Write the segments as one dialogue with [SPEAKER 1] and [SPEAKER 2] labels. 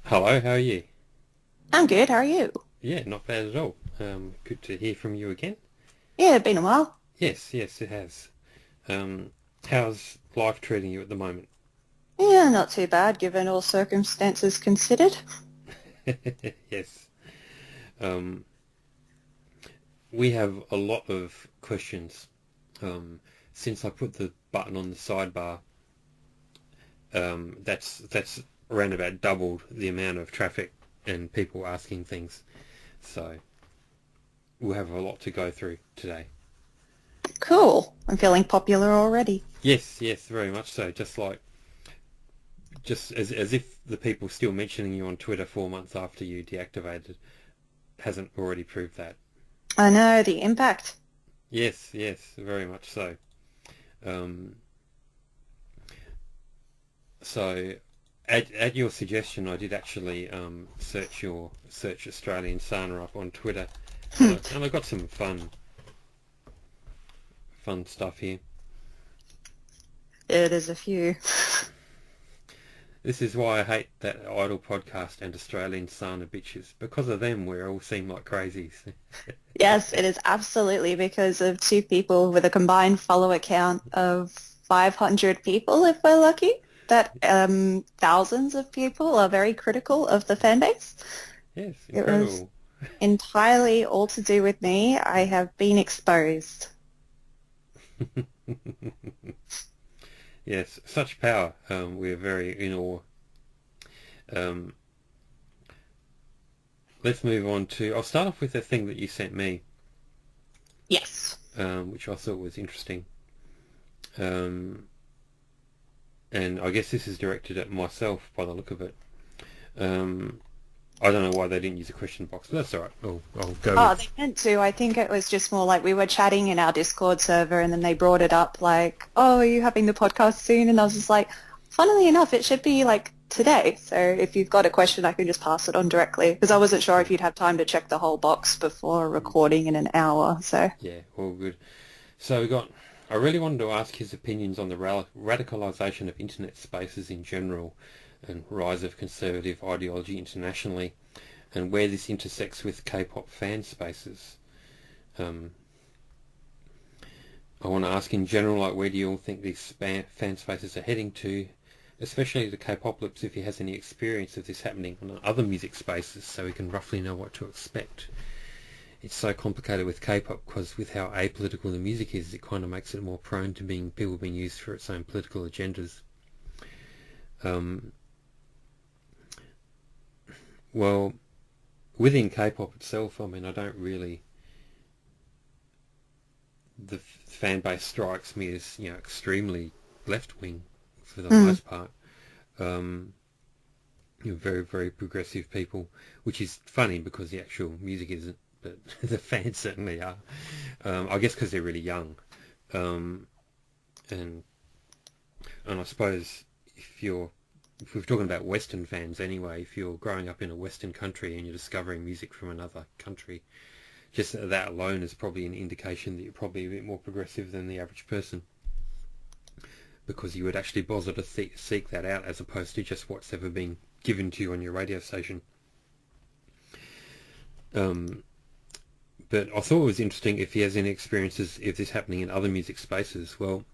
[SPEAKER 1] Hello, how are you?
[SPEAKER 2] I'm good. How are you?
[SPEAKER 1] Yeah, not bad at all. Good to hear from you again.
[SPEAKER 2] Yeah, been a while.
[SPEAKER 1] Yes, yes, it has. Um, how's life treating you at the moment?
[SPEAKER 2] Yeah, not too bad given all circumstances considered.
[SPEAKER 1] Yes. Um, we have a lot of questions. Since I put the button on the sidebar, that's around about doubled the amount of traffic and people asking things. So we'll have a lot to go through today.
[SPEAKER 2] Cool. I'm feeling popular already.
[SPEAKER 1] Yes, yes, very much so. Just as if the people still mentioning you on Twitter 4 months after you deactivated hasn't already proved that.
[SPEAKER 2] I know the impact.
[SPEAKER 1] Yes, yes, very much so. Um, so, at your suggestion, I did actually search Australian Sana up on Twitter, and I got some fun stuff here.
[SPEAKER 2] It is a few.
[SPEAKER 1] This is why I hate that Idle podcast and Australian Sana bitches. Because of them, we all seem like crazies.
[SPEAKER 2] Yes, it is absolutely because of two people with a combined follower count of 500 people, if we're lucky. That thousands of people are very critical of the fan base.
[SPEAKER 1] Yes,
[SPEAKER 2] It was
[SPEAKER 1] incredible.
[SPEAKER 2] entirely all to do with me. I have been exposed.
[SPEAKER 1] Yes, such power. We're very in awe. Um, let's move on to. I'll start off with the thing that you sent me,
[SPEAKER 2] Yes.
[SPEAKER 1] which I thought was interesting. Um, and I guess this is directed at myself by the look of it. Um, I don't know why they didn't use a question box, but that's all right. I'll go
[SPEAKER 2] Oh, they
[SPEAKER 1] with.
[SPEAKER 2] meant to. I think it was just more like we were chatting in our Discord server and then they brought it up like, oh, are you having the podcast soon? And I was just like, funnily enough, it should be like today. So if you've got a question, I can just pass it on directly because I wasn't sure
[SPEAKER 1] Yeah,
[SPEAKER 2] if you'd have time to check the whole box before recording in an hour. So
[SPEAKER 1] yeah, all good. So we got. I really wanted to ask his opinions on the radicalisation of internet spaces in general and rise of conservative ideology internationally, and where this intersects with K-pop fan spaces. Um, I want to ask in general, like, where do you all think these fan spaces are heading to, especially the Kpopalypse, if he has any experience of this happening on other music spaces, so we can roughly know what to expect. It's so complicated with K-pop because with how apolitical the music is, it kind of makes it more prone to being used for its own political agendas. Um, well, within K-pop itself, I mean, I don't really. The fan base strikes me as extremely left wing for the
[SPEAKER 2] mm,
[SPEAKER 1] most part. Um, very very progressive people, which is funny because the actual music isn't, but the fans certainly are. I guess because they're really young, um, and I suppose if you're if we're talking about Western fans anyway, if you're growing up in a Western country and you're discovering music from another country, just that alone is probably an indication that you're probably a bit more progressive than the average person, because you would actually bother to seek that out as opposed to just what's ever been given to you on your radio station. Um, but I thought it was interesting if he has any experiences if this happening in other music spaces. Well,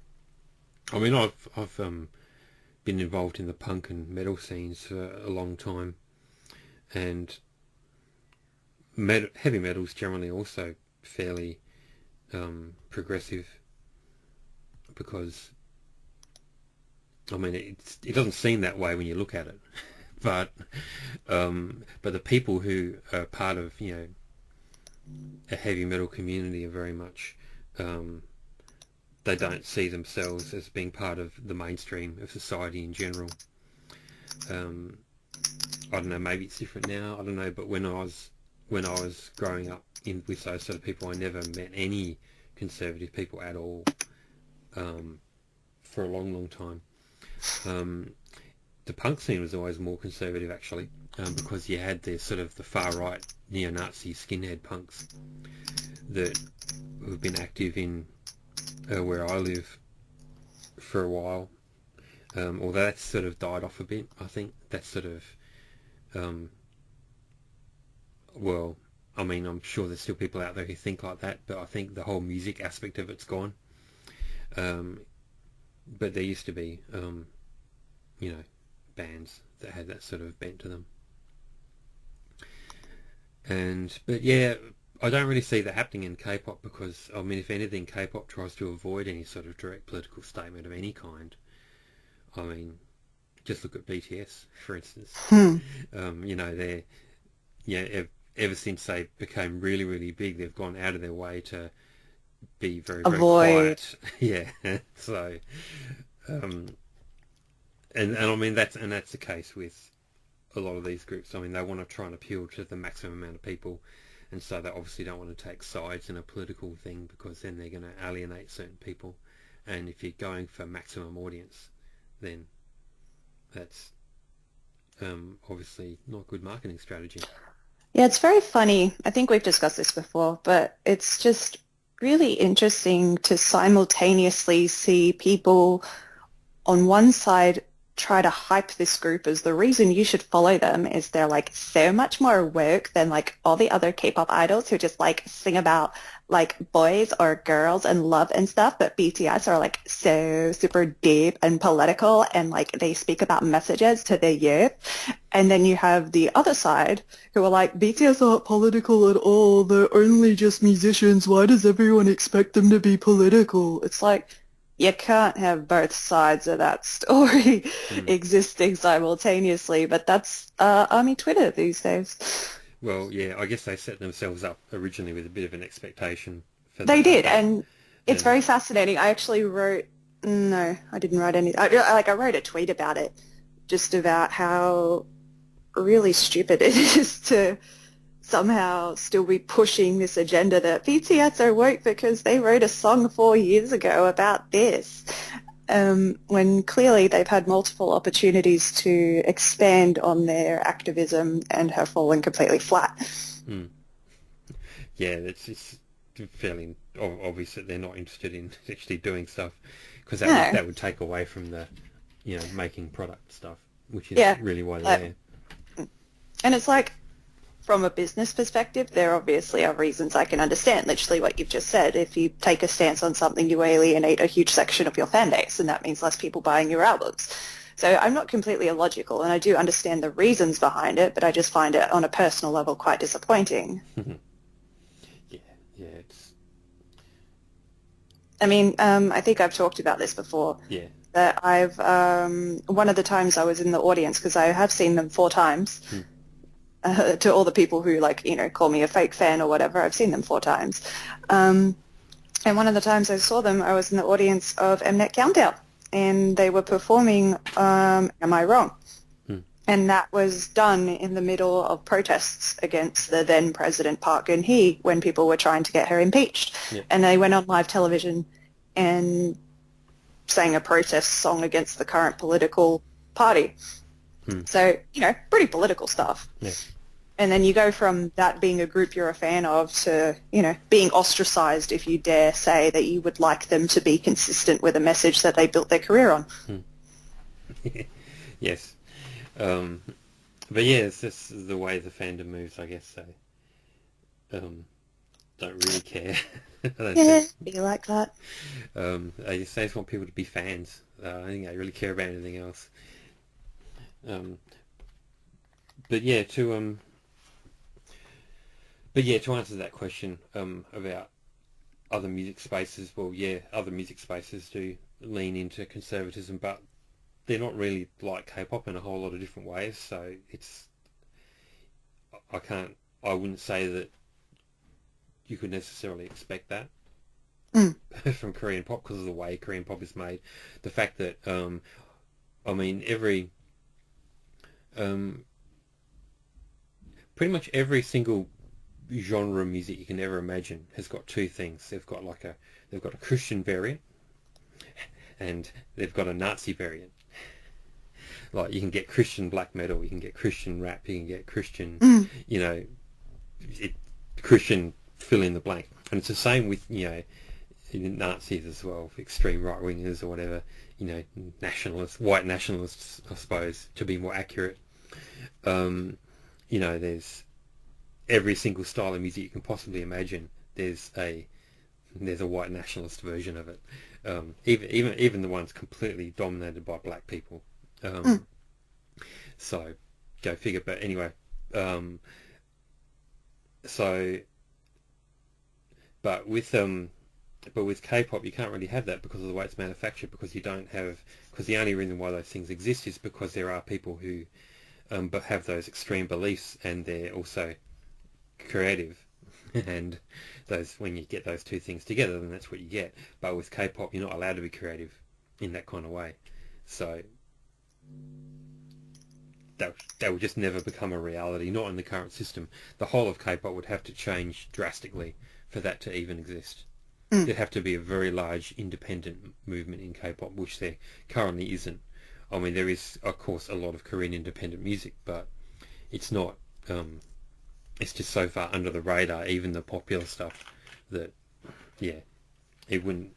[SPEAKER 1] I mean, I've been involved in the punk and metal scenes for a long time, and heavy metal's generally also fairly progressive because I mean it doesn't seem that way when you look at it, but the people who are part of a heavy metal community are very much um, they don't see themselves as being part of the mainstream of society in general. Um, I don't know, maybe it's different now. I don't know, but when I was growing up with those sort of people, I never met any conservative people at all um, for a long, long time. Um, the punk scene was always more conservative, actually, because you had the sort of the far right neo-Nazi skinhead punks that have been active in where I live for a while. Although that's sort of died off a bit, I think that's sort of Um, well, I mean, I'm sure there's still people out there who think like that, but I think the whole music aspect of it's gone. But there used to be, bands that had that sort of bent to them. But yeah, I don't really see that happening in K-pop because, I mean, if anything, K-pop tries to avoid any sort of direct political statement of any kind. I mean, just look at BTS, for instance. They're, ever since they became really, really big, they've gone out of their way to be very, very
[SPEAKER 2] Avoid.
[SPEAKER 1] quiet. Yeah. So, and I mean, that's the case with a lot of these groups. I mean, they want to try and appeal to the maximum amount of people, and so they obviously don't want to take sides in a political thing because then they're going to alienate certain people. And if you're going for maximum audience, then that's obviously not good marketing strategy.
[SPEAKER 2] Yeah, it's very funny. I think we've discussed this before, but it's just really interesting to simultaneously see people on one side try to hype this group as the reason you should follow them is they're like so much more woke than like all the other K-pop idols who just like sing about like boys or girls and love and stuff, but BTS are like so super deep and political and like they speak about messages to their youth. And then you have the other side who are like, BTS aren't political at all, they're only just musicians, why does everyone expect them to be political? It's like, you can't have both sides of that story existing simultaneously, but that's Army Twitter these days.
[SPEAKER 1] Well, yeah, I guess they set themselves up originally with a bit of an expectation for
[SPEAKER 2] They
[SPEAKER 1] that.
[SPEAKER 2] did, and it's very fascinating. I actually I didn't write any. I wrote a tweet about it, just about how really stupid it is to somehow still be pushing this agenda that BTS are woke because they wrote a song 4 years ago about this, when clearly they've had multiple opportunities to expand on their activism and have fallen completely flat.
[SPEAKER 1] Yeah, it's fairly obvious that they're not interested in actually doing stuff because that would take away from the, making product stuff, which is really why they're there.
[SPEAKER 2] And it's like, from a business perspective, there obviously are reasons I can understand, literally what you've just said. If you take a stance on something, you alienate a huge section of your fan base, and that means less people buying your albums. So I'm not completely illogical, and I do understand the reasons behind it, but I just find it on a personal level quite disappointing.
[SPEAKER 1] Yeah, it's...
[SPEAKER 2] I mean, I think I've talked about this before.
[SPEAKER 1] Yeah.
[SPEAKER 2] That I've, one of the times I was in the audience, because I have seen them 4 times, to all the people who call me a fake fan or whatever, I've seen them 4 times. And one of the times I saw them, I was in the audience of Mnet Countdown, and they were performing Am I Wrong? And that was done in the middle of protests against the then President Park Geun-hye when people were trying to get her impeached.
[SPEAKER 1] Yeah.
[SPEAKER 2] And they went on live television and sang a protest song against the current political party. So, pretty political stuff.
[SPEAKER 1] Yeah.
[SPEAKER 2] And then you go from that being a group you're a fan of to, being ostracized if you dare say that you would like them to be consistent with a message that they built their career on.
[SPEAKER 1] Yes. But yeah, it's just the way the fandom moves, I guess. So, don't really care. I don't think.
[SPEAKER 2] Be like that.
[SPEAKER 1] I just want people to be fans. I don't think they really care about anything else. But yeah, to answer that question about other music spaces, well, yeah, other music spaces do lean into conservatism, but they're not really like K-pop in a whole lot of different ways. So I wouldn't say that you could necessarily expect that from Korean pop because of the way Korean pop is made. The fact that pretty much every single genre of music you can ever imagine has got 2 things. They've got a Christian variant and they've got a Nazi variant. Like you can get Christian black metal, you can get Christian rap, you can get Christian, Christian fill in the blank. And it's the same with, Nazis as well, extreme right-wingers or whatever, nationalists, white nationalists, I suppose, to be more accurate. There's every single style of music you can possibly imagine. There's a white nationalist version of it. Even the ones completely dominated by black people. So go figure. But anyway, so but with K-pop you can't really have that because of the way it's manufactured. Because the only reason why those things exist is because there are people who but have those extreme beliefs, and they're also creative. And when you get those two things together, then that's what you get. But with K-pop, you're not allowed to be creative in that kind of way. So that would just never become a reality, not in the current system. The whole of K-pop would have to change drastically for that to even exist. There'd have to be a very large independent movement in K-pop, which there currently isn't. I mean, there is, of course, a lot of Korean independent music, but it's not... it's just so far under the radar, even the popular stuff, that it wouldn't.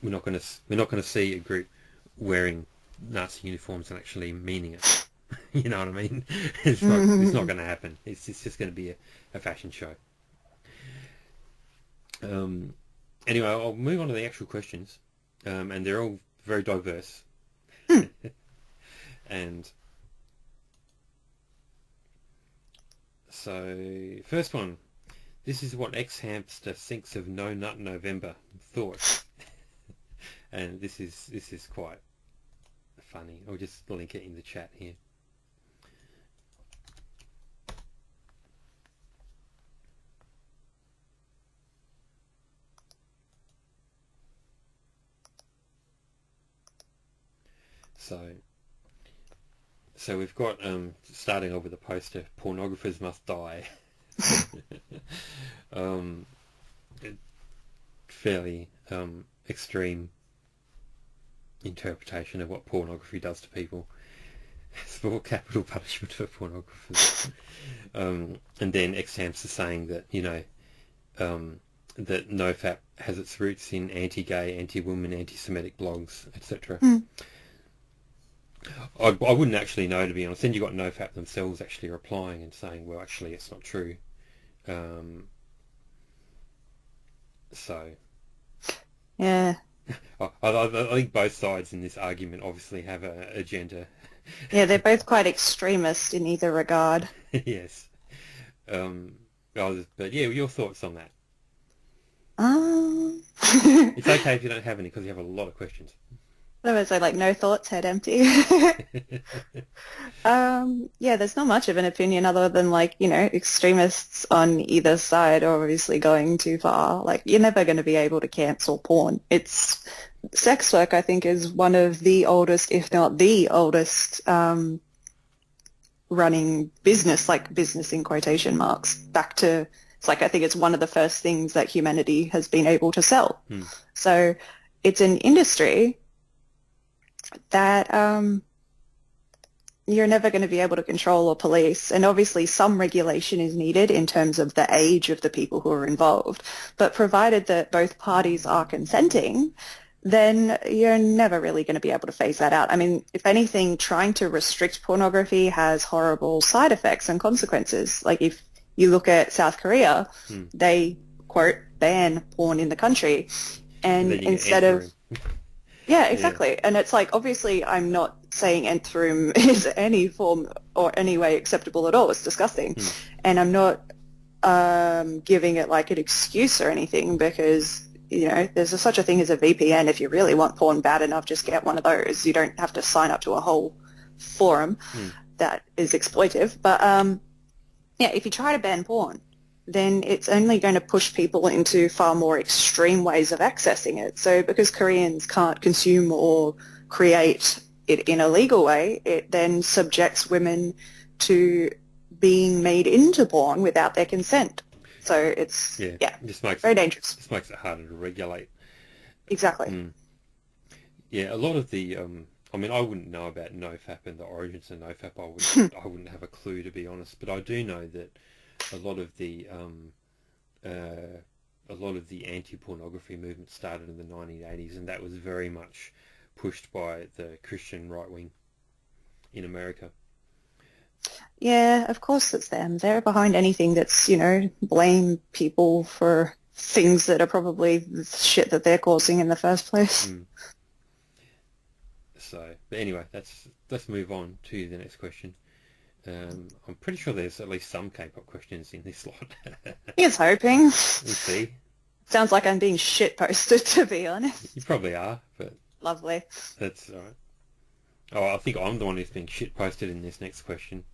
[SPEAKER 1] We're not going to see a group wearing Nazi uniforms and actually meaning it. You know what I mean? It's not going to happen. It's just going to be a fashion show. Anyway, I'll move on to the actual questions, and they're all very diverse. And so, first one. This is what ex-hamster thinks of No Nut November. Thoughts. And this is quite funny. I'll just link it in the chat here. So we've got, starting off with a poster, pornographers must die. Fairly extreme interpretation of what pornography does to people. It's for capital punishment for pornographers. And then ex-hamster saying that, that NoFap has its roots in anti-gay, anti-woman, anti-Semitic blogs, etc. I wouldn't actually know, to be honest. Then you got NoFap themselves actually replying and saying, well, actually, it's not true.
[SPEAKER 2] Yeah.
[SPEAKER 1] I think both sides in this argument obviously have an agenda.
[SPEAKER 2] Yeah, they're both quite extremist in either regard.
[SPEAKER 1] Yes. But yeah, your thoughts on that? It's okay if you don't have any, because you have a lot of questions.
[SPEAKER 2] Otherwise, I no thoughts, head empty. Yeah, there's not much of an opinion other than extremists on either side are obviously going too far. You're never going to be able to cancel porn. Sex work, I think, is one of the oldest, if not the oldest, running business, business in quotation marks, back to, I think it's one of the first things that humanity has been able to sell. So it's an industry that you're never going to be able to control or police. And obviously some regulation is needed in terms of the age of the people who are involved. But provided that both parties are consenting, then you're never really going to be able to phase that out. I mean, if anything, trying to restrict pornography has horrible side effects and consequences. If you look at South Korea, they, quote, ban porn in the country. And instead of... Yeah, exactly. Yeah. And it's obviously I'm not saying Nthrum is any form or any way acceptable at all. It's disgusting. And I'm not giving it an excuse or anything, because, there's such a thing as a VPN. If you really want porn bad enough, just get one of those. You don't have to sign up to a whole forum that is exploitive. But, yeah, if you try to ban porn, then it's only going to push people into far more extreme ways of accessing it. So because Koreans can't consume or create it in a legal way, it then subjects women to being made into porn without their consent. So it's, very dangerous.
[SPEAKER 1] Just makes it harder to regulate.
[SPEAKER 2] Exactly.
[SPEAKER 1] Yeah, a lot of the... I mean, I wouldn't know about NoFap and the origins of NoFap. I wouldn't have a clue, to be honest. But I do know that a lot of the anti-pornography movement started in the 1980s, and that was very much pushed by the Christian right wing in America.
[SPEAKER 2] Yeah, of course it's them. They're behind anything that's, blame people for things that are probably the shit that they're causing in the first place.
[SPEAKER 1] Mm. So, but anyway, let's move on to the next question. I'm pretty sure there's at least some K-pop questions in this slot.
[SPEAKER 2] Here's hoping.
[SPEAKER 1] We'll see.
[SPEAKER 2] Sounds like I'm being shit posted, to be honest.
[SPEAKER 1] You probably are, but
[SPEAKER 2] Lovely.
[SPEAKER 1] that's all right. Oh, I think I'm the one who's being shit posted in this next question.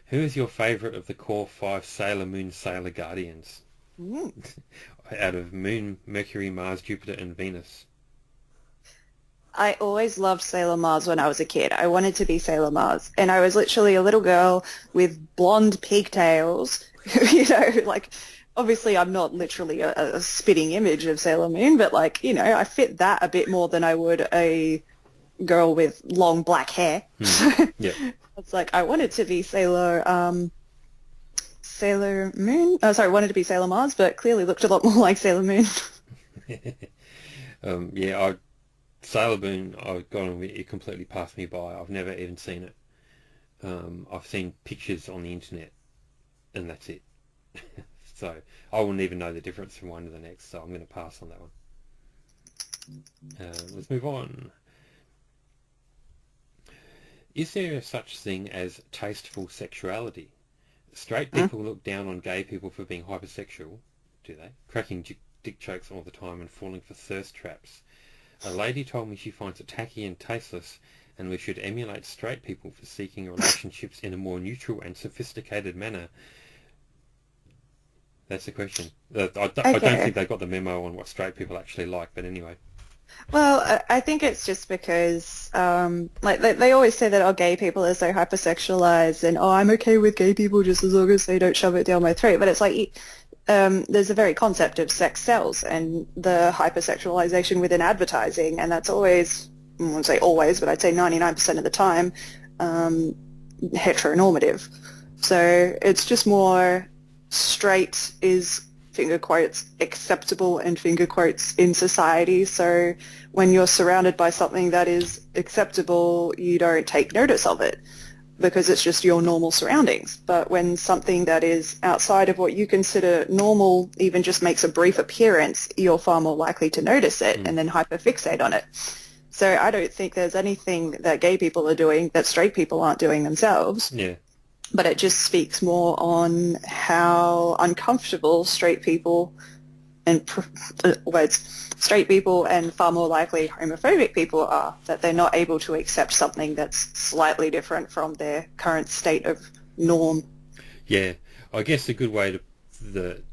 [SPEAKER 1] Who is your favourite of the core 5 Sailor Moon Sailor Guardians? Out of Moon, Mercury, Mars, Jupiter and Venus.
[SPEAKER 2] I always loved Sailor Mars when I was a kid. I wanted to be Sailor Mars. And I was literally a little girl with blonde pigtails, obviously I'm not literally a spitting image of Sailor Moon, but I fit that a bit more than I would a girl with long black hair.
[SPEAKER 1] Yeah.
[SPEAKER 2] It's I wanted to be Sailor Moon. Oh, sorry, wanted to be Sailor Mars, but clearly looked a lot more like Sailor Moon.
[SPEAKER 1] Sailor Moon, I've gone, it completely passed me by. I've never even seen it. I've seen pictures on the internet, and that's it. So I wouldn't even know the difference from one to the next, so I'm going to pass on that one. Let's move on. Is there such thing as tasteful sexuality? Straight people look down on gay people for being hypersexual, do they? Cracking dick jokes all the time and falling for thirst traps. A lady told me she finds it tacky and tasteless, and we should emulate straight people for seeking relationships in a more neutral and sophisticated manner. That's the question. I don't think they got the memo on what straight people actually like, but anyway.
[SPEAKER 2] Well, I think it's just because, they always say that, gay people are so hypersexualized, and, I'm okay with gay people just as long as they don't shove it down my throat. But it's there's a very concept of sex sells and the hypersexualization within advertising, and that's always, I won't say always, but I'd say 99% of the time, heteronormative. So it's just more straight is finger quotes acceptable and finger quotes in society. So when you're surrounded by something that is acceptable, you don't take notice of it because it's just your normal surroundings. But when something that is outside of what you consider normal even just makes a brief appearance, you're far more likely to notice it and then hyperfixate on it. So I don't think there's anything that gay people are doing that straight people aren't doing themselves.
[SPEAKER 1] Yeah.
[SPEAKER 2] But it just speaks more on how uncomfortable straight people and straight people and far more likely homophobic people are, that they're not able to accept something that's slightly different from their current state of norm.
[SPEAKER 1] Yeah, I guess a good way to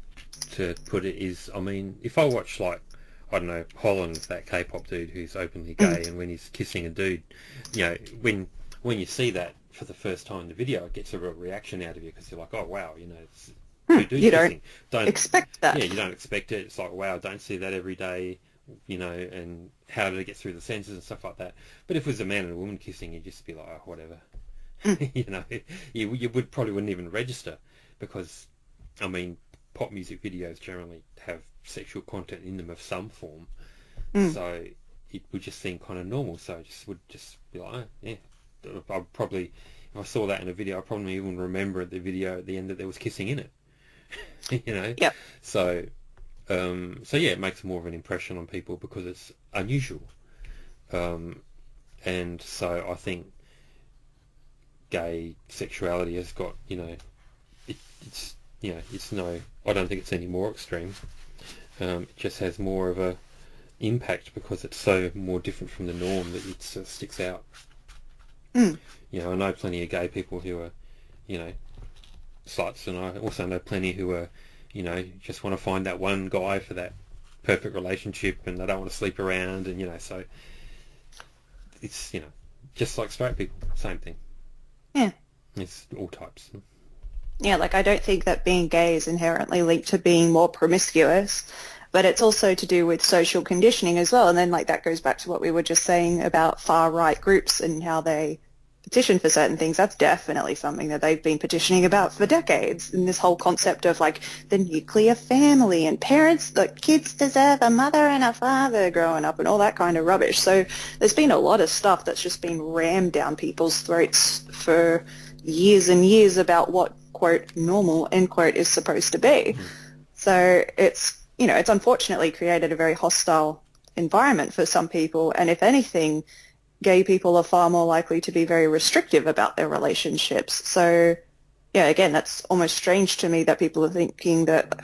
[SPEAKER 1] put it is, I mean, if I watch I don't know, Holland, that K-pop dude who's openly gay, and when he's kissing a dude, when you see that for the first time in the video, it gets a real reaction out of you because you're like, oh wow, it's two dudes
[SPEAKER 2] you
[SPEAKER 1] kissing.
[SPEAKER 2] Don't expect that.
[SPEAKER 1] Yeah, you don't expect it. It's like, wow, don't see that every day, and how did it get through the censors and stuff like that. But if it was a man and a woman kissing, you'd just be like, oh, whatever. You wouldn't even register because, I mean, pop music videos generally have sexual content in them of some form. So it would just seem kind of normal. So I would just be like, oh, yeah. I'd probably, if I saw that in a video, I probably even remember the video at the end that there was kissing in it.
[SPEAKER 2] Yep.
[SPEAKER 1] So yeah, it makes more of an impression on people because it's unusual. And so I think gay sexuality has got, it's no, I don't think it's any more extreme. It just has more of a impact because it's so more different from the norm that it sort of sticks out. I know plenty of gay people who are, sluts, and I also know plenty who are, just want to find that one guy for that perfect relationship, and they don't want to sleep around, and so it's just like straight people, same thing.
[SPEAKER 2] Yeah,
[SPEAKER 1] it's all types.
[SPEAKER 2] Yeah, I don't think that being gay is inherently linked to being more promiscuous, but it's also to do with social conditioning as well. And then that goes back to what we were just saying about far-right groups and how they petition for certain things. That's definitely something that they've been petitioning about for decades. And this whole concept of the nuclear family and parents, kids deserve a mother and a father growing up and all that kind of rubbish. So there's been a lot of stuff that's just been rammed down people's throats for years and years about what, quote, normal, end quote, is supposed to be. So it's, it's unfortunately created a very hostile environment for some people. And if anything, gay people are far more likely to be very restrictive about their relationships. So, yeah, again, that's almost strange to me that people are thinking that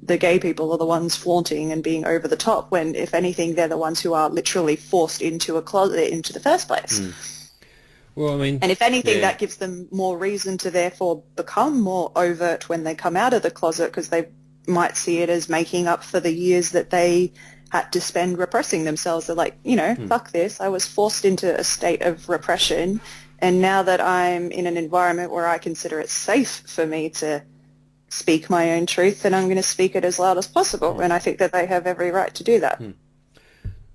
[SPEAKER 2] the gay people are the ones flaunting and being over the top when, if anything, they're the ones who are literally forced into a closet into the first place.
[SPEAKER 1] Well, I mean...
[SPEAKER 2] And if anything,
[SPEAKER 1] yeah.
[SPEAKER 2] that gives them more reason to therefore become more overt when they come out of the closet, because they might see it as making up for the years that they had to spend repressing themselves. They're like, fuck this. I was forced into a state of repression, and now that I'm in an environment where I consider it safe for me to speak my own truth, then I'm going to speak it as loud as possible, and I think that they have every right to do that.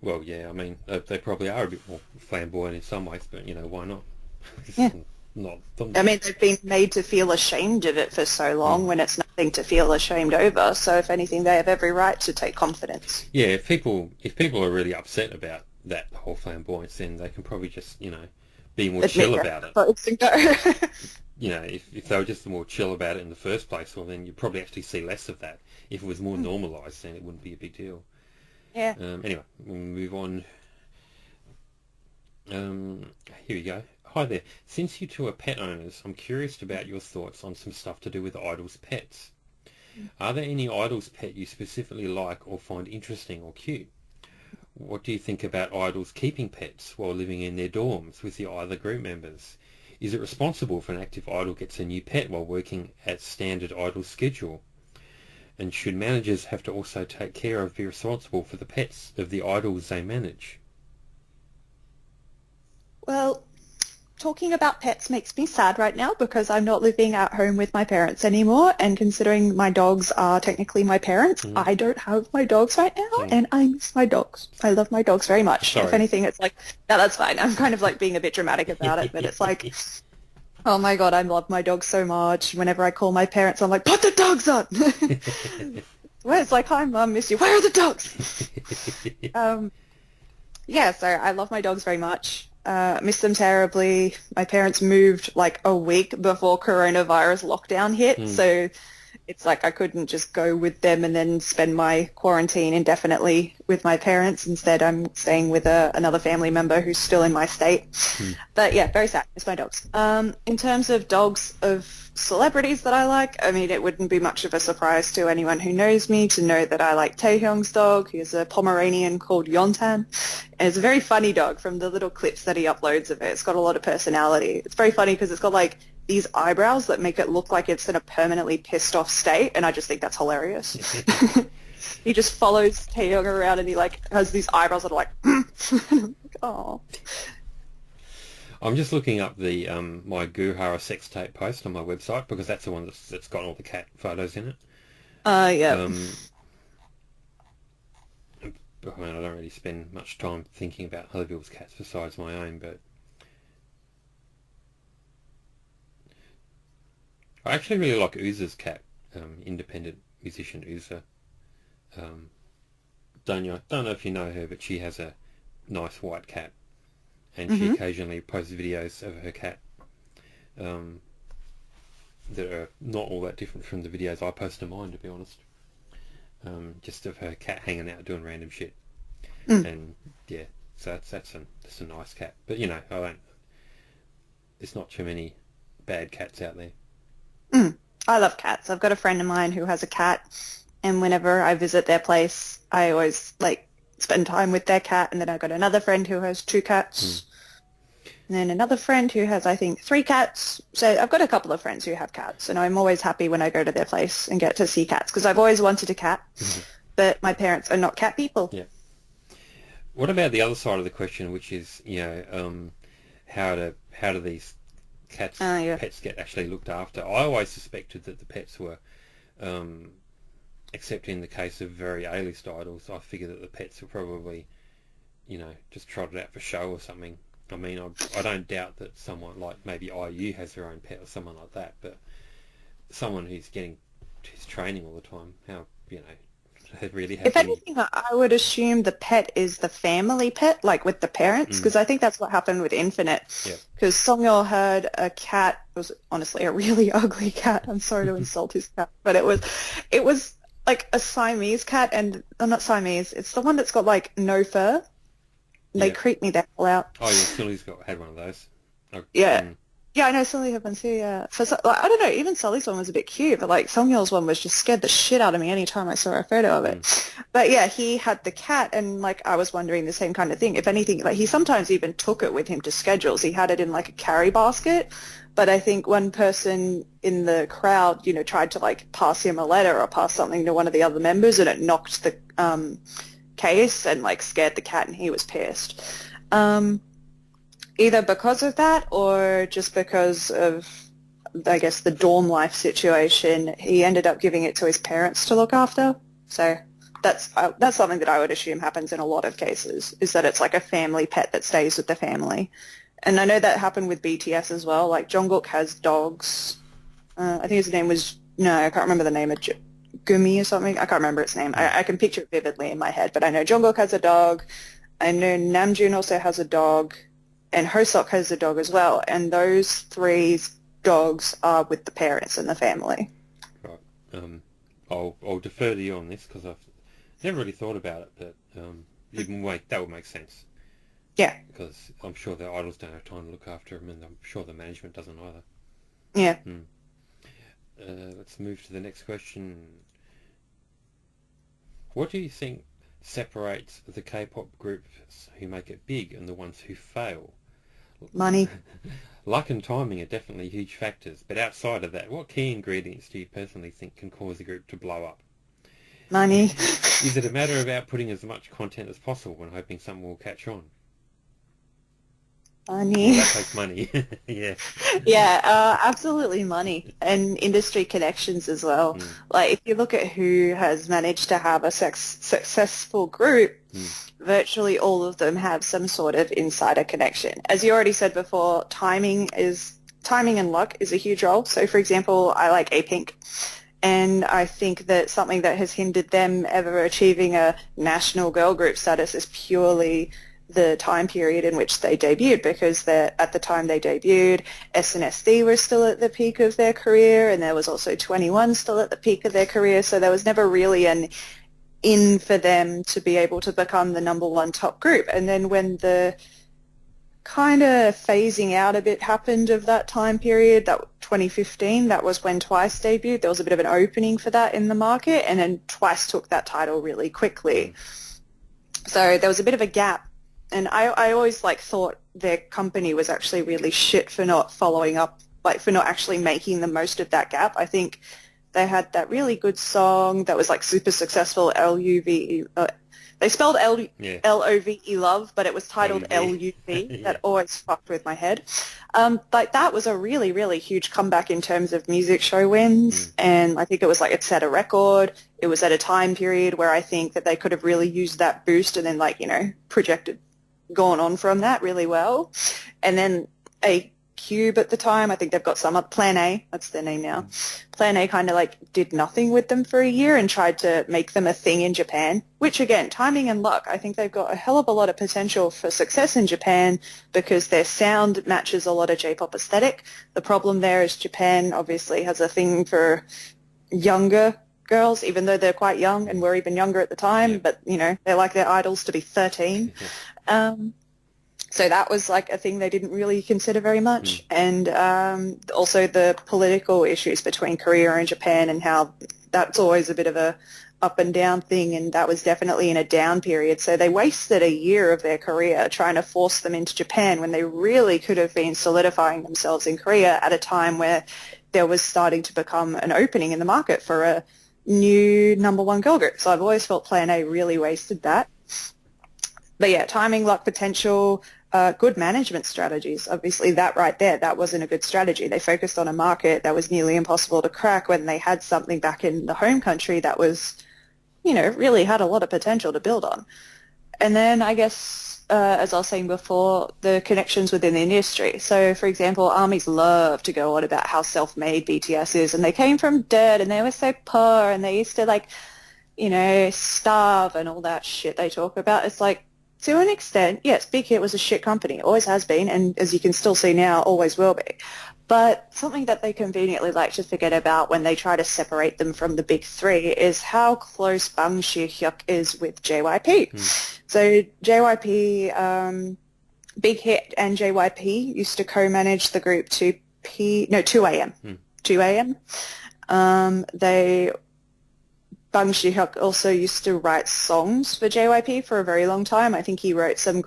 [SPEAKER 1] Well, yeah, I mean, they probably are a bit more flamboyant in some ways, but, why not?
[SPEAKER 2] Yeah.
[SPEAKER 1] I
[SPEAKER 2] mean, they've been made to feel ashamed of it for so long when it's nothing to feel ashamed over. So if anything, they have every right to take confidence.
[SPEAKER 1] Yeah, if people are really upset about that whole flamboyance, then they can probably just, be more chill about it. If they were just more chill about it in the first place, well, then you'd probably actually see less of that. If it was more normalised, then it wouldn't be a big deal.
[SPEAKER 2] Yeah.
[SPEAKER 1] Anyway, we'll move on. Here we go. Hi there. Since you two are pet owners, I'm curious about your thoughts on some stuff to do with idols' pets. Are there any idols' pet you specifically like or find interesting or cute? What do you think about idols keeping pets while living in their dorms with the other group members? Is it responsible if an active idol gets a new pet while working at standard idol schedule? And should managers have to also take care of, be responsible for the pets of the idols they manage?
[SPEAKER 2] Well, talking about pets makes me sad right now because I'm not living at home with my parents anymore, and considering my dogs are technically my parents, I don't have my dogs right now, and I miss my dogs. I love my dogs very much.
[SPEAKER 1] Sorry.
[SPEAKER 2] If anything, it's like, no, that's fine. I'm kind of like being a bit dramatic about it, but it's like, oh my God, I love my dogs so much. Whenever I call my parents, I'm like, put the dogs on! Well, it's like, hi Mum, miss you. Where are the dogs? Yeah, so I love my dogs very much. Miss them terribly. My parents moved like a week before coronavirus lockdown hit, so it's like I couldn't just go with them and then spend my quarantine indefinitely with my parents. Instead, I'm staying with another family member who's still in my state. But yeah, very sad. Miss my dogs. In terms of dogs of celebrities that I like, I mean, it wouldn't be much of a surprise to anyone who knows me to know that I like Taehyung's dog. He is a Pomeranian called Yontan. And it's a very funny dog from the little clips that he uploads of it. It's got a lot of personality. It's very funny because it's got like these eyebrows that make it look like it's in a permanently pissed off state, and I just think that's hilarious. He just follows Taehyung around and he like has these eyebrows that are like, oh.
[SPEAKER 1] I'm just looking up the my Guhara sex tape post on my website because that's the one that's got all the cat photos in it.
[SPEAKER 2] Yeah.
[SPEAKER 1] I mean, I don't really spend much time thinking about other people's cats besides my own, but I actually really like Uza's cat, independent musician Uza. Don't know if you know her, but she has a nice white cat, and she occasionally posts videos of her cat that are not all that different from the videos I post of mine, to be honest. Just of her cat hanging out doing random shit, and yeah, so that's a nice cat. But there's not too many bad cats out there.
[SPEAKER 2] I love cats. I've got a friend of mine who has a cat, and whenever I visit their place, I always like spend time with their cat. And then I've got another friend who has 2 cats, and then another friend who has, I think, 3 cats. So I've got a couple of friends who have cats, and I'm always happy when I go to their place and get to see cats because I've always wanted a cat, but my parents are not cat people.
[SPEAKER 1] Yeah. What about the other side of the question, which is, how do these pets get actually looked after? I always suspected that the pets were, except in the case of very A-list idols, I figured that the pets were probably, just trotted out for show or something. I mean, I don't doubt that someone like maybe IU has their own pet or someone like that, but someone who's getting his training all the time, how, really have
[SPEAKER 2] If anything, I would assume the pet is the family pet, like with the parents, because I think that's what happened with Infinite. Because Songyeol had a cat was honestly a really ugly cat. I'm sorry to insult his cat, but it was like a Siamese cat, and not Siamese. It's the one that's got like no fur. They
[SPEAKER 1] Yeah.
[SPEAKER 2] creep me the hell out.
[SPEAKER 1] Oh, yeah, Silly's had one of those.
[SPEAKER 2] Yeah.
[SPEAKER 1] Mm.
[SPEAKER 2] Yeah, I know Sully had one too, yeah. Like, I don't know, even Sully's one was a bit cute, but like Songyeol's one was just scared the shit out of me anytime I saw a photo of it. But yeah, he had the cat, and like I was wondering the same kind of thing. If anything, like he sometimes even took it with him to schedules. He had it in like a carry basket, but I think one person in the crowd, you know, tried to like pass him a letter or pass something to one of the other members, and it knocked the case and like scared the cat, and he was pissed. Either because of that or just because of, I guess, the dorm life situation, he ended up giving it to his parents to look after. So that's something that I would assume happens in a lot of cases, is that it's like a family pet that stays with the family. And I know that happened with BTS as well. Like Jungkook has dogs. I think his name was, no, I can't remember the name of Gumi or something. I can't remember its name. I can picture it vividly in my head, but I know Jungkook has a dog. I know Namjoon also has a dog. And Hosok has a dog as well, and those three dogs are with the parents and the family.
[SPEAKER 1] Right. I'll defer to you on this because I've never really thought about it, but that would make sense.
[SPEAKER 2] Yeah.
[SPEAKER 1] Because I'm sure the idols don't have time to look after them, and I'm sure the management doesn't either.
[SPEAKER 2] Yeah.
[SPEAKER 1] Let's move to the next question. What do you think separates the K-pop groups who make it big and the ones who fail?
[SPEAKER 2] Money.
[SPEAKER 1] Luck and timing are definitely huge factors, but outside of that, what key ingredients do you personally think can cause a group to blow up?
[SPEAKER 2] Money.
[SPEAKER 1] Is it a matter of outputting as much content as possible and hoping something will catch on?
[SPEAKER 2] Money.
[SPEAKER 1] Well, that takes money. Yeah.
[SPEAKER 2] Yeah, absolutely money, and industry connections as well. Like if you look at who has managed to have a successful group, virtually all of them have some sort of insider connection. As you already said before, timing and luck is a huge role. So for example, I like A-Pink, and I think that something that has hindered them ever achieving a national girl group status is purely the time period in which they debuted, because at the time they debuted, SNSD were still at the peak of their career, and there was also 21 still at the peak of their career, so there was never really an in for them to be able to become the number one top group. And then when the kind of phasing out a bit happened of that time period, that 2015, that was when Twice debuted. There was a bit of an opening for that in the market, and then Twice took that title really quickly. So there was a bit of a gap. And I always thought their company was actually really shit for not following up, for not actually making the most of that gap. I think they had that really good song that was super successful, L-U-V-E. They spelled L-O-V-E love, but it was titled L-U-V.
[SPEAKER 1] Yeah.
[SPEAKER 2] That always fucked with my head. That was a really, really huge comeback in terms of music show wins, and I think it was it set a record. It was at a time period where I think that they could have really used that boost and then gone on from that really well. And then A Cube at the time, I think they've got Plan A, that's their name now. Plan A kind of did nothing with them for a year and tried to make them a thing in Japan, which again, timing and luck. I think they've got a hell of a lot of potential for success in Japan because their sound matches a lot of J-pop aesthetic. The problem there is Japan obviously has a thing for younger girls, even though they're quite young and were even younger at the time, but they like their idols to be 13. So that was a thing they didn't really consider very much. And also the political issues between Korea and Japan, and how that's always a bit of a up and down thing, and that was definitely in a down period. So they wasted a year of their career trying to force them into Japan when they really could have been solidifying themselves in Korea at a time where there was starting to become an opening in the market for a new number one girl group. So I've always felt Plan A really wasted that. But yeah, timing, luck, potential, good management strategies. Obviously that right there, that wasn't a good strategy. They focused on a market that was nearly impossible to crack when they had something back in the home country that was, really had a lot of potential to build on. And then I guess, as I was saying before, the connections within the industry. So for example, ARMYs love to go on about how self-made BTS is, and they came from dirt and they were so poor and they used to starve and all that shit they talk about. It's to an extent, yes, Big Hit was a shit company. It always has been, and as you can still see now, always will be. But something that they conveniently like to forget about when they try to separate them from the big three is how close Bang Shi-hyuk is with JYP. So JYP, Big Hit and JYP used to co-manage the group 2AM. 2AM. Bang Shi-hyuk also used to write songs for JYP for a very long time. I think he wrote some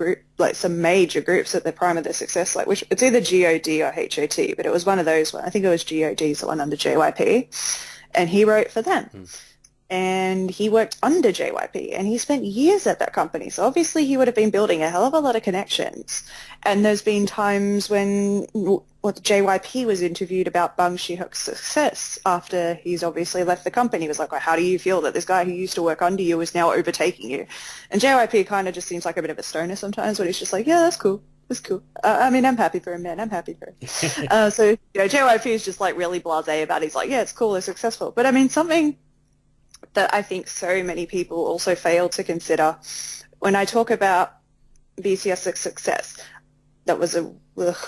[SPEAKER 2] major groups at the prime of their success, it's either GOD or HOT, but it was one of those. I think it was GOD's the one under JYP, and he wrote for them. And he worked under JYP, and he spent years at that company. So obviously he would have been building a hell of a lot of connections. And there's been times when JYP was interviewed about Bang Shi-hyuk's success after he's obviously left the company. He was like, well, how do you feel that this guy who used to work under you is now overtaking you? And JYP kind of just seems like a bit of a stoner sometimes, when he's just like, yeah, that's cool. That's cool. I mean, I'm happy for him, man. I'm happy for him. So JYP is just like really blasé about it. He's like, yeah, it's cool. It's successful. But I mean, something that I think so many people also fail to consider when I talk about BTS's success. That was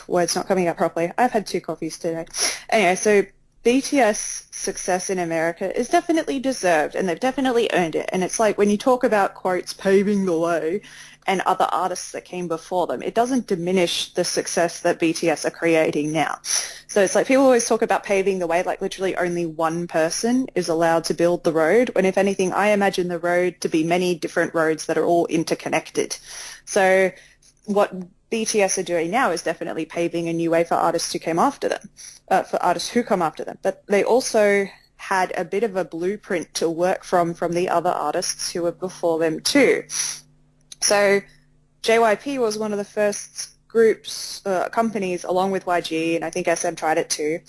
[SPEAKER 2] word's not coming out properly. I've had 2 coffees today. Anyway, so BTS success in America is definitely deserved, and they've definitely earned it. And it's like when you talk about, quotes, paving the way and other artists that came before them, it doesn't diminish the success that BTS are creating now. So it's like people always talk about paving the way, like literally only one person is allowed to build the road, when if anything, I imagine the road to be many different roads that are all interconnected. So what BTS are doing now is definitely paving a new way for artists who came after them, for artists who come after them. But they also had a bit of a blueprint to work from the other artists who were before them too. So JYP was one of the first groups, companies, along with YG, and I think SM tried it too,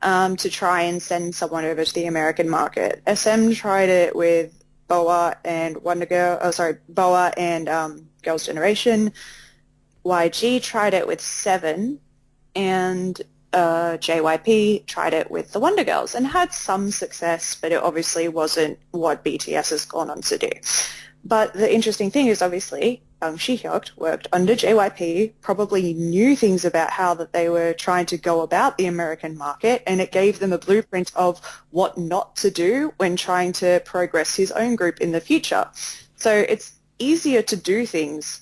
[SPEAKER 2] to try and send someone over to the American market. SM tried it with BoA and BoA and Girls' Generation. YG tried it with Seven, and JYP tried it with the Wonder Girls and had some success, but it obviously wasn't what BTS has gone on to do. But the interesting thing is, obviously, Bang Shi-hyuk worked under JYP, probably knew things about how that they were trying to go about the American market, and it gave them a blueprint of what not to do when trying to progress his own group in the future. So it's easier to do things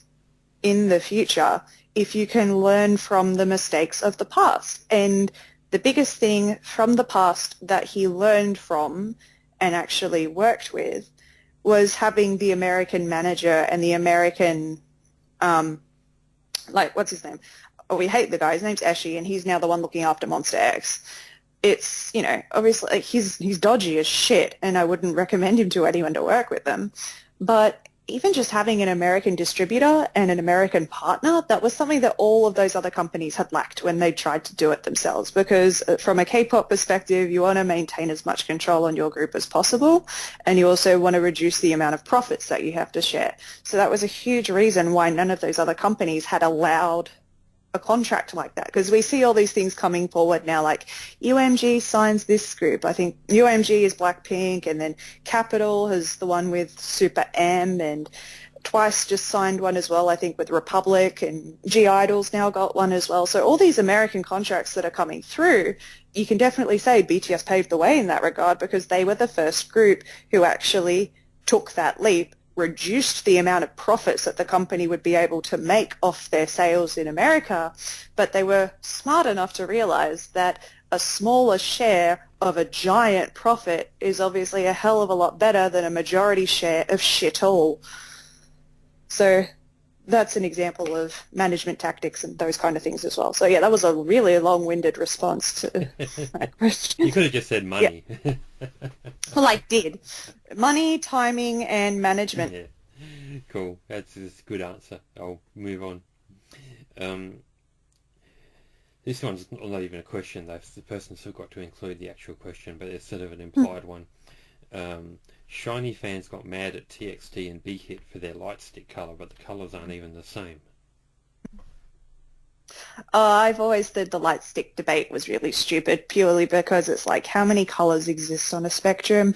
[SPEAKER 2] in the future if you can learn from the mistakes of the past. And the biggest thing from the past that he learned from and actually worked with was having the American manager and the American, what's his name? Oh, we hate the guy. His name's Eshi, and he's now the one looking after Monster X. It's, obviously, like, he's dodgy as shit, and I wouldn't recommend him to anyone to work with them. But even just having an American distributor and an American partner, that was something that all of those other companies had lacked when they tried to do it themselves, because from a K-pop perspective, you want to maintain as much control on your group as possible, and you also want to reduce the amount of profits that you have to share. So that was a huge reason why none of those other companies had allowed a contract like that, because we see all these things coming forward now, like UMG signs this group. I think UMG is Blackpink, and then Capital is the one with Super M, and Twice just signed one as well, I think, with Republic, and G-Idol's now got one as well. So all these American contracts that are coming through, you can definitely say BTS paved the way in that regard, because they were the first group who actually took that leap, reduced the amount of profits that the company would be able to make off their sales in America, but they were smart enough to realize that a smaller share of a giant profit is obviously a hell of a lot better than a majority share of shit all. So that's an example of management tactics and those kind of things as well. So yeah, that was a really long-winded response to that question.
[SPEAKER 1] You could have just said money.
[SPEAKER 2] Yeah. Well, I did. Money, timing, and management.
[SPEAKER 1] Yeah. Cool. That's a good answer. I'll move on. This one's not even a question, though. The person's forgot to include the actual question, but it's sort of an implied one. Shiny fans got mad at TXT and Big Hit for their light stick colour, but the colours aren't even the same.
[SPEAKER 2] I've always thought the light stick debate was really stupid, purely because it's like, how many colours exist on a spectrum?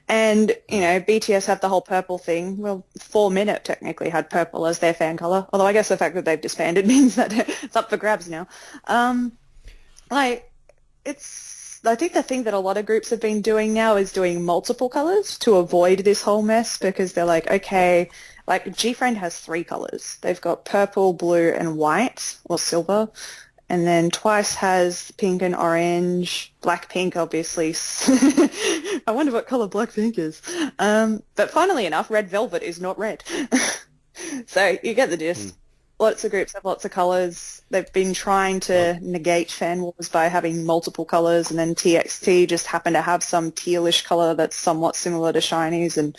[SPEAKER 2] And, BTS have the whole purple thing. Well, 4Minute technically had purple as their fan colour, although I guess the fact that they've disbanded means that it's up for grabs now. I think the thing that a lot of groups have been doing now is doing multiple colors to avoid this whole mess, because they're like, okay, like GFriend has 3 colors. They've got purple, blue, and white, or silver. And then Twice has pink and orange. Blackpink, obviously. I wonder what color Blackpink is. But funnily enough, Red Velvet is not red. So you get the gist. Lots of groups have lots of colours. They've been trying to negate fan wars by having multiple colours, and then TXT just happen to have some tealish colour that's somewhat similar to shinies, and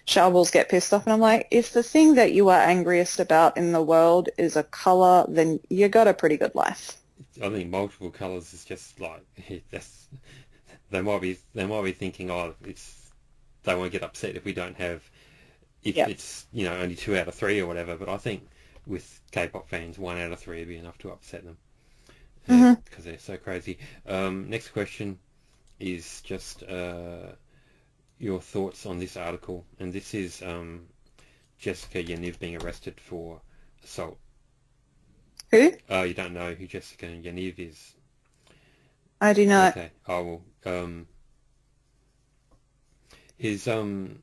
[SPEAKER 2] Showerballs get pissed off. And I'm like, if the thing that you are angriest about in the world is a colour, then you got a pretty good life.
[SPEAKER 1] I think multiple colours is just like, they might be thinking, oh, they won't get upset if we don't have, it's, you know, only 2 out of 3 or whatever. But I think with K-pop fans, 1 out of 3 would be enough to upset them, because they're so crazy. Next question is just your thoughts on this article, and this is Jessica Yaniv being arrested for assault.
[SPEAKER 2] Who?
[SPEAKER 1] You don't know who Jessica Yaniv is?
[SPEAKER 2] I do not.
[SPEAKER 1] Okay. Oh, well, he's some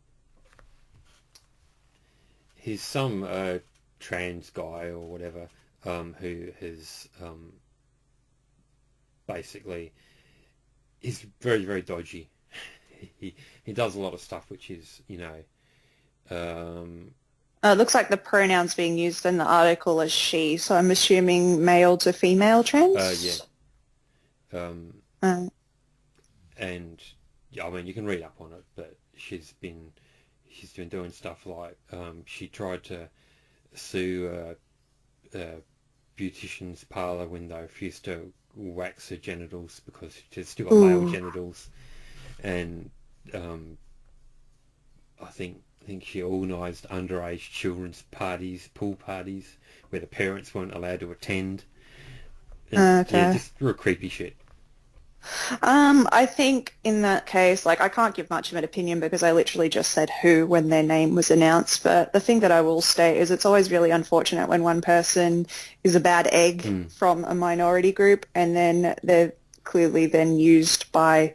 [SPEAKER 1] trans guy or whatever, who has basically is very, very dodgy. He does a lot of stuff which is, you know,
[SPEAKER 2] It looks like the pronouns being used in the article is she, so I'm assuming male to female trans?
[SPEAKER 1] Yeah. And yeah, I mean, you can read up on it, but she's been doing stuff like, she tried to sue a beautician's parlour when they refused to wax her genitals because she's still got male genitals, and I think she organised underage children's parties, pool parties, where the parents weren't allowed to attend. And, yeah, just real creepy shit.
[SPEAKER 2] I think in that case, like, I can't give much of an opinion because I literally just said who when their name was announced, but the thing that I will state is it's always really unfortunate when one person is a bad egg from a minority group, and then they're clearly then used by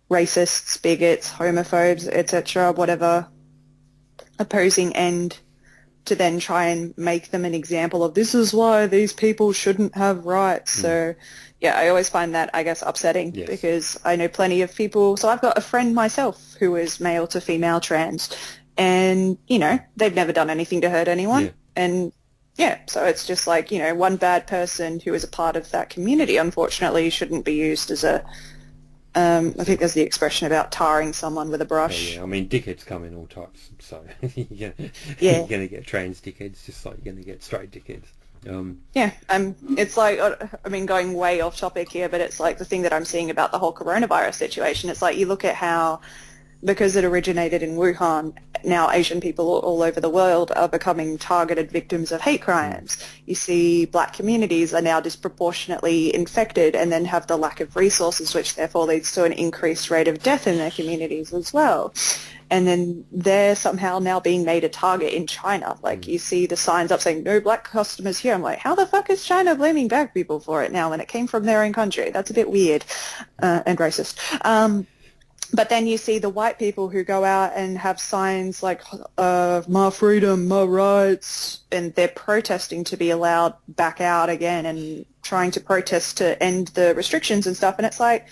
[SPEAKER 2] racists, bigots, homophobes, etc., whatever opposing end, to then try and make them an example of this is why these people shouldn't have rights. So yeah, I always find that, I guess, upsetting, because I know plenty of people. So I've got a friend myself who is male to female trans, and, you know, they've never done anything to hurt anyone. And yeah, so it's just like, you know, one bad person who is a part of that community, unfortunately, shouldn't be used as a, I think there's the expression about tarring someone with a brush.
[SPEAKER 1] Yeah, I mean, dickheads come in all types, so you're going to get trans dickheads just like you're going to get straight dickheads.
[SPEAKER 2] It's like, I mean, going way off topic here, but it's like the thing that I'm seeing about the whole coronavirus situation. It's like you look at how, because it originated in Wuhan, now Asian people all over the world are becoming targeted victims of hate crimes. You see black communities are now disproportionately infected and then have the lack of resources, which therefore leads to an increased rate of death in their communities as well. And then they're somehow now being made a target in China. Like, you see the signs up saying, no black customers here. I'm like, how the fuck is China blaming black people for it now when it came from their own country? That's a bit weird and racist. But then you see the white people who go out and have signs like, my freedom, my rights, and they're protesting to be allowed back out again and trying to protest to end the restrictions and stuff. And it's like,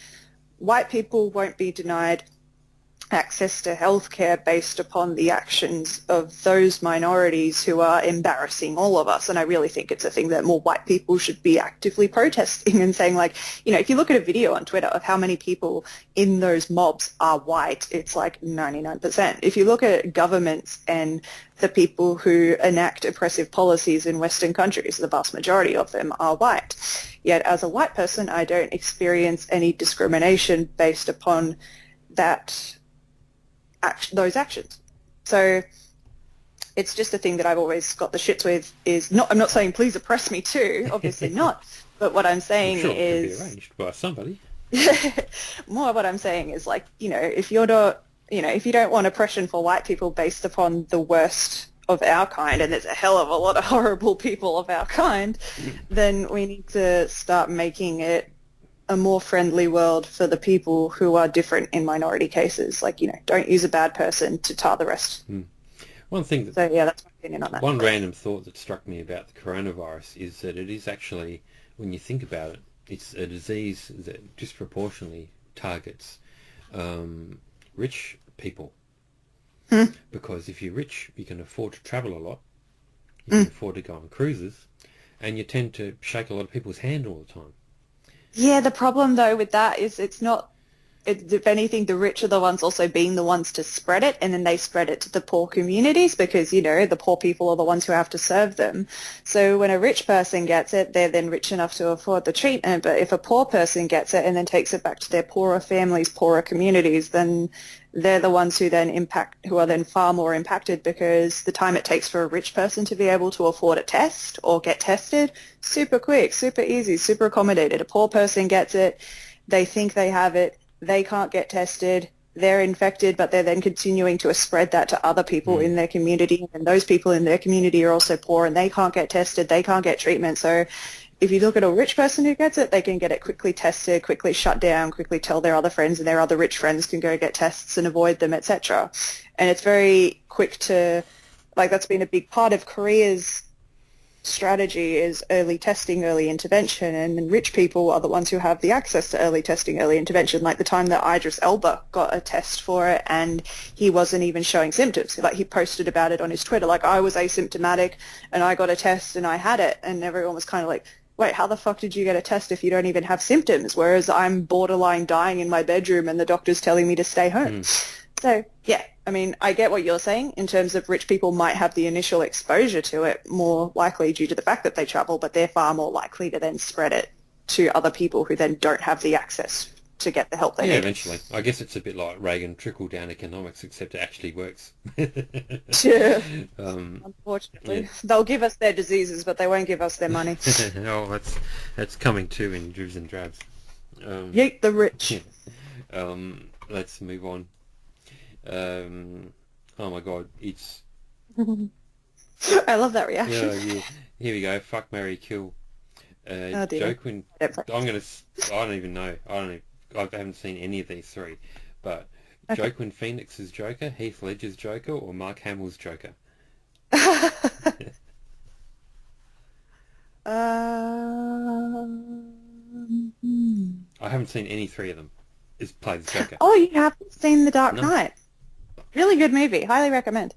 [SPEAKER 2] white people won't be denied access to healthcare based upon the actions of those minorities who are embarrassing all of us. And I really think it's a thing that more white people should be actively protesting and saying, like, you know, if you look at a video on Twitter of how many people in those mobs are white, it's like 99%. If you look at governments and the people who enact oppressive policies in Western countries, the vast majority of them are white. Yet as a white person, I don't experience any discrimination based upon those actions. So it's just a thing that I've always got the shits with. I'm not saying please oppress me too, obviously not, but what I'm saying is,
[SPEAKER 1] it can be arranged by somebody.
[SPEAKER 2] More what I'm saying is, like, you know, if you're not, you know, if you don't want oppression for white people based upon the worst of our kind, and there's a hell of a lot of horrible people of our kind, then we need to start making it a more friendly world for the people who are different in minority cases. Like, don't use a bad person to tar the rest.
[SPEAKER 1] One thing that,
[SPEAKER 2] So yeah, that's my opinion on that.
[SPEAKER 1] one random thought that struck me about the coronavirus is that it is actually, when you think about it, it's a disease that disproportionately targets rich people. Because if you're rich, you can afford to travel a lot, you can afford to go on cruises, and you tend to shake a lot of people's hand all the time.
[SPEAKER 2] Yeah, the problem though with that is if anything, the rich are the ones also being the ones to spread it, and then they spread it to the poor communities because, the poor people are the ones who have to serve them. So when a rich person gets it, they're then rich enough to afford the treatment. But if a poor person gets it and then takes it back to their poorer families, poorer communities, then they're the ones who are then far more impacted, because the time it takes for a rich person to be able to afford a test or get tested, super quick, super easy, super accommodated. A poor person gets it, they think they have it, they can't get tested, they're infected, but they're then continuing to spread that to other people in their community, and those people in their community are also poor and they can't get tested, they can't get treatment. So if you look at a rich person who gets it, they can get it quickly tested, quickly shut down, quickly tell their other friends, and their other rich friends can go get tests and avoid them, etc. And it's very quick to, that's been a big part of Korea's strategy, is early testing, early intervention, and rich people are the ones who have the access to early testing, early intervention. Like the time that Idris Elba got a test for it and he wasn't even showing symptoms. He posted about it on his Twitter, I was asymptomatic and I got a test and I had it, and everyone was kind of like, wait, how the fuck did you get a test if you don't even have symptoms? Whereas I'm borderline dying in my bedroom and the doctor's telling me to stay home. So, yeah, I get what you're saying in terms of rich people might have the initial exposure to it more likely due to the fact that they travel, but they're far more likely to then spread it to other people who then don't have the access to get the help they need.
[SPEAKER 1] Yeah, eventually. I guess it's a bit like Reagan trickle-down economics, except it actually works.
[SPEAKER 2] Yeah. Unfortunately. Yeah. They'll give us their diseases, but they won't give us their money.
[SPEAKER 1] Oh, that's coming too in dribs and drabs.
[SPEAKER 2] Yeet the rich.
[SPEAKER 1] Yeah. Let's move on. Oh my god, it's...
[SPEAKER 2] I love that reaction.
[SPEAKER 1] Yeah. Here we go. Fuck, marry, kill.
[SPEAKER 2] Oh dear.
[SPEAKER 1] I don't even know. I haven't seen any of these three. But okay. Joaquin Phoenix's Joker, Heath Ledger's Joker, or Mark Hamill's Joker?
[SPEAKER 2] I
[SPEAKER 1] haven't seen any three of them. Is play the Joker.
[SPEAKER 2] Oh, you haven't seen The Dark Knight? Really good movie. Highly recommend.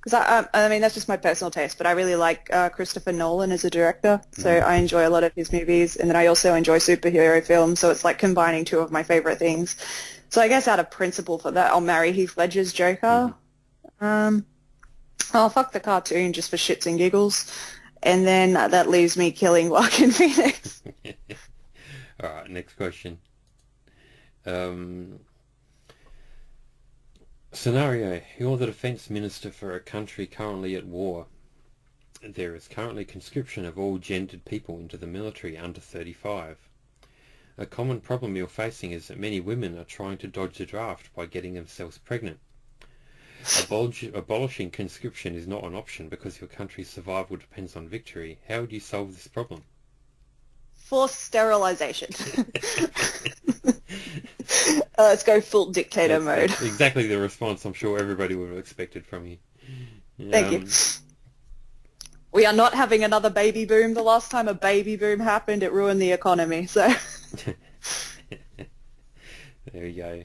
[SPEAKER 2] Because that's just my personal taste, but I really like Christopher Nolan as a director, so I enjoy a lot of his movies, and then I also enjoy superhero films, so it's like combining two of my favorite things. So I guess out of principle for that, I'll marry Heath Ledger's Joker. I'll fuck the cartoon just for shits and giggles, and then that leaves me killing Joaquin Phoenix.
[SPEAKER 1] All right, next question. Scenario: you're the defence minister for a country currently at war. There is currently conscription of all gendered people into the military under 35. A common problem you're facing is that many women are trying to dodge the draft by getting themselves pregnant. Abolishing conscription is not an option because your country's survival depends on victory. How would you solve this problem?
[SPEAKER 2] Forced sterilisation. Let's go full dictator mode.
[SPEAKER 1] That's exactly the response I'm sure everybody would have expected from you.
[SPEAKER 2] Thank you. We are not having another baby boom. The last time a baby boom happened, it ruined the economy. So
[SPEAKER 1] there we go.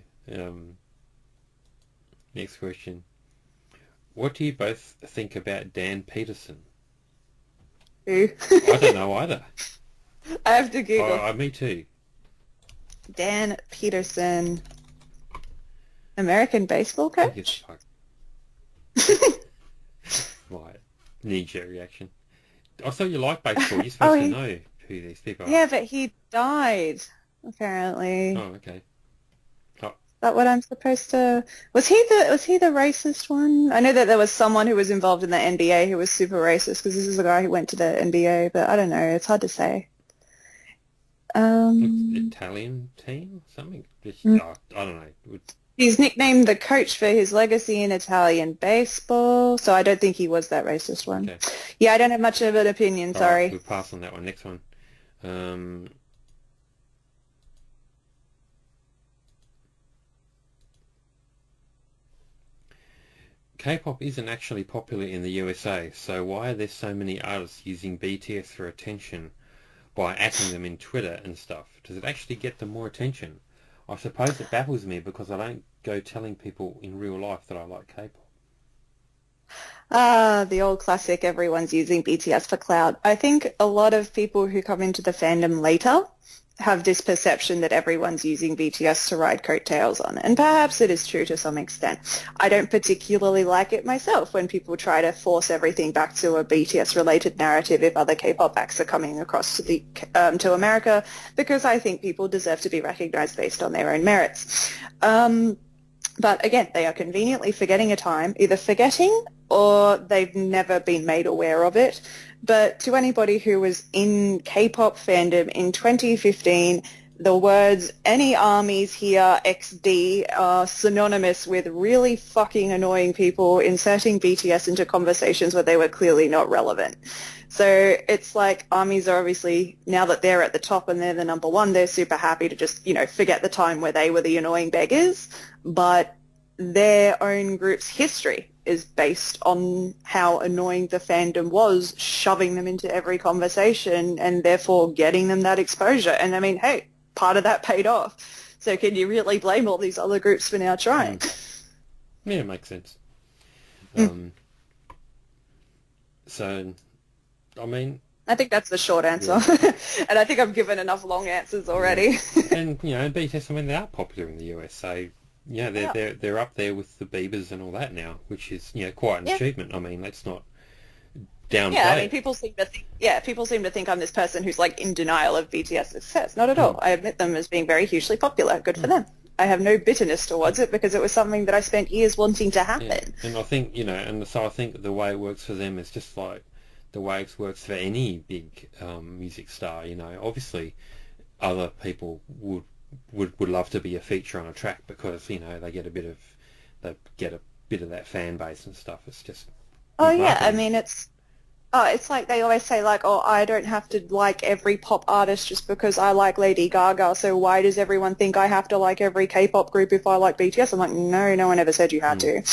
[SPEAKER 1] Next question. What do you both think about Dan Peterson?
[SPEAKER 2] Who?
[SPEAKER 1] I don't know either.
[SPEAKER 2] I have to Google.
[SPEAKER 1] Me too.
[SPEAKER 2] Dan Peterson, American baseball coach?
[SPEAKER 1] Right. Knee-jerk reaction. I thought you liked baseball. You're supposed to know who these people are.
[SPEAKER 2] Yeah, but he died, apparently.
[SPEAKER 1] Oh, okay.
[SPEAKER 2] Is that what I'm supposed to... Was he the racist one? I know that there was someone who was involved in the NBA who was super racist, because this is a guy who went to the NBA, but I don't know. It's hard to say.
[SPEAKER 1] Italian team? Something? I don't know.
[SPEAKER 2] He's nicknamed the coach for his legacy in Italian baseball, so I don't think he was that racist one. Okay. Yeah, I don't have much of an opinion, sorry.
[SPEAKER 1] We'll pass on that one. Next one. K-pop isn't actually popular in the USA, so why are there so many artists using BTS for attention by atting them in Twitter and stuff? Does it actually get them more attention? I suppose it baffles me because I don't go telling people in real life that I like K-pop.
[SPEAKER 2] The old classic, everyone's using BTS for clout. I think a lot of people who come into the fandom later have this perception that everyone's using BTS to ride coattails on. And perhaps it is true to some extent. I don't particularly like it myself when people try to force everything back to a BTS-related narrative if other K-pop acts are coming across to America, because I think people deserve to be recognized based on their own merits. But again, they are conveniently forgetting a time, either forgetting or they've never been made aware of it. But to anybody who was in K-pop fandom in 2015, the words "any armies here XD" are synonymous with really fucking annoying people inserting BTS into conversations where they were clearly not relevant. So it's like armies are obviously, now that they're at the top and they're the number one, they're super happy to just, forget the time where they were the annoying beggars. But their own group's history is based on how annoying the fandom was, shoving them into every conversation and therefore getting them that exposure. And I mean, hey, part of that paid off. So can you really blame all these other groups for now trying?
[SPEAKER 1] Yeah, it makes sense. So, I mean...
[SPEAKER 2] I think that's the short answer. Yeah. And I think I've given enough long answers already.
[SPEAKER 1] Yeah. And, BTS, I mean, they are popular in the US, so... Yeah, they're up there with the Biebers and all that now, which is quite an achievement. I mean, let's not downplay.
[SPEAKER 2] Yeah, I mean, people seem to think I'm this person who's like in denial of BTS success. Not at all. I admit them as being very hugely popular. Good for them. I have no bitterness towards it because it was something that I spent years wanting to happen.
[SPEAKER 1] Yeah. And I think and so I think the way it works for them is just like the way it works for any big music star. Obviously, other people would love to be a feature on a track because they get a bit of that fan base and stuff. It's just
[SPEAKER 2] yeah, I mean it's like they always say like, oh, I don't have to like every pop artist just because I like Lady Gaga, so why does everyone think I have to like every K-pop group if I like BTS? I'm like, no one ever said you had to.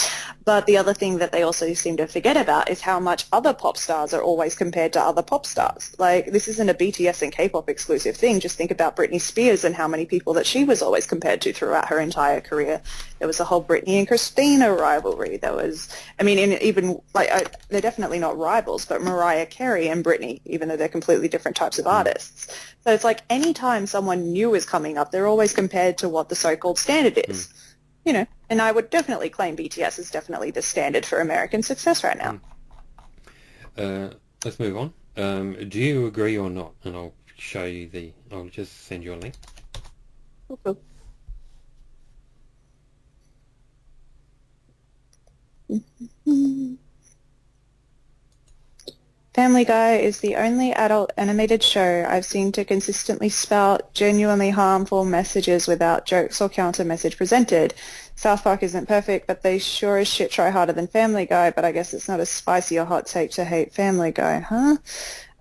[SPEAKER 2] But the other thing that they also seem to forget about is how much other pop stars are always compared to other pop stars. Like, this isn't a BTS and K-pop exclusive thing. Just think about Britney Spears and how many people that she was always compared to throughout her entire career. There was a whole Britney and Christina rivalry. There was, I mean, they're definitely not rivals, but Mariah Carey and Britney, even though they're completely different types of artists. So it's like any time someone new is coming up, they're always compared to what the so-called standard is. And I would definitely claim BTS is definitely the standard for American success right now.
[SPEAKER 1] Let's move on. Do you agree or not? And I'll show you I'll just send you a link.
[SPEAKER 2] Cool. Family Guy is the only adult animated show I've seen to consistently spout genuinely harmful messages without jokes or counter message presented. South Park isn't perfect, but they sure as shit try harder than Family Guy, but I guess it's not a spicy or hot take to hate Family Guy, huh?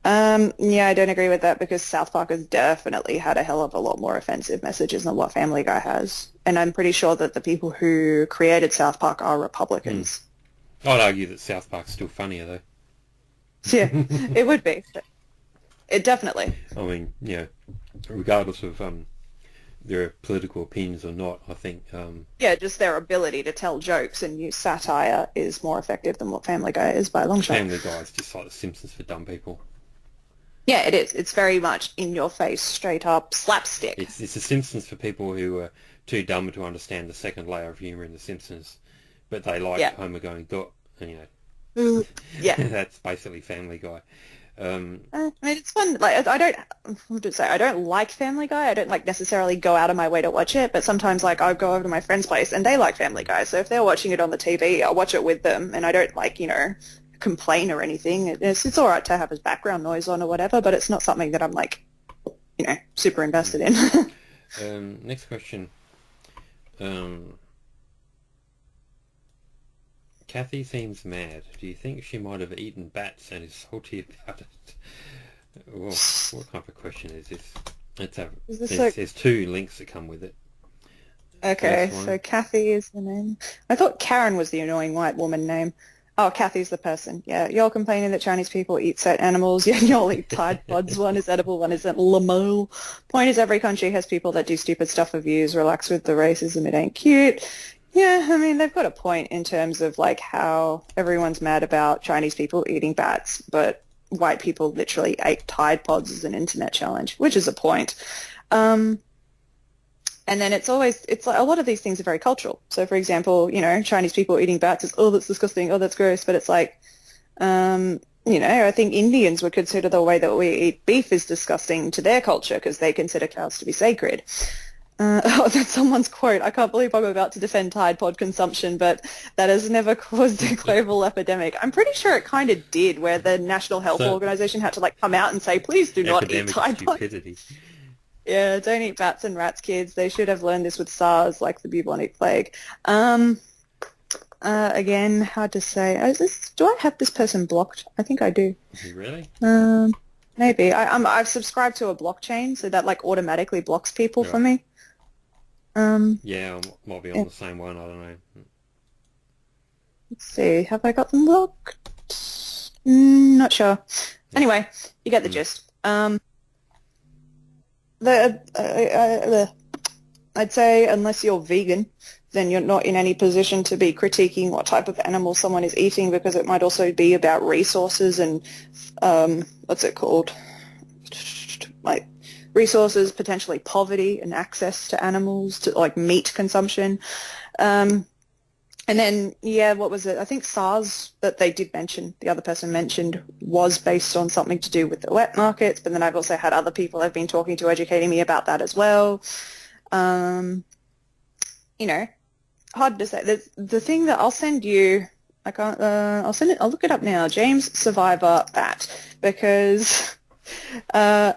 [SPEAKER 2] Yeah, I don't agree with that because South Park has definitely had a hell of a lot more offensive messages than what Family Guy has. And I'm pretty sure that the people who created South Park are Republicans.
[SPEAKER 1] I'd argue that South Park's still funnier, though.
[SPEAKER 2] Yeah, it would be. It definitely.
[SPEAKER 1] I mean, regardless of their political opinions or not, I think...
[SPEAKER 2] yeah, just their ability to tell jokes and use satire is more effective than what Family Guy is by a long shot.
[SPEAKER 1] Family Guy is just like The Simpsons for dumb people.
[SPEAKER 2] Yeah, it is. It's very much in your face, straight up slapstick.
[SPEAKER 1] It's The Simpsons for people who are too dumb to understand the second layer of humour in The Simpsons, but they like Homer going, "Duh," and
[SPEAKER 2] yeah,
[SPEAKER 1] that's basically Family Guy.
[SPEAKER 2] I mean, it's fun. Like, I don't like Family Guy. I don't necessarily go out of my way to watch it, but sometimes I go over to my friend's place and they like Family Guy. So if they're watching it on the TV, I'll watch it with them, and I don't complain or anything. It's all right to have as background noise on or whatever, but it's not something that I'm super invested in.
[SPEAKER 1] Next question. Kathy seems mad. Do you think she might have eaten bats and is salty about it? Well, what type of question is this? There's two links that come with it.
[SPEAKER 2] Okay,
[SPEAKER 1] First
[SPEAKER 2] so
[SPEAKER 1] one.
[SPEAKER 2] Kathy is the name. I thought Karen was the annoying white woman name. Oh, Kathy's the person. Yeah, you're complaining that Chinese people eat certain animals. Yeah, you'll eat Tide Pods. One is edible, one isn't. Lamol. Point is, every country has people that do stupid stuff for views. Relax with the racism. It ain't cute. Yeah, I mean, they've got a point in terms of like how everyone's mad about Chinese people eating bats, but white people literally ate Tide Pods as an internet challenge, which is a point. Um, and then it's like a lot of these things are very cultural. So for example, Chinese people eating bats is, oh, that's disgusting, oh, that's gross. But it's like, I think Indians would consider the way that we eat beef is disgusting to their culture because they consider cows to be sacred. Oh, that's someone's quote. I can't believe I'm about to defend Tide Pod consumption, but that has never caused a global epidemic. I'm pretty sure it kind of did, where the National Health
[SPEAKER 1] So,
[SPEAKER 2] Organization had to like come out and say, please do not eat
[SPEAKER 1] epidemic of
[SPEAKER 2] Tide Pods.
[SPEAKER 1] stupidity.
[SPEAKER 2] Yeah, don't eat bats and rats, kids. They should have learned this with SARS, like the bubonic plague. Again, hard to say. Do I have this person blocked? I think I do.
[SPEAKER 1] Really?
[SPEAKER 2] Maybe. I've subscribed to a blockchain, so that like automatically blocks people for
[SPEAKER 1] Right.
[SPEAKER 2] me.
[SPEAKER 1] Yeah, I might be on
[SPEAKER 2] Yeah.
[SPEAKER 1] the same one. I don't know.
[SPEAKER 2] Let's see. Have I got them blocked? Not sure. Anyway, you get the gist. I'd say unless you're vegan, then you're not in any position to be critiquing what type of animal someone is eating because it might also be about resources and what's it called? Like resources, potentially poverty and access to animals, to like meat consumption. And then, yeah, what was it? I think SARS that they did mention, the other person mentioned, was based on something to do with the wet markets. But then I've also had other people I've been talking to educating me about that as well. Hard to say. There's the thing that I'll send you. I can't. I'll send it. I'll look it up now. James Survivor Bat, because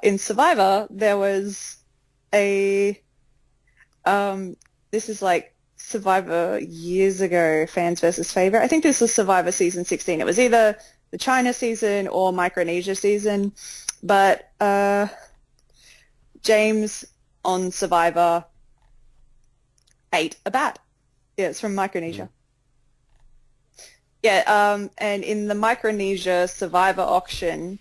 [SPEAKER 2] in Survivor there was a. This is like Survivor years ago, fans versus favorite. I think this was Survivor season 16. It was either the China season or Micronesia season, but James on Survivor ate a bat. Yeah, it's from Micronesia. Yeah, and in the Micronesia Survivor auction,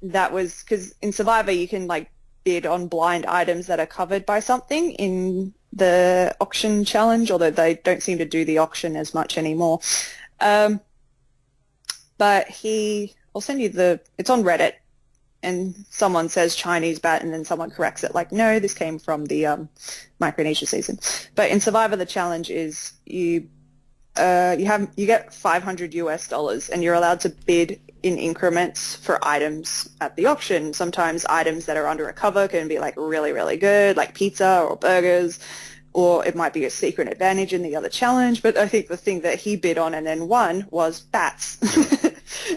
[SPEAKER 2] that was because in Survivor you can like bid on blind items that are covered by something in the auction challenge, although they don't seem to do the auction as much anymore. But I'll send you it's on Reddit, and someone says Chinese bat, and then someone corrects it like, no, this came from the Micronesia season. But in Survivor, the challenge is you get $500 and you're allowed to bid in increments for items at the auction. Sometimes items that are under a cover can be like really, really good, like pizza or burgers, or it might be a secret advantage in the other challenge. But I think the thing that he bid on and then won was bats.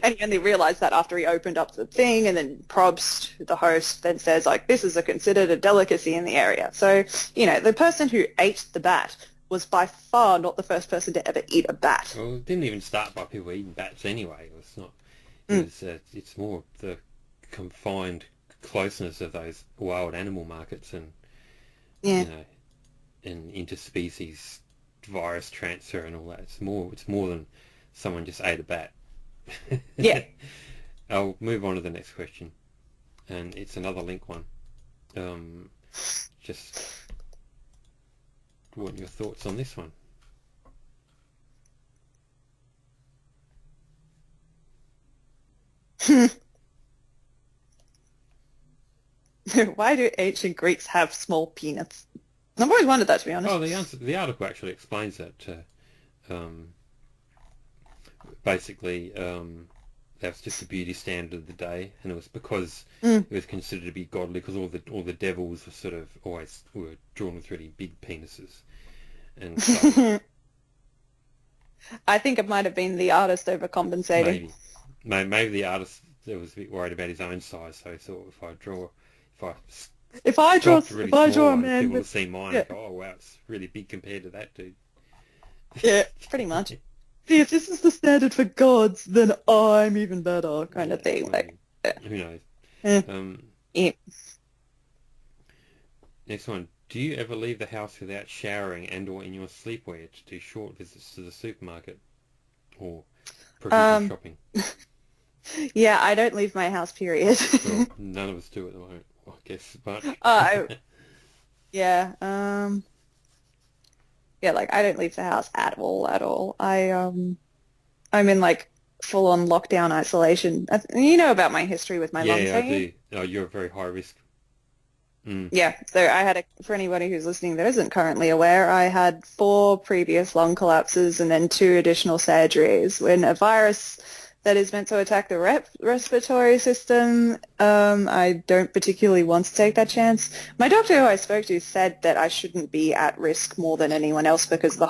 [SPEAKER 2] And he only realized that after he opened up the thing, and then Probst, the host, then says like, this is considered a delicacy in the area. So, the person who ate the bat was by far not the first person to ever eat a bat.
[SPEAKER 1] Well, it didn't even start by people eating bats anyway. It's not. It's more the confined closeness of those wild animal markets and
[SPEAKER 2] Yeah.
[SPEAKER 1] And interspecies virus transfer and all that. It's more than someone just ate a bat.
[SPEAKER 2] Yeah.
[SPEAKER 1] I'll move on to the next question, and it's another link one. Just want your thoughts on this one.
[SPEAKER 2] Why do ancient Greeks have small penis? I've always wondered that, to be honest.
[SPEAKER 1] Oh, the article actually explains that. Basically, that's just the beauty standard of the day, and it was because it was considered to be godly, because all the devils were sort of always were drawn with really big penises, and so
[SPEAKER 2] I think it might have been the artist overcompensating.
[SPEAKER 1] maybe the artist was a bit worried about his own size, so he thought if I
[SPEAKER 2] If I draw,
[SPEAKER 1] sculpt a really
[SPEAKER 2] if I
[SPEAKER 1] small
[SPEAKER 2] draw a
[SPEAKER 1] one,
[SPEAKER 2] man
[SPEAKER 1] people will
[SPEAKER 2] with,
[SPEAKER 1] see mine
[SPEAKER 2] yeah,
[SPEAKER 1] and go, oh wow, it's really big compared to that dude.
[SPEAKER 2] yeah, pretty much. See, if this is the standard for gods, then I'm even better, kind of thing. Like,
[SPEAKER 1] Who knows?
[SPEAKER 2] yeah. Yeah.
[SPEAKER 1] Next one, Do you ever leave the house without showering and or in your sleepwear to do short visits to the supermarket or provision
[SPEAKER 2] Um,
[SPEAKER 1] shopping?
[SPEAKER 2] yeah, I don't leave my house, period.
[SPEAKER 1] Well, none of us do at the moment, I guess much.
[SPEAKER 2] I, yeah, yeah, like I don't leave the house at all, at all. I'm in like full on lockdown isolation. You know about my history with my lungs,
[SPEAKER 1] Yeah, I
[SPEAKER 2] don't you?
[SPEAKER 1] do. Oh, you're very high risk. Mm.
[SPEAKER 2] Yeah, so I had for anybody who's listening that isn't currently aware, I had 4 previous lung collapses and then 2 additional surgeries when a virus that is meant to attack the respiratory system. I don't particularly want to take that chance. My doctor who I spoke to said that I shouldn't be at risk more than anyone else because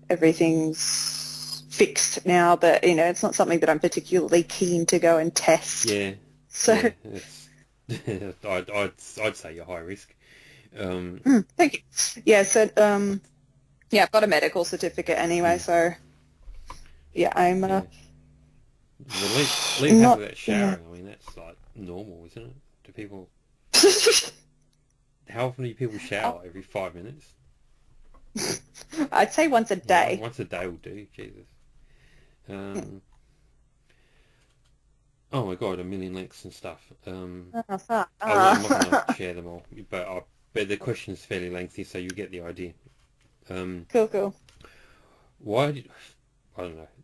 [SPEAKER 2] everything's fixed now, but it's not something that I'm particularly keen to go and test.
[SPEAKER 1] Yeah,
[SPEAKER 2] So,
[SPEAKER 1] yeah, it's I'd say you're high risk.
[SPEAKER 2] thank you. Yeah, so yeah, I've got a medical certificate anyway,
[SPEAKER 1] Mm,
[SPEAKER 2] so yeah, I'm
[SPEAKER 1] yeah. Well, leave house
[SPEAKER 2] not
[SPEAKER 1] without
[SPEAKER 2] gonna.
[SPEAKER 1] showering. I mean, that's like normal, isn't it? Do people? How often do people shower? Every 5 minutes?
[SPEAKER 2] I'd say once a
[SPEAKER 1] Yeah,
[SPEAKER 2] day.
[SPEAKER 1] once a day will do. Jesus. Um, oh my God, a million links and stuff.
[SPEAKER 2] Oh, fuck.
[SPEAKER 1] I'm not going to share them all, but the question's fairly lengthy, so you get the idea. Um,
[SPEAKER 2] Cool, cool.
[SPEAKER 1] why did, I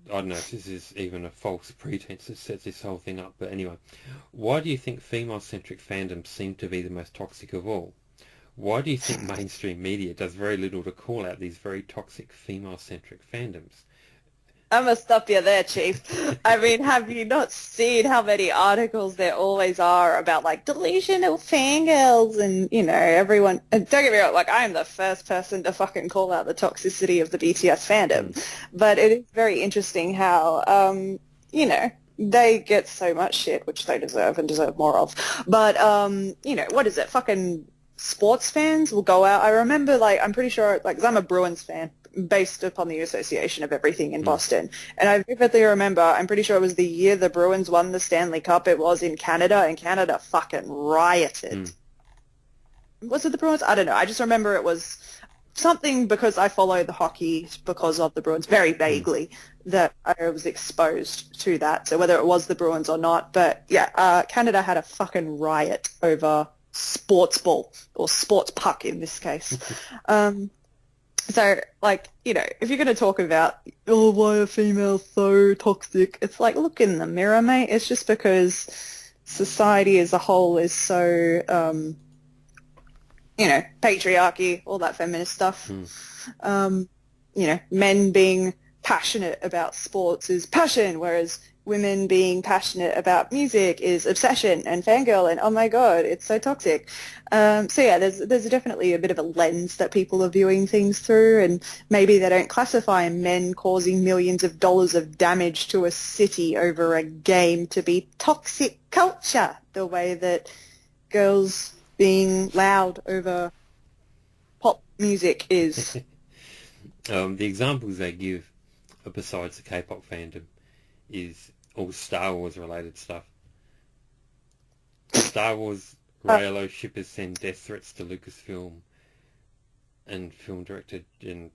[SPEAKER 1] don't know if this is even a false pretense that sets this whole thing up, but anyway, why do you think female-centric fandoms seem to be the most toxic of all? Why do you think mainstream media does very little to call out these very toxic female-centric fandoms?
[SPEAKER 2] I'm gonna stop you there, Chief. I mean, have you not seen how many articles there always are about like delusional fangirls and everyone? And don't get me wrong, like I am the first person to fucking call out the toxicity of the BTS
[SPEAKER 1] Mm,
[SPEAKER 2] fandom, but it is very interesting how they get so much shit, which they deserve and deserve more of. But what is it? Fucking sports fans will go out. I remember, like, I'm pretty sure, like, 'cause I'm a Bruins fan, based upon the association of everything in
[SPEAKER 1] mm,
[SPEAKER 2] Boston. And I vividly remember, I'm pretty sure it was the year the Bruins won the Stanley Cup. It was in Canada, and Canada fucking rioted.
[SPEAKER 1] mm,
[SPEAKER 2] Was it the Bruins? I don't know. I just remember it was something because I follow the hockey because of the Bruins very
[SPEAKER 1] mm.
[SPEAKER 2] vaguely that I was exposed to that. So whether it was the Bruins or not, but yeah, Canada had a fucking riot over sports ball or sports puck in this case. So, like, if you're going to talk about, oh, why are females so toxic? It's like, look in the mirror, mate. It's just because society as a whole is so, patriarchy, all that feminist stuff.
[SPEAKER 1] Mm.
[SPEAKER 2] Men being passionate about sports is passion, whereas women being passionate about music is obsession and fangirl and oh my god, it's so toxic. So yeah, there's definitely a bit of a lens that people are viewing things through, and maybe they don't classify men causing millions of dollars of damage to a city over a game to be toxic culture the way that girls being loud over pop music is.
[SPEAKER 1] The examples they give, besides the K-pop fandom, is all Star Wars related stuff. Star Wars Raylo shippers send death threats to Lucasfilm and film director and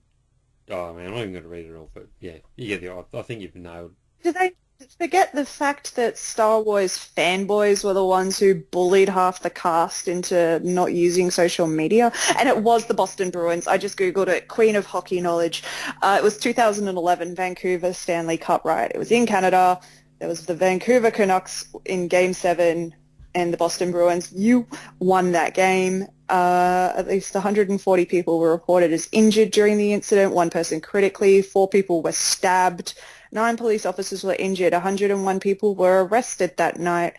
[SPEAKER 1] oh man, I'm not even going to read it all, but yeah, you get the. I think you've nailed.
[SPEAKER 2] Do they forget the fact that Star Wars fanboys were the ones who bullied half the cast into not using social media? And it was the Boston Bruins. I just Googled it. Queen of hockey knowledge. It was 2011 Vancouver Stanley Cup riot. It was in Canada. There was the Vancouver Canucks in Game 7 and the Boston Bruins. You won that game. At least 140 people were reported as injured during the incident, 1 person critically, 4 people were stabbed. 9 police officers were injured. 101 people were arrested that night.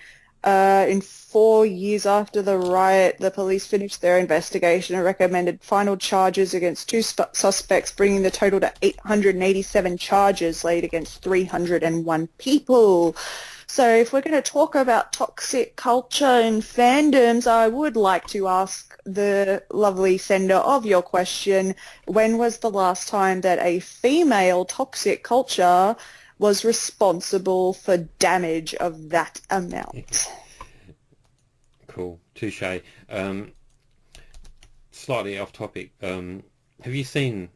[SPEAKER 2] In 4 years after the riot, the police finished their investigation and recommended final charges against 2 suspects, bringing the total to 887 charges laid against 301 people. So if we're going to talk about toxic culture and fandoms, I would like to ask the lovely sender of your question, when was the last time that a female toxic culture was responsible for damage of that amount?
[SPEAKER 1] Cool, touche. slightly off topic. Have you seen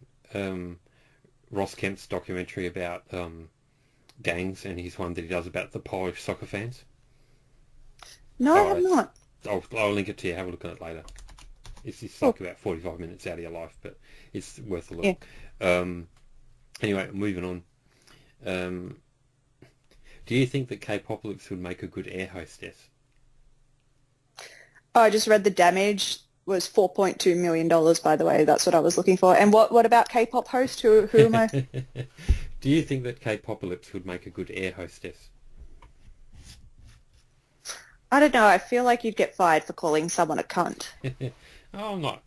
[SPEAKER 1] Ross Kemp's documentary about gangs, and his one that he does about the Polish soccer fans?
[SPEAKER 2] No, I
[SPEAKER 1] Oh,
[SPEAKER 2] have not.
[SPEAKER 1] I'll link it to you. Have a look at it later. It's
[SPEAKER 2] Cool.
[SPEAKER 1] like about 45 minutes out of your life, but it's worth a
[SPEAKER 2] Yeah.
[SPEAKER 1] look. Anyway, moving on. Um, do you think that Kpopalypse would make a good air hostess?
[SPEAKER 2] Oh, I just read the damage was $4.2 million, by the way. That's what I was looking for. And what about K-pop host? Who am I?
[SPEAKER 1] Do you think that Kpopalypse would make a good air hostess?
[SPEAKER 2] I don't know. I feel like you'd get fired for calling someone a cunt.
[SPEAKER 1] Oh, I'm not.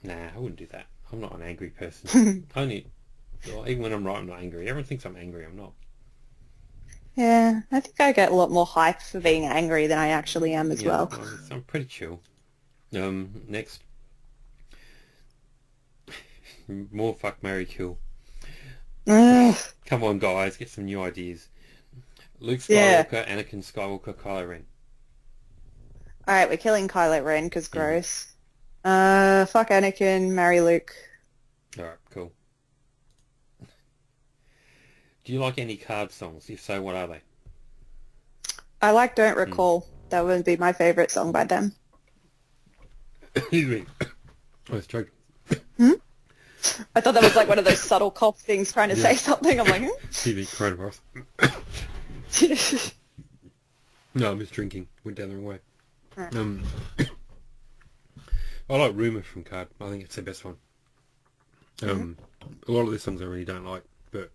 [SPEAKER 1] Nah, I wouldn't do that. I'm not an angry person. Well, even when I'm right, I'm not angry. Everyone thinks I'm angry. I'm not.
[SPEAKER 2] Yeah, I think I get a lot more hype for being angry than I actually am as
[SPEAKER 1] Yeah,
[SPEAKER 2] well.
[SPEAKER 1] I'm pretty chill. Next. More fuck, marry, kill.
[SPEAKER 2] Ugh.
[SPEAKER 1] Come on, guys, get some new ideas. Luke
[SPEAKER 2] Yeah.
[SPEAKER 1] Skywalker, Anakin Skywalker, Kylo Ren.
[SPEAKER 2] All right, we're killing Kylo Ren because
[SPEAKER 1] Mhm.
[SPEAKER 2] gross. Fuck Anakin, marry Luke.
[SPEAKER 1] All right, cool. Do you like any card songs? If so, what are they?
[SPEAKER 2] I like Don't Recall. That would be my favorite song by them.
[SPEAKER 1] Excuse me. I was joking.
[SPEAKER 2] I thought that was like one of those subtle cough things trying to say something. I'm like,
[SPEAKER 1] Excuse me, coronavirus. No, I'm just drinking. Went down the wrong way. I like Rumour from Card. I think it's the best one. A lot of the songs I really don't like, but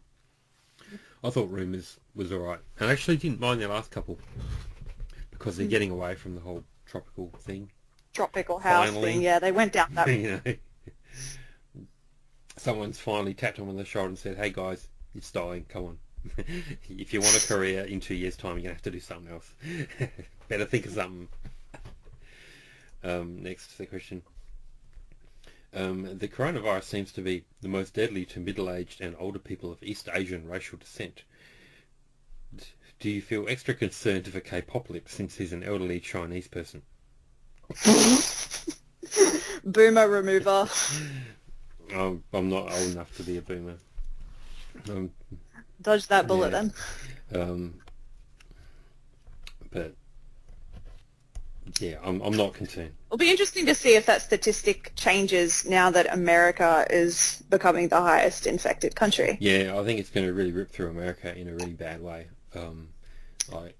[SPEAKER 1] I thought Rumours was alright. And I actually didn't mind their last couple because they're getting away from the whole tropical thing.
[SPEAKER 2] Tropical house
[SPEAKER 1] Finally.
[SPEAKER 2] thing. Yeah, they went down that.
[SPEAKER 1] You know, someone's finally tapped them on the shoulder and said, "Hey guys, it's dying. Come on. If you want a career in 2 years' time, you're gonna have to do something else. Better think of something." Next the question. The coronavirus seems to be the most deadly to middle-aged and older people of East Asian racial descent. Do you feel extra concerned for Kpopalypse since he's an elderly Chinese person?
[SPEAKER 2] Boomer remover.
[SPEAKER 1] I'm not old enough to be a boomer.
[SPEAKER 2] Dodge that bullet
[SPEAKER 1] Yeah.
[SPEAKER 2] then.
[SPEAKER 1] But yeah, I'm not concerned.
[SPEAKER 2] It'll be interesting to see if that statistic changes now that America is becoming the highest infected country.
[SPEAKER 1] Yeah, I think it's going to really rip through America in a really bad way. Like,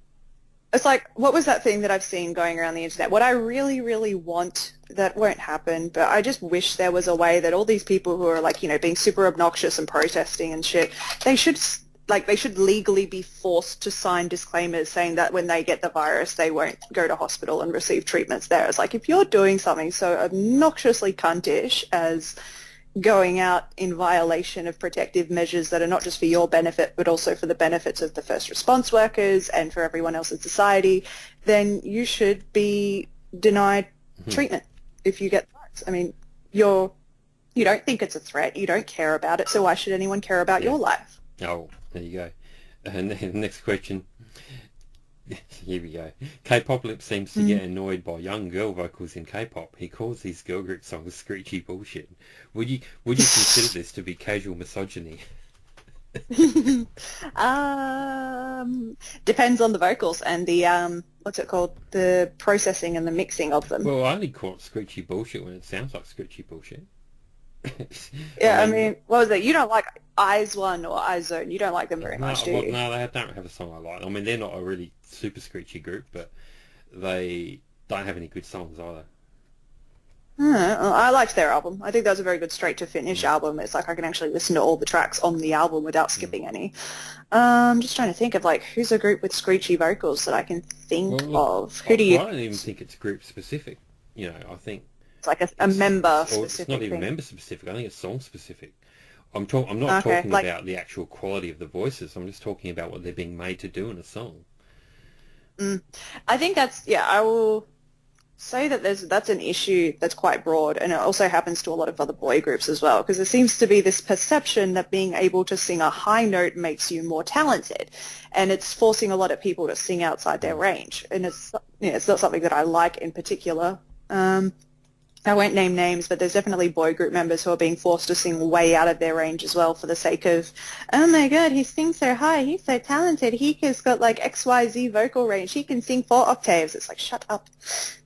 [SPEAKER 2] It's like, what was that thing that I've seen going around the internet? What I really, really want, that won't happen, but I just wish there was a way that all these people who are like, you know, being super obnoxious and protesting and shit, they should legally be forced to sign disclaimers saying that when they get the virus, they won't go to hospital and receive treatments there. It's like, if you're doing something so obnoxiously cuntish as going out in violation of protective measures that are not just for your benefit but also for the benefits of the first response workers and for everyone else in society, then you should be denied treatment if you get the virus. I mean, you don't think it's a threat, you don't care about it, so why should anyone care about your life?
[SPEAKER 1] oh, there you go. And the next question. Here we go. Kpopalypse seems to get annoyed by young girl vocals in K-pop. He calls these girl group songs screechy bullshit. Would you consider this to be casual misogyny?
[SPEAKER 2] Depends on the vocals and the what's it called, the processing and the mixing of them.
[SPEAKER 1] Well, I only call it screechy bullshit when it sounds like screechy bullshit.
[SPEAKER 2] Yeah, I mean, what was it? You don't like Eyes One or Eyes Zone. You don't like them very much, do you?
[SPEAKER 1] No, they don't have a song I like. I mean, they're not a really super screechy group, but they don't have any good songs either.
[SPEAKER 2] I liked their album. I think that was a very good straight-to-finish album. It's like I can actually listen to all the tracks on the album without skipping any. I'm just trying to think of, like, who's a group with screechy vocals that I can think of. Who do you...
[SPEAKER 1] I don't even think it's group specific. You know, I think
[SPEAKER 2] It's like a member specific
[SPEAKER 1] it's not even
[SPEAKER 2] thing.
[SPEAKER 1] member specific. I think it's song specific. I'm not talking
[SPEAKER 2] like-
[SPEAKER 1] about the actual quality of the voices. I'm just talking about what they're being made to do in a song.
[SPEAKER 2] I think that's, yeah, I will say that that's an issue that's quite broad, and it also happens to a lot of other boy groups as well, because there seems to be this perception that being able to sing a high note makes you more talented, and it's forcing a lot of people to sing outside their range, and it's not something that I like in particular. I won't name names, but there's definitely boy group members who are being forced to sing way out of their range as well for the sake of, oh my God, he sings so high, he's so talented, he has got like XYZ vocal range, he can sing 4 octaves. It's like, shut up.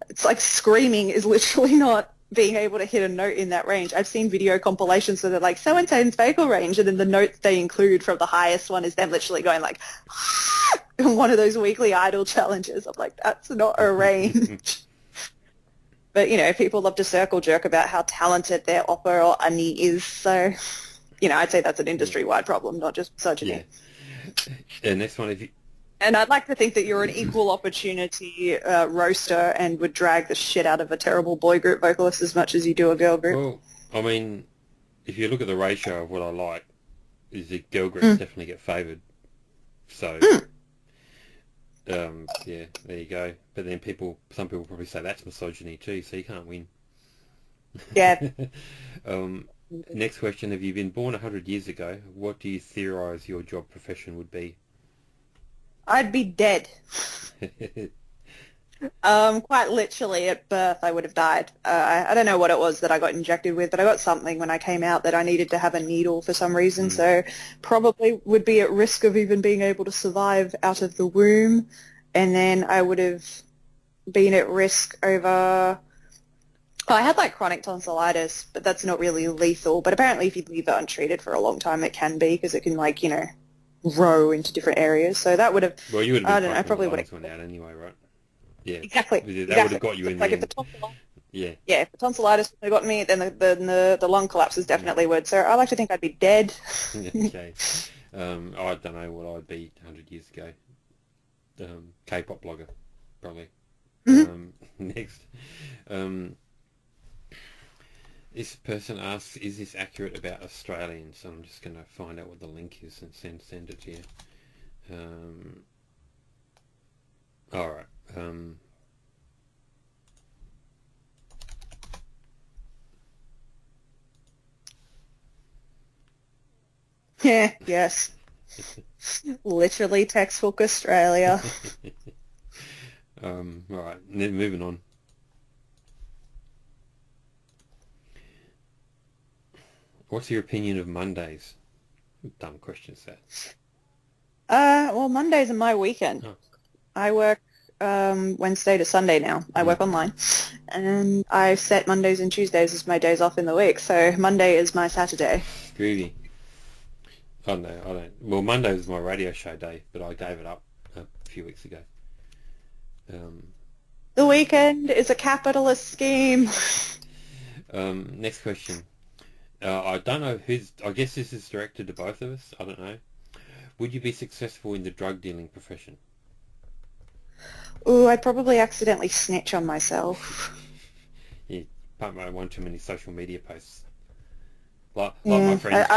[SPEAKER 2] It's like screaming is literally not being able to hit a note in that range. I've seen video compilations where they're like, so-and-so's vocal range, and then the notes they include from the highest one is them literally going like, in one of those weekly Idol challenges. I'm like, that's not a range. But, you know, people love to circle jerk about how talented their opera or ani is. So, you know, I'd say that's an industry-wide problem, not just misogyny.
[SPEAKER 1] Yeah. And next one, if you...
[SPEAKER 2] And I'd like to think that you're an equal opportunity roaster and would drag the shit out of a terrible boy group vocalist as much as you do a girl group.
[SPEAKER 1] Well, I mean, if you look at the ratio of what I like, is the girl groups definitely get favoured. So... yeah, there you go. But then some people probably say that's misogyny too, so you can't win.
[SPEAKER 2] Yeah.
[SPEAKER 1] Next question, have you been born 100 years ago? What do you theorise your job profession would be?
[SPEAKER 2] I'd be dead. Quite literally at birth I would have died. I don't know what it was that I got injected with, but I got something when I came out that I needed to have a needle for some reason, so probably would be at risk of even being able to survive out of the womb, and then I would have been at risk over... Oh, I had like chronic tonsillitis, but that's not really lethal, but apparently if you leave it untreated for a long time it can be, because it can like, you know, grow into different areas, so that would have...
[SPEAKER 1] Well, you would have been...
[SPEAKER 2] I don't know, I probably would have...
[SPEAKER 1] went out anyway, right? Yeah,
[SPEAKER 2] exactly.
[SPEAKER 1] That would have got you in
[SPEAKER 2] like
[SPEAKER 1] the
[SPEAKER 2] if the
[SPEAKER 1] end. Yeah,
[SPEAKER 2] if the tonsillitis would have got me, then the lung collapses definitely would. So I like to think I'd be dead.
[SPEAKER 1] Okay. I don't know what I'd be 100 years ago. K-pop blogger, probably. Next. This person asks, is this accurate about Australians? So I'm just going to find out what the link is and send it to you. All right.
[SPEAKER 2] Yeah, yes. Literally textbook Australia.
[SPEAKER 1] All right, moving on. What's your opinion of Mondays? Dumb question, that.
[SPEAKER 2] Well, Mondays are my weekend.
[SPEAKER 1] Oh.
[SPEAKER 2] I work Wednesday to Sunday now. I work online. And I set Mondays and Tuesdays as my days off in the week. So Monday is my Saturday.
[SPEAKER 1] Groovy. Oh, no, I don't. Well, Monday was my radio show day, but I gave it up a few weeks ago.
[SPEAKER 2] The weekend is a capitalist scheme.
[SPEAKER 1] Next question. I don't know I guess this is directed to both of us. I don't know. Would you be successful in the drug dealing profession?
[SPEAKER 2] Ooh, I'd probably accidentally snitch on myself.
[SPEAKER 1] Yeah, one too many social media posts. Like my friends,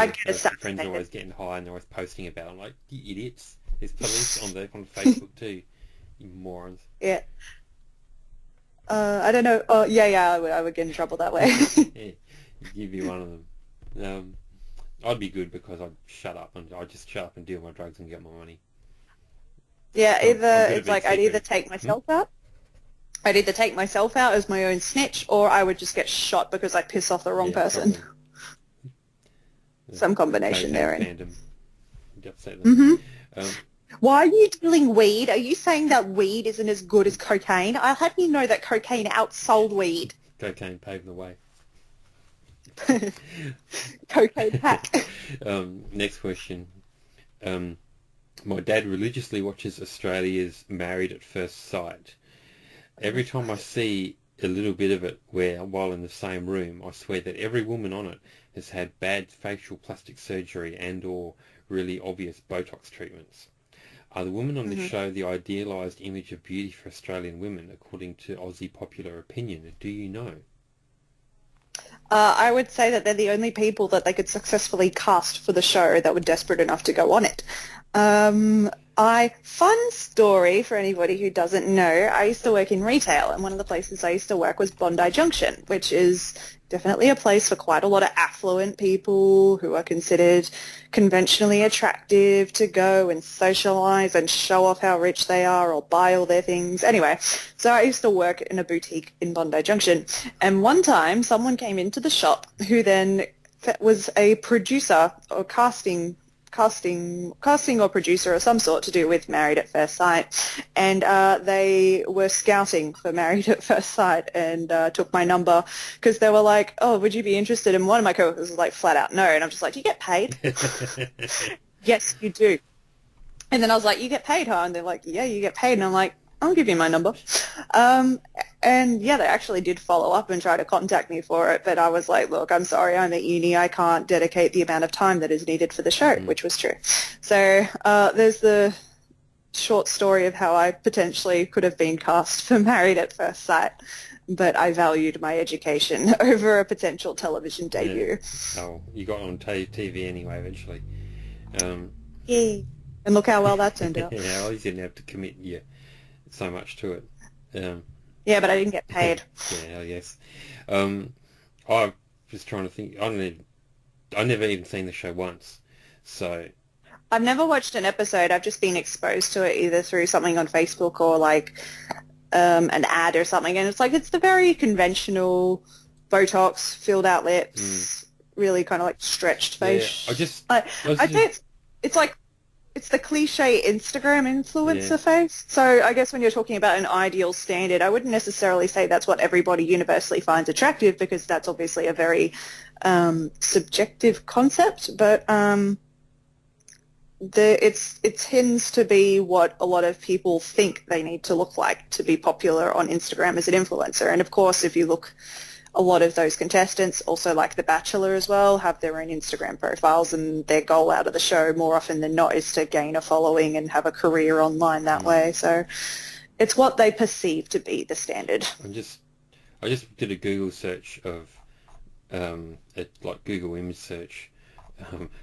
[SPEAKER 1] friends are always getting high and they're always posting about it. I'm like, you idiots. There's police on Facebook too. You morons.
[SPEAKER 2] Yeah. I don't know. Oh, yeah, I would get in trouble that way.
[SPEAKER 1] Yeah, you'd be one of them. I'd be good because I'd just shut up and deal my drugs and get my money.
[SPEAKER 2] Yeah, I'd either take myself out. I'd either take myself out as my own snitch, or I would just get shot because I piss off the wrong person. Some combination therein.
[SPEAKER 1] Upset them.
[SPEAKER 2] Why are you dealing weed? Are you saying that weed isn't as good as cocaine? I'll have you know that cocaine outsold weed.
[SPEAKER 1] Cocaine paved the way.
[SPEAKER 2] Cocaine hack.
[SPEAKER 1] Next question. My dad religiously watches Australia's Married at First Sight. Every time I see a little bit of it while in the same room, I swear that every woman on it has had bad facial plastic surgery and or really obvious Botox treatments. Are the women on this show the idealised image of beauty for Australian women, according to Aussie popular opinion? Do you know?
[SPEAKER 2] I would say that they're the only people that they could successfully cast for the show that were desperate enough to go on it. Fun story for anybody who doesn't know, I used to work in retail, and one of the places I used to work was Bondi Junction, which is definitely a place for quite a lot of affluent people who are considered conventionally attractive to go and socialize and show off how rich they are or buy all their things. Anyway, so I used to work in a boutique in Bondi Junction, and one time someone came into the shop who then was a producer or casting or producer or some sort to do with Married at First Sight, and they were scouting for Married at First Sight and took my number because they were like, oh, would you be interested? And one of my coworkers was like flat out no, and I'm just like, do you get paid? Yes, you do. And then I was like, you get paid, huh? And they're like, yeah, you get paid. And I'm like, I'll give you my number. And yeah, they actually did follow up and try to contact me for it, but I was like, look, I'm sorry, I'm at uni. I can't dedicate the amount of time that is needed for the show, which was true. So there's the short story of how I potentially could have been cast for Married at First Sight, but I valued my education over a potential television debut.
[SPEAKER 1] Yeah. Oh, you got on TV anyway eventually.
[SPEAKER 2] Yeah. And look how well that turned out.
[SPEAKER 1] Yeah, well, you didn't have to commit so much to it.
[SPEAKER 2] Yeah, but I didn't get paid.
[SPEAKER 1] Yeah, yes. I was trying to think. I never even seen the show once, so
[SPEAKER 2] I've never watched an episode. I've just been exposed to it either through something on Facebook or like an ad or something. And it's like it's the very conventional Botox, filled out lips, really kind of like stretched face.
[SPEAKER 1] Yeah,
[SPEAKER 2] I think it's like. It's the cliche Instagram influencer face. So I guess when you're talking about an ideal standard, I wouldn't necessarily say that's what everybody universally finds attractive because that's obviously a very subjective concept. But it tends to be what a lot of people think they need to look like to be popular on Instagram as an influencer. And of course, if you look, a lot of those contestants, also like The Bachelor as well, have their own Instagram profiles, and their goal out of the show more often than not is to gain a following and have a career online that way. So it's what they perceive to be the standard.
[SPEAKER 1] I just did a Google search of like Google image search,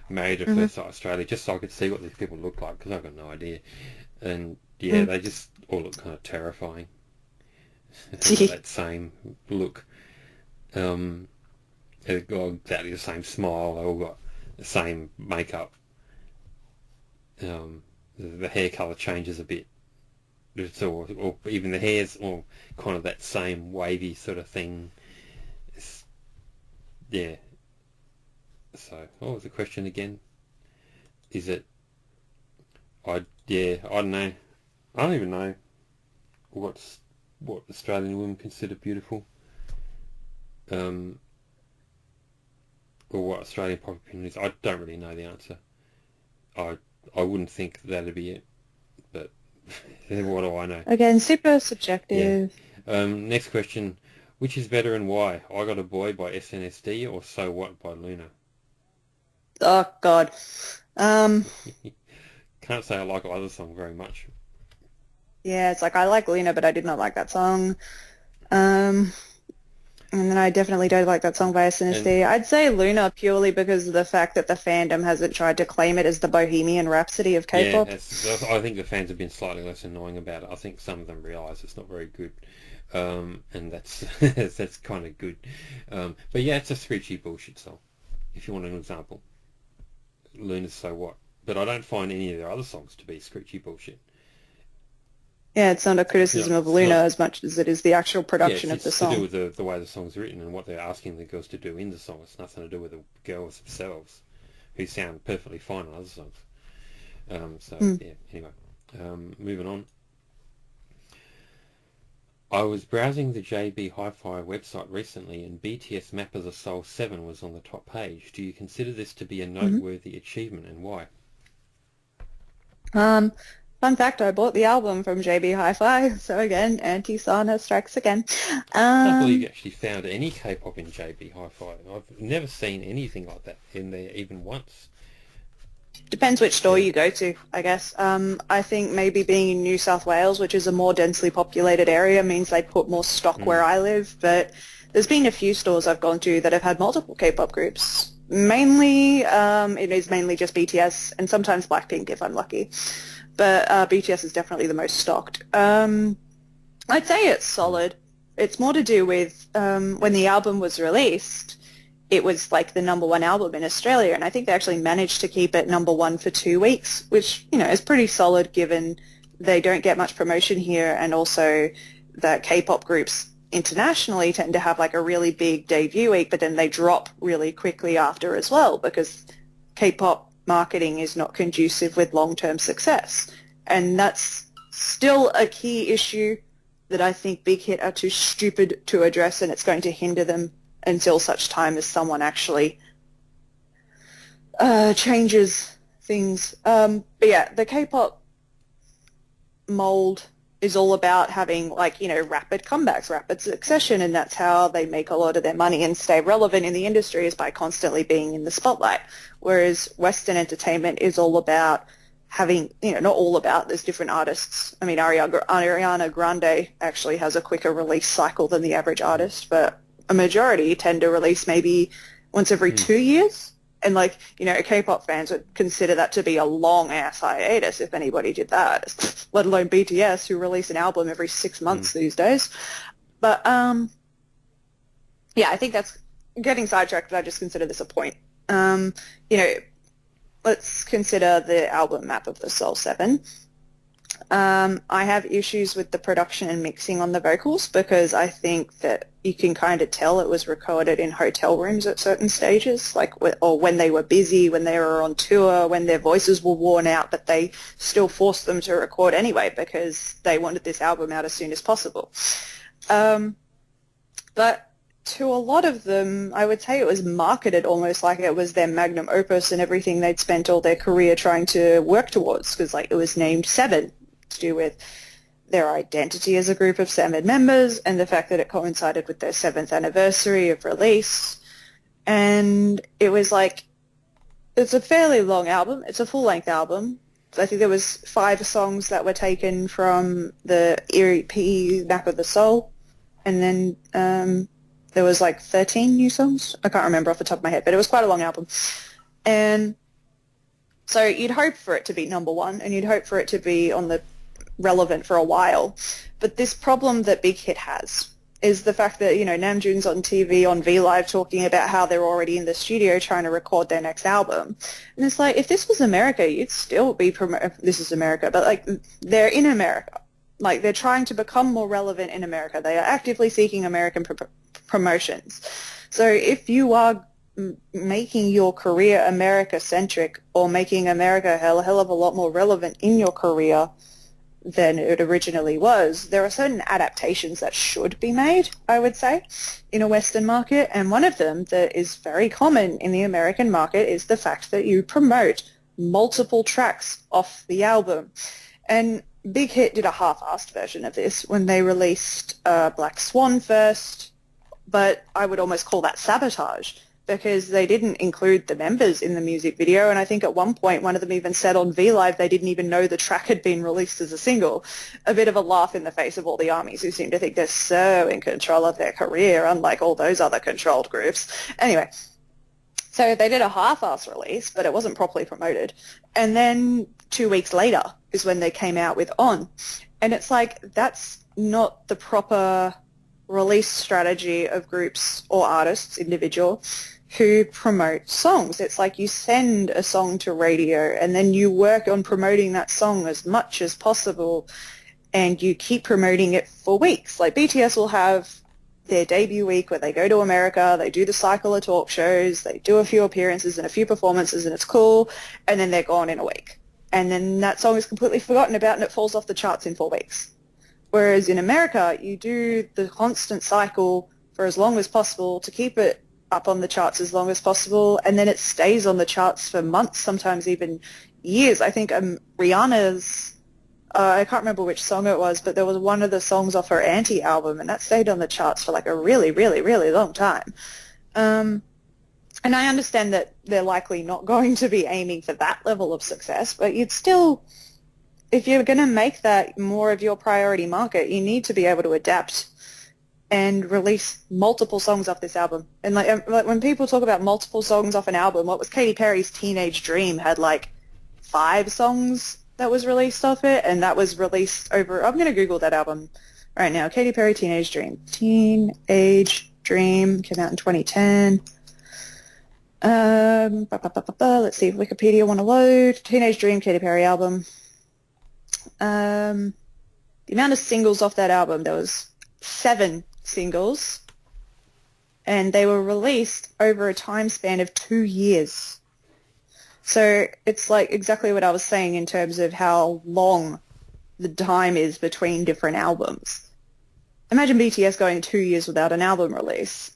[SPEAKER 1] Married at First Sight Australia, just so I could see what these people look like because I've got no idea. And yeah, they just all look kind of terrifying. That same look. They've got exactly the same smile. They all got the same makeup. The hair colour changes a bit. Or even the hair's all kind of that same wavy sort of thing. Yeah. So, what was the question again? Is it... I don't know. I don't even know what Australian women consider beautiful. Or what Australian pop opinion is. I don't really know the answer. I wouldn't think that'd be it, but what do I know?
[SPEAKER 2] Again, super subjective.
[SPEAKER 1] Yeah. Next question. Which is better and why? I Got a Boy by SNSD or So What by Luna?
[SPEAKER 2] Oh, God.
[SPEAKER 1] Can't say I like either song very much.
[SPEAKER 2] Yeah, it's like I like Luna, but I did not like that song. And then I definitely don't like that song by SNSD. I'd say Luna purely because of the fact that the fandom hasn't tried to claim it as the Bohemian Rhapsody of K-pop.
[SPEAKER 1] Yeah, I think the fans have been slightly less annoying about it. I think some of them realise it's not very good. And that's that's kind of good. But yeah, it's a screechy bullshit song, if you want an example. Luna's So What. But I don't find any of their other songs to be screechy bullshit.
[SPEAKER 2] Yeah, it's not a criticism of Luna as much as it is the actual production of the song.
[SPEAKER 1] It's to do with the way the song's written and what they're asking the girls to do in the song. It's nothing to do with the girls themselves, who sound perfectly fine on other songs. Yeah, anyway. Moving on. I was browsing the JB Hi-Fi website recently and BTS Map of the Soul 7 was on the top page. Do you consider this to be a noteworthy achievement and why?
[SPEAKER 2] Fun fact, I bought the album from JB Hi-Fi, so again, anti-Sana strikes again.
[SPEAKER 1] I can't believe you actually found any K-pop in JB Hi-Fi. I've never seen anything like that in there even once.
[SPEAKER 2] Depends which store you go to, I guess. I think maybe being in New South Wales, which is a more densely populated area, means they put more stock where I live, but there's been a few stores I've gone to that have had multiple K-pop groups. Mainly, it is mainly just BTS and sometimes Blackpink if I'm lucky. But BTS is definitely the most stocked. I'd say it's solid. It's more to do with when the album was released, it was like the number one album in Australia, and I think they actually managed to keep it number one for 2 weeks, which, you know, is pretty solid given they don't get much promotion here, and also that K-pop groups internationally tend to have like a really big debut week, but then they drop really quickly after as well because K-pop marketing is not conducive with long-term success. And that's still a key issue that I think Big Hit are too stupid to address, and it's going to hinder them until such time as someone actually changes things. But yeah, the K-pop mold is all about having, like, you know, rapid comebacks, rapid succession, and that's how they make a lot of their money and stay relevant in the industry, is by constantly being in the spotlight. Whereas Western entertainment is all about having, you know, not all about, there's different artists. I mean, Ariana Grande actually has a quicker release cycle than the average artist, but a majority tend to release maybe once every 2 years. And, like, you know, K-pop fans would consider that to be a long-ass hiatus if anybody did that, let alone BTS, who release an album every 6 months these days. But, yeah, I think that's getting sidetracked, but I just consider this a point. You know, let's consider the album Map of the Soul 7. I have issues with the production and mixing on the vocals because I think that you can kind of tell it was recorded in hotel rooms at certain stages, like, or when they were busy, when they were on tour, when their voices were worn out, but they still forced them to record anyway because they wanted this album out as soon as possible. But to a lot of them, I would say it was marketed almost like it was their magnum opus and everything they'd spent all their career trying to work towards, because, like, it was named Seven, to do with their identity as a group of 7 members and the fact that it coincided with their 7th anniversary of release. And it was like, it's a fairly long album. It's a full-length album. I think there was 5 songs that were taken from the EP Map of the Soul, and then there was like 13 new songs. I can't remember off the top of my head, but it was quite a long album. And so you'd hope for it to be number one, and you'd hope for it to be on the relevant for a while. But this problem that Big Hit has is the fact that, you know, Namjoon's on TV on V Live talking about how they're already in the studio trying to record their next album. And it's like, if this was America, you'd still be this is America, but, like, they're in America. Like, they're trying to become more relevant in America. They are actively seeking American promotions. So if you are making your career America-centric, or making America a hell of a lot more relevant in your career than it originally was, there are certain adaptations that should be made, I would say, in a Western market. And one of them that is very common in the American market is the fact that you promote multiple tracks off the album. And Big Hit did a half-assed version of this when they released Black Swan first, but I would almost call that sabotage, because they didn't include the members in the music video, and I think at one point one of them even said on V Live they didn't even know the track had been released as a single. A bit of a laugh in the face of all the armies who seem to think they're so in control of their career, unlike all those other controlled groups. Anyway, so they did a half-ass release, but it wasn't properly promoted. And then 2 weeks later is when they came out with On. And it's like, that's not the proper release strategy of groups or artists, individual, who promote songs. It's like you send a song to radio and then you work on promoting that song as much as possible, and you keep promoting it for weeks. Like, BTS will have their debut week where they go to America, they do the cycle of talk shows, they do a few appearances and a few performances, and it's cool, and then they're gone in a week. And then that song is completely forgotten about and it falls off the charts in 4 weeks. Whereas in America, you do the constant cycle for as long as possible to keep it up on the charts as long as possible, and then it stays on the charts for months, sometimes even years. I think Rihanna's, I can't remember which song it was, but there was one of the songs off her Anti album, and that stayed on the charts for like a really, really, really long time. And I understand that they're likely not going to be aiming for that level of success, but you'd still, if you're going to make that more of your priority market, you need to be able to adapt and release multiple songs off this album. And like when people talk about multiple songs off an album, what was Katy Perry's Teenage Dream had like 5 songs that was released off it, and that was released over, I'm going to Google that album right now. Katy Perry, Teenage Dream. Teenage Dream came out in 2010. Let's see if Wikipedia want to load. Teenage Dream, Katy Perry album. The amount of singles off that album, there was 7 singles, and they were released over a time span of 2 years. So it's like exactly what I was saying in terms of how long the time is between different albums. Imagine BTS going 2 years without an album release.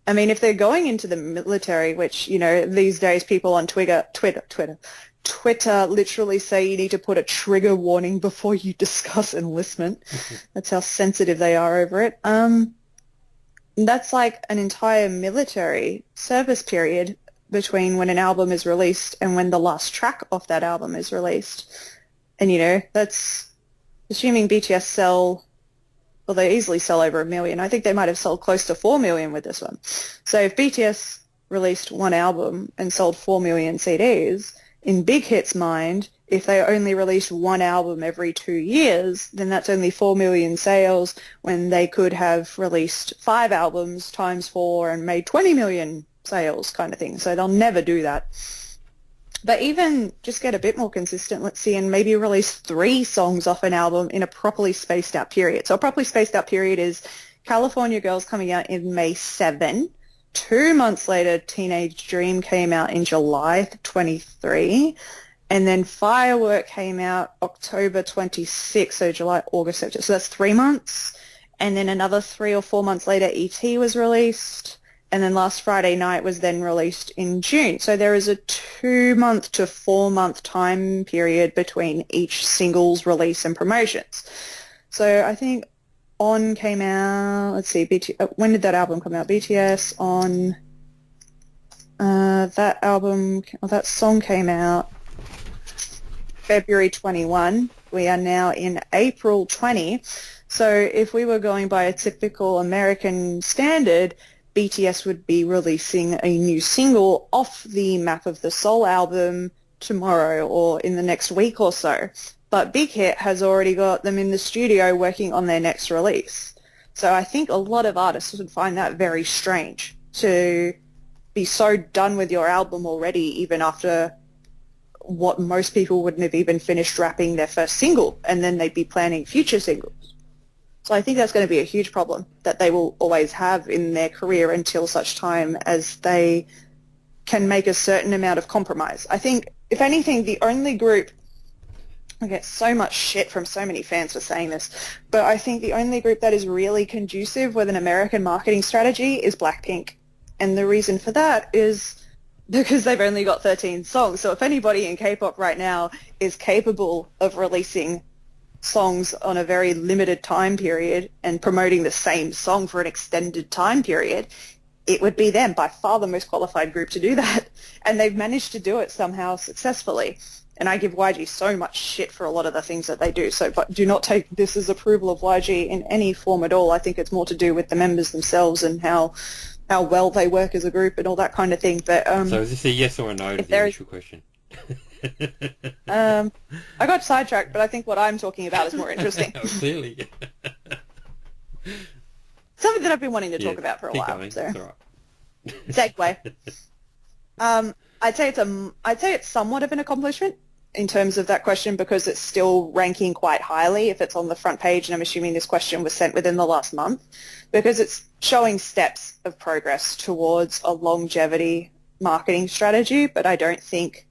[SPEAKER 2] I mean, if they're going into the military, which, you know, these days people on Twitter literally say you need to put a trigger warning before you discuss enlistment. That's how sensitive they are over it. That's like an entire military service period between when an album is released and when the last track off that album is released. And, you know, that's assuming BTS sell, well, they easily sell over 1 million. I think they might have sold close to 4 million with this one. So if BTS released one album and sold 4 million CDs, in Big Hit's mind, if they only released one album every 2 years, then that's only 4 million sales when they could have released 5 albums times 4 and made 20 million sales kind of thing. So they'll never do that. But even just get a bit more consistent, let's see, and maybe release 3 songs off an album in a properly spaced out period. So a properly spaced out period is California Girls coming out in May 7. 2 months later, Teenage Dream came out in July 23. And then Firework came out October 26, so July, August, September. So that's 3 months. And then another 3 or 4 months later, E.T. was released. And then Last Friday Night was then released in June. So there is a 2-month to 4-month time period between each single's release and promotions. So I think On came out, let's see, when did that album come out? BTS On, that song came out February 21. We are now in April 20. So if we were going by a typical American standard, BTS would be releasing a new single off the Map of the Soul album tomorrow or in the next week or so. But Big Hit has already got them in the studio working on their next release. So I think a lot of artists would find that very strange to be so done with your album already, even after what most people wouldn't have even finished wrapping their first single, and then they'd be planning future singles. So I think that's going to be a huge problem that they will always have in their career until such time as they can make a certain amount of compromise. I think, if anything, the only group, I get so much shit from so many fans for saying this, but I think the only group that is really conducive with an American marketing strategy is Blackpink. And the reason for that is because they've only got 13 songs. So if anybody in K-pop right now is capable of releasing songs on a very limited time period and promoting the same song for an extended time period, it would be them, by far the most qualified group to do that. And they've managed to do it somehow successfully. And I give YG so much shit for a lot of the things that they do. So, but do not take this as approval of YG in any form at all. I think it's more to do with the members themselves and how well they work as a group and all that kind of thing. But
[SPEAKER 1] so is this a yes or a no to the initial question?
[SPEAKER 2] I got sidetracked, but I think what I'm talking about is more interesting.
[SPEAKER 1] Oh, clearly.
[SPEAKER 2] Something that I've been wanting to talk about for a while.
[SPEAKER 1] Going.
[SPEAKER 2] So,
[SPEAKER 1] It's all
[SPEAKER 2] segue.
[SPEAKER 1] right.
[SPEAKER 2] I'd say it's somewhat of an accomplishment in terms of that question because it's still ranking quite highly if it's on the front page, and I'm assuming this question was sent within the last month, because it's showing steps of progress towards a longevity marketing strategy, but I don't think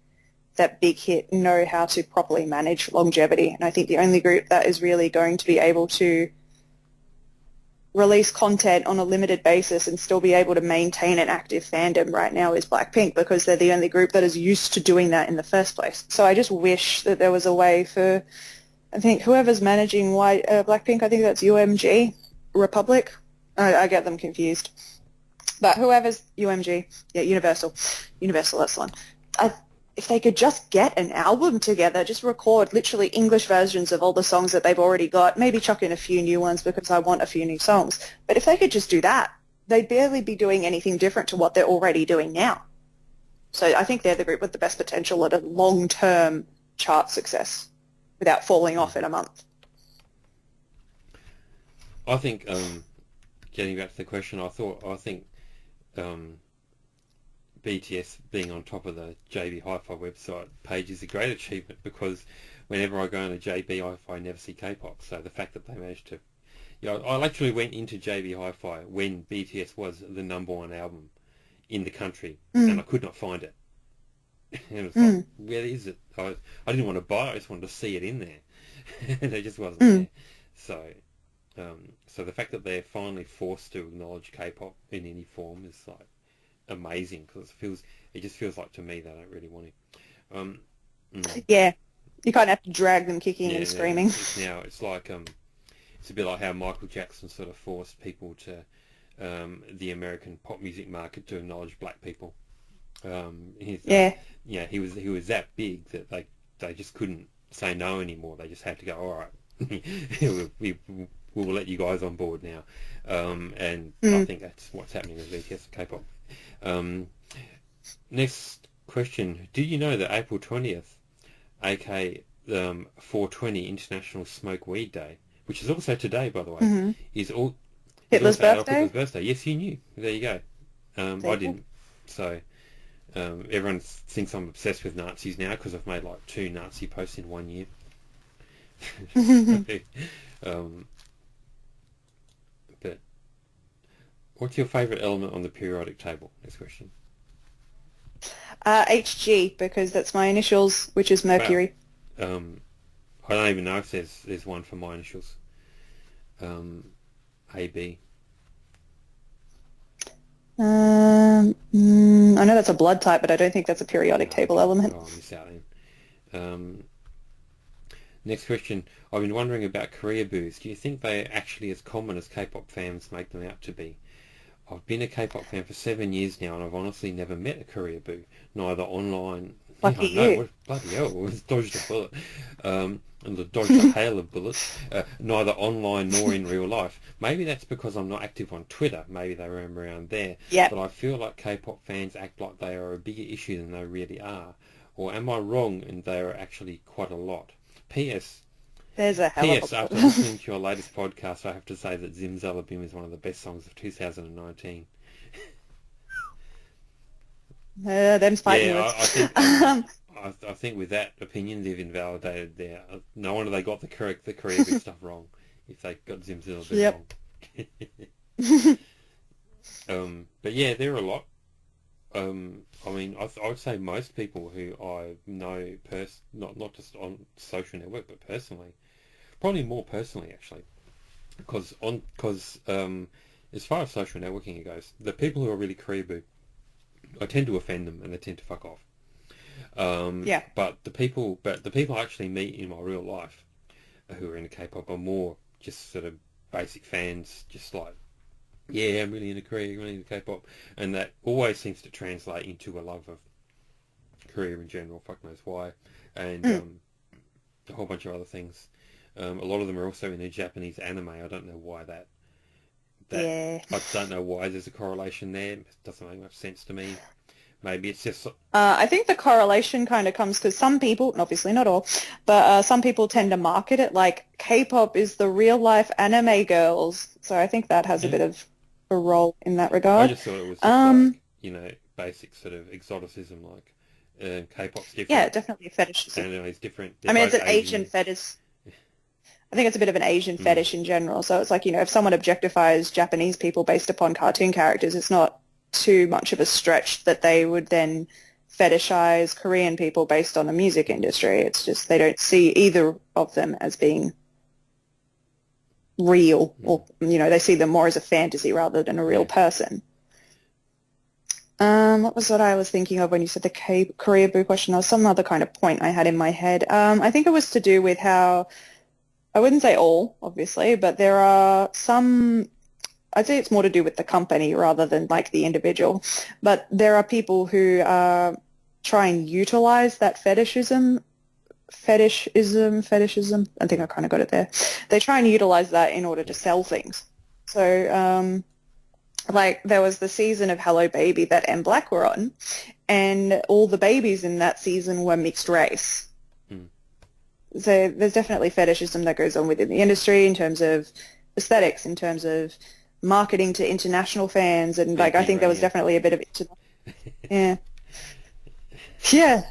[SPEAKER 2] that Big Hit know how to properly manage longevity. And I think the only group that is really going to be able to release content on a limited basis and still be able to maintain an active fandom right now is Blackpink, because they're the only group that is used to doing that in the first place. So I just wish that there was a way for, I think, whoever's managing Blackpink, I think that's UMG, Republic. I get them confused. But whoever's UMG, yeah, Universal, that's the one. If they could just get an album together, just record literally English versions of all the songs that they've already got, maybe chuck in a few new ones because I want a few new songs. But if they could just do that, they'd barely be doing anything different to what they're already doing now. So I think they're the group with the best potential at a long-term chart success without falling off in a month.
[SPEAKER 1] I think getting back to the question, I think BTS being on top of the JB Hi-Fi website page is a great achievement, because whenever I go on a JB Hi-Fi, I never see K-pop. So the fact that they managed to, I actually went into JB Hi-Fi when BTS was the #1 album in the country, and I could not find it. And it's like, where is it? I didn't want to buy it, I just wanted to see it in there. And it just wasn't there. So so the fact that they're finally forced to acknowledge K-pop in any form is like amazing, because it just feels like to me they don't really want to.
[SPEAKER 2] Yeah, you kind of have to drag them kicking and screaming.
[SPEAKER 1] It's like it's a bit like how Michael Jackson sort of forced people to the American pop music market to acknowledge black people. He was that big that they just couldn't say no anymore. They just had to go, all right, we'll let you guys on board now. And I think that's what's happening with BTS and K-pop. Next question. Did you know that April 20th, aka 420 International Smoke Weed Day, which is also today, by the way, is
[SPEAKER 2] Hitler's birthday?
[SPEAKER 1] Hitler's birthday. Yes, you knew. There you go. I didn't. So everyone thinks I'm obsessed with Nazis now because I've made like 2 Nazi posts in 1 year. But what's your favourite element on the periodic table? Next question.
[SPEAKER 2] HG, because that's my initials, which is Mercury.
[SPEAKER 1] Wow. I don't even know if there's one for my initials. AB.
[SPEAKER 2] I know that's a blood type, but I don't think that's a periodic table element.
[SPEAKER 1] Oh, I missed out then. Next question. I've been wondering about career booths. Do you think they are actually as common as K-pop fans make them out to be? I've been a K-pop fan for 7 years now, and I've honestly never met a career booth, neither online...
[SPEAKER 2] Lucky you.
[SPEAKER 1] Bloody hell, it's dodged a bullet. And dodged a hail of bullets. Neither online nor in real life. Maybe that's because I'm not active on Twitter. Maybe they roam around there.
[SPEAKER 2] Yep.
[SPEAKER 1] But I feel like K-pop fans act like they are a bigger issue than they really are. Or am I wrong and they are actually quite a lot? P.S.
[SPEAKER 2] There's a hell of a
[SPEAKER 1] After listening to your latest podcast, I have to say that Zimzalabim is one of the best songs of 2019.
[SPEAKER 2] Them's fighting words.
[SPEAKER 1] I think with that opinion, they've invalidated their... no wonder they got the career booth stuff wrong, if they got Zimzalabim wrong. But yeah, there are a lot. I mean, I would say most people who I know, not just on social network, but personally, probably more personally actually, because as far as social networking goes, the people who are really Koreaboo, I tend to offend them and they tend to fuck off. But the people I actually meet in my real life who are into K-pop are more just sort of basic fans, just like, yeah, I'm really into Korea, I'm really into K-pop, and that always seems to translate into a love of Korea in general, fuck knows why, and a whole bunch of other things. A lot of them are also into Japanese anime. I don't know why that I don't know why there's a correlation there. It doesn't make much sense to me. Maybe it's just...
[SPEAKER 2] I think the correlation kind of comes because some people, and obviously not all, but some people tend to market it like K-pop is the real-life anime girls. So I think that has a bit of a role in that regard.
[SPEAKER 1] I just thought it was just like, basic sort of exoticism, like K-pop's different. Yeah,
[SPEAKER 2] definitely a fetishism.
[SPEAKER 1] Anime is different.
[SPEAKER 2] I mean, it's an Asian fetish. I think it's a bit of an Asian fetish in general. So it's like, if someone objectifies Japanese people based upon cartoon characters, it's not too much of a stretch that they would then fetishize Korean people based on the music industry. It's just they don't see either of them as being real, or they see them more as a fantasy rather than a real person. What was what I was thinking of when you said the Koreaboo question? There was some other kind of point I had in my head. I think it was to do with how, I wouldn't say all, obviously, but there are some, I'd say it's more to do with the company rather than like the individual, but there are people who try and utilize that fetishism, I think I kind of got it there. They try and utilize that in order to sell things. So, like there was the season of Hello Baby that M Black were on, and all the babies in that season were mixed race. So there's definitely fetishism that goes on within the industry in terms of aesthetics in terms of marketing to international fans, and like I think there
[SPEAKER 1] Right,
[SPEAKER 2] was
[SPEAKER 1] yeah.
[SPEAKER 2] definitely a bit of yeah, yeah.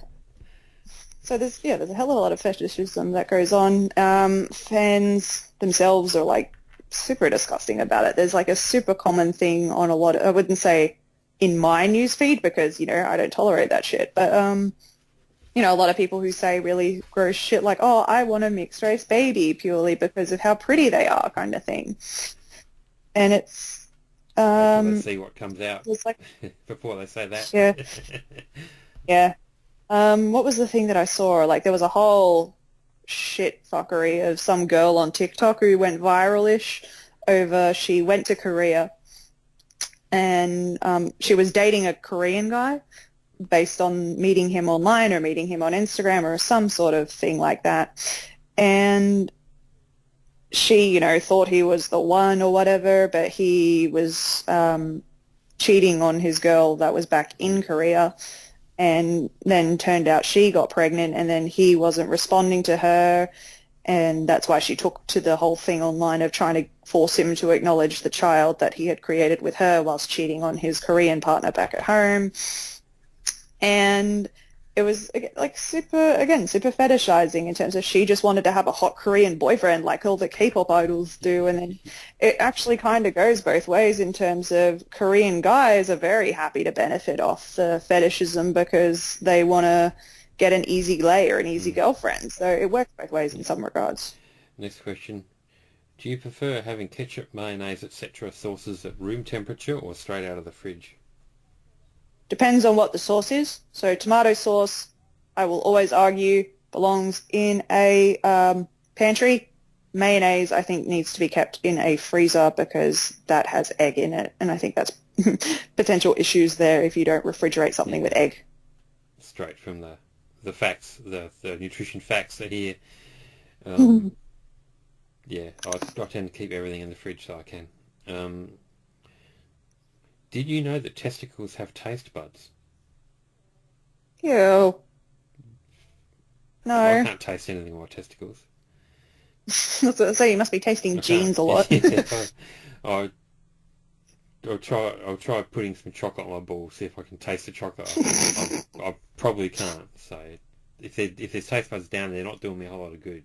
[SPEAKER 2] So there's a hell of a lot of fetishism that goes on. Fans themselves are like super disgusting about it. There's like a super common thing on a lot of, I wouldn't say in my newsfeed because, I don't tolerate that shit. But, a lot of people who say really gross shit like, oh, I want a mixed race baby purely because of how pretty they are kind of thing. And
[SPEAKER 1] Wait till they see what comes out
[SPEAKER 2] it's like,
[SPEAKER 1] before they say that.
[SPEAKER 2] yeah, yeah. What was the thing that I saw? Like there was a whole shit fuckery of some girl on TikTok who went viral-ish over she went to Korea and she was dating a Korean guy based on meeting him online or meeting him on Instagram or some sort of thing like that. And she, thought he was the one or whatever, but he was cheating on his girl that was back in Korea. And then turned out she got pregnant and then he wasn't responding to her. And that's why she took to the whole thing online of trying to force him to acknowledge the child that he had created with her whilst cheating on his Korean partner back at home. And it was like super fetishizing in terms of she just wanted to have a hot Korean boyfriend like all the K-pop idols do. And then it actually kind of goes both ways in terms of Korean guys are very happy to benefit off the fetishism because they want to get an easy lay or an easy girlfriend. So it works both ways in some regards.
[SPEAKER 1] Next question. Do you prefer having ketchup, mayonnaise, etc. sauces at room temperature or straight out of the fridge?
[SPEAKER 2] Depends on what the sauce is. So tomato sauce, I will always argue, belongs in a pantry. Mayonnaise, I think, needs to be kept in a freezer because that has egg in it. And I think that's potential issues there if you don't refrigerate something with egg.
[SPEAKER 1] Straight from the facts, the nutrition facts are here. Yeah, I tend to keep everything in the fridge so I can. Did you know that testicles have taste buds?
[SPEAKER 2] Ew.
[SPEAKER 1] Well, I
[SPEAKER 2] No.
[SPEAKER 1] can't taste anything with my testicles.
[SPEAKER 2] So you must be tasting
[SPEAKER 1] I can't.
[SPEAKER 2] jeans a lot.
[SPEAKER 1] Yeah, I, I'll try putting some chocolate on my balls, see if I can taste the chocolate. I probably can't. So if there's taste buds down there, they're not doing me a whole lot of good.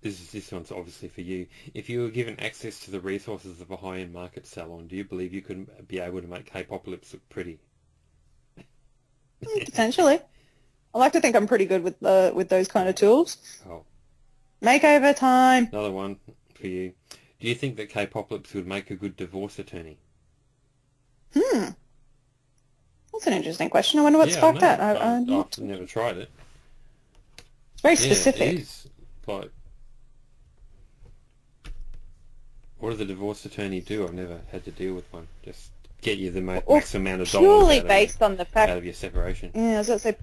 [SPEAKER 1] This one's obviously for you. If you were given access to the resources of a high-end market salon, do you believe you could be able to make Kpopalypse look pretty?
[SPEAKER 2] Potentially. I like to think I'm pretty good with those kind of tools.
[SPEAKER 1] Oh,
[SPEAKER 2] Makeover time.
[SPEAKER 1] another one for you. Do you think that Kpopalypse would make a good divorce attorney?
[SPEAKER 2] That's an interesting question. I wonder what
[SPEAKER 1] Yeah, I
[SPEAKER 2] sparked
[SPEAKER 1] know.
[SPEAKER 2] that.
[SPEAKER 1] I've never tried it.
[SPEAKER 2] It's very
[SPEAKER 1] Yeah,
[SPEAKER 2] specific.
[SPEAKER 1] it is. Like, what does a divorce attorney do? I've never had to deal with one. Just get you the maximum amount of dollars
[SPEAKER 2] Purely based on the
[SPEAKER 1] out
[SPEAKER 2] fact.
[SPEAKER 1] of your separation.
[SPEAKER 2] Yeah, I was going to say.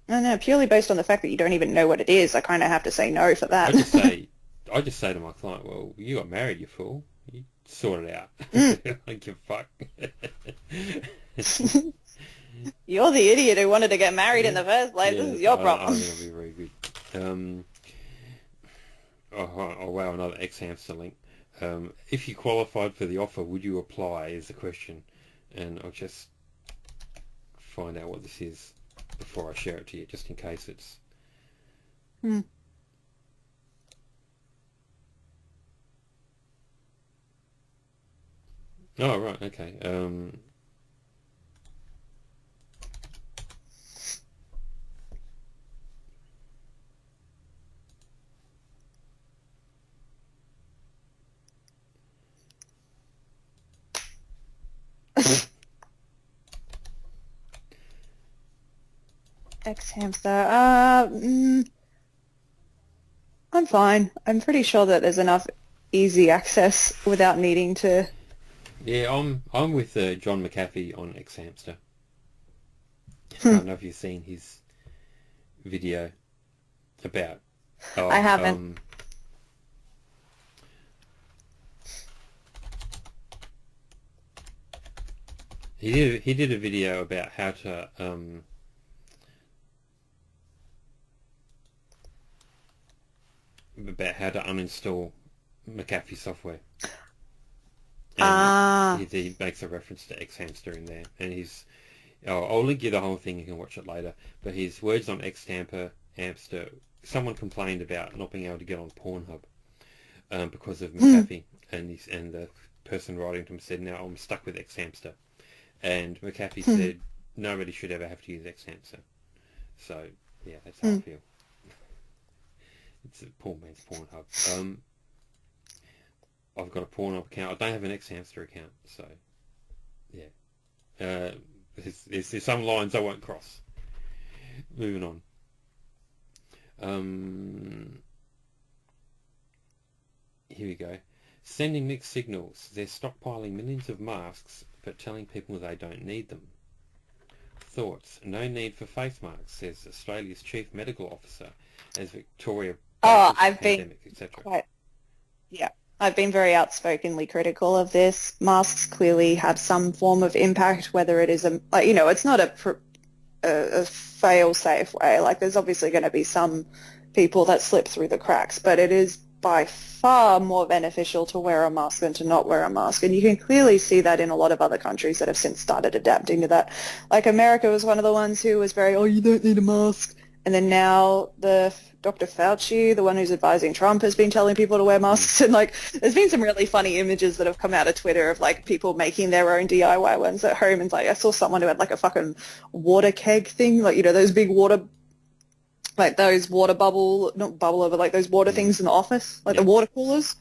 [SPEAKER 2] No, no, purely based on the fact that you don't even know what it is. I kind of have to say no for that.
[SPEAKER 1] I just say to my client, well, you got married, you fool. You sort it out. I don't give a fuck.
[SPEAKER 2] You're the idiot who wanted to get married in the first place.
[SPEAKER 1] Yeah,
[SPEAKER 2] This is your
[SPEAKER 1] I
[SPEAKER 2] problem.
[SPEAKER 1] think it'll be very good. Oh, wow, another ex-hamster link. If you qualified for the offer, would you apply is the question. And I'll just find out what this is before I share it to you, just in case it's... Oh, right, okay.
[SPEAKER 2] Ex-hamster. I'm fine. I'm pretty sure that there's enough easy access without needing to...
[SPEAKER 1] Yeah, I'm with John McAfee on ex-hamster. I don't know if you've seen his video about...
[SPEAKER 2] I haven't.
[SPEAKER 1] He did a video about how to about how to uninstall McAfee software.
[SPEAKER 2] Ah.
[SPEAKER 1] And he makes a reference to Xhamster in there, and I'll link you the whole thing, you can watch it later, but his words on Xhamster, someone complained about not being able to get on Pornhub because of McAfee, and the person writing to him said, now I'm stuck with Xhamster. And McAfee said, nobody should ever have to use Xhamster. So, yeah, that's how I feel. It's a poor man's Pornhub. I've got a Pornhub account. I don't have an Xhamster account, so, yeah. There's some lines I won't cross. Moving on. Here we go. Sending mixed signals. They're stockpiling millions of masks, but telling people they don't need them. Thoughts. No need for face masks, says Australia's Chief Medical Officer, as Victoria
[SPEAKER 2] I've
[SPEAKER 1] pandemic,
[SPEAKER 2] been
[SPEAKER 1] etc.
[SPEAKER 2] I've been very outspokenly critical of this. Masks clearly have some form of impact, whether it is it's not a fail-safe way. Like, there's obviously going to be some people that slip through the cracks, but it is by far more beneficial to wear a mask than to not wear a mask. And you can clearly see that in a lot of other countries that have since started adapting to that. Like, America was one of the ones who was very, you don't need a mask. And then now the Dr. Fauci, the one who's advising Trump, has been telling people to wear masks. And, like, there's been some really funny images that have come out of Twitter of, like, people making their own DIY ones at home. And, like, I saw someone who had, like, a fucking water keg thing, like, those big water, like, those water not bubble over, like, those water things in the office, like the water coolers.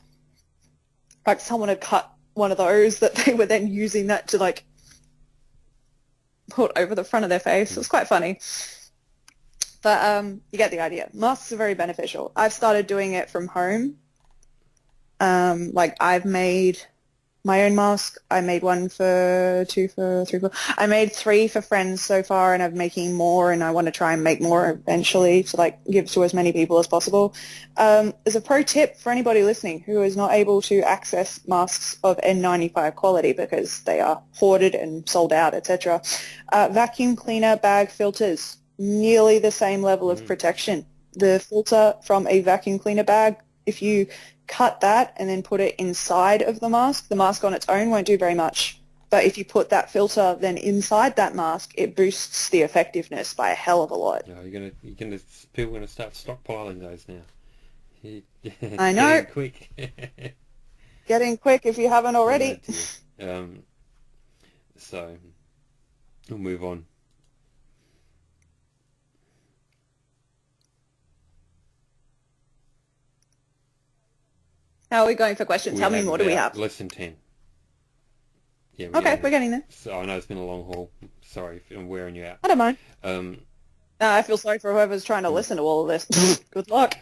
[SPEAKER 2] Like, someone had cut one of those that they were then using that to, like, put over the front of their face. It was quite funny. But you get the idea. Masks are very beneficial. I've started doing it from home. Like, I've made my own mask. I made one for 2 for 3 for... I made 3 for friends so far, and I'm making more, and I want to try and make more eventually to, like, give to as many people as possible. As a pro tip for anybody listening who is not able to access masks of N95 quality because they are hoarded and sold out, etc., vacuum cleaner bag filters. Nearly the same level of protection. The filter from a vacuum cleaner bag, if you cut that and then put it inside of the mask on its own won't do very much. But if you put that filter then inside that mask, it boosts the effectiveness by a hell of a lot.
[SPEAKER 1] No, people are gonna start stockpiling those now.
[SPEAKER 2] I know.
[SPEAKER 1] Getting quick.
[SPEAKER 2] Getting quick if you haven't already.
[SPEAKER 1] So we'll move on.
[SPEAKER 2] How are we going for questions? How many more do we have?
[SPEAKER 1] Less than 10. Yeah.
[SPEAKER 2] We're getting there.
[SPEAKER 1] So I know it's been a long haul. Sorry if I'm wearing you out.
[SPEAKER 2] I don't mind. I feel sorry for whoever's trying to listen to all of this. Good luck.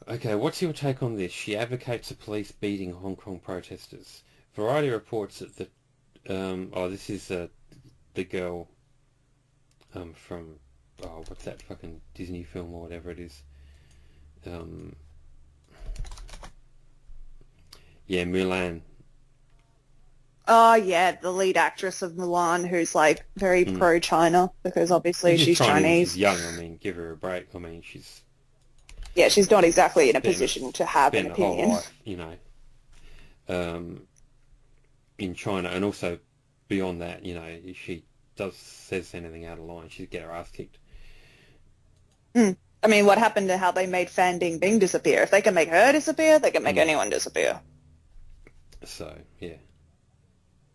[SPEAKER 1] Okay, what's your take on this? She advocates the police beating Hong Kong protesters. Variety reports that this is the girl from what's that fucking Disney film or whatever it is. Yeah, Mulan.
[SPEAKER 2] Oh, yeah, the lead actress of Mulan, who's, like, very pro-China, because obviously she's Chinese.
[SPEAKER 1] She's young, I mean, give her a break. I mean, she's...
[SPEAKER 2] Yeah, she's not exactly in a position to have an opinion.
[SPEAKER 1] Whole life, in China, and also beyond that, if she says anything out of line, she'd get her ass kicked.
[SPEAKER 2] I mean, what happened to how they made Fan Bingbing disappear? If they can make her disappear, they can make anyone disappear.
[SPEAKER 1] So, yeah.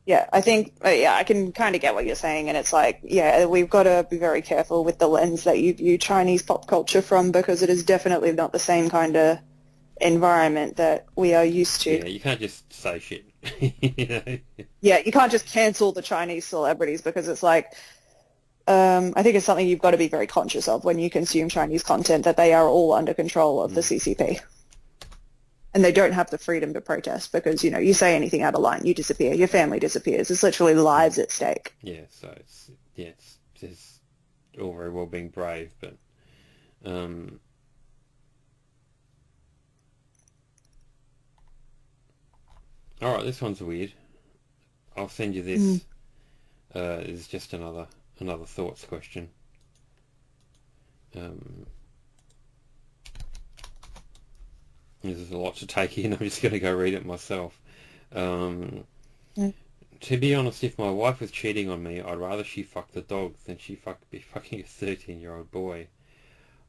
[SPEAKER 2] Yeah, I think, I can kind of get what you're saying, and it's like, we've got to be very careful with the lens that you view Chinese pop culture from, because it is definitely not the same kind of environment that we are used to.
[SPEAKER 1] Yeah, you can't just say shit.
[SPEAKER 2] Yeah, you can't just cancel the Chinese celebrities, because it's like, I think it's something you've got to be very conscious of when you consume Chinese content, that they are all under control of the CCP. And they don't have the freedom to protest because, you say anything out of line, you disappear, your family disappears. It's literally lives at stake.
[SPEAKER 1] Yeah, so it's all very well being brave, but all right, this one's weird. I'll send you this. It's just another thoughts question. There's a lot to take in. I'm just going to go read it myself. Um,
[SPEAKER 2] Mm.
[SPEAKER 1] to be honest, if my wife was cheating on me, I'd rather she fuck the dog than she be fucking a 13-year-old boy.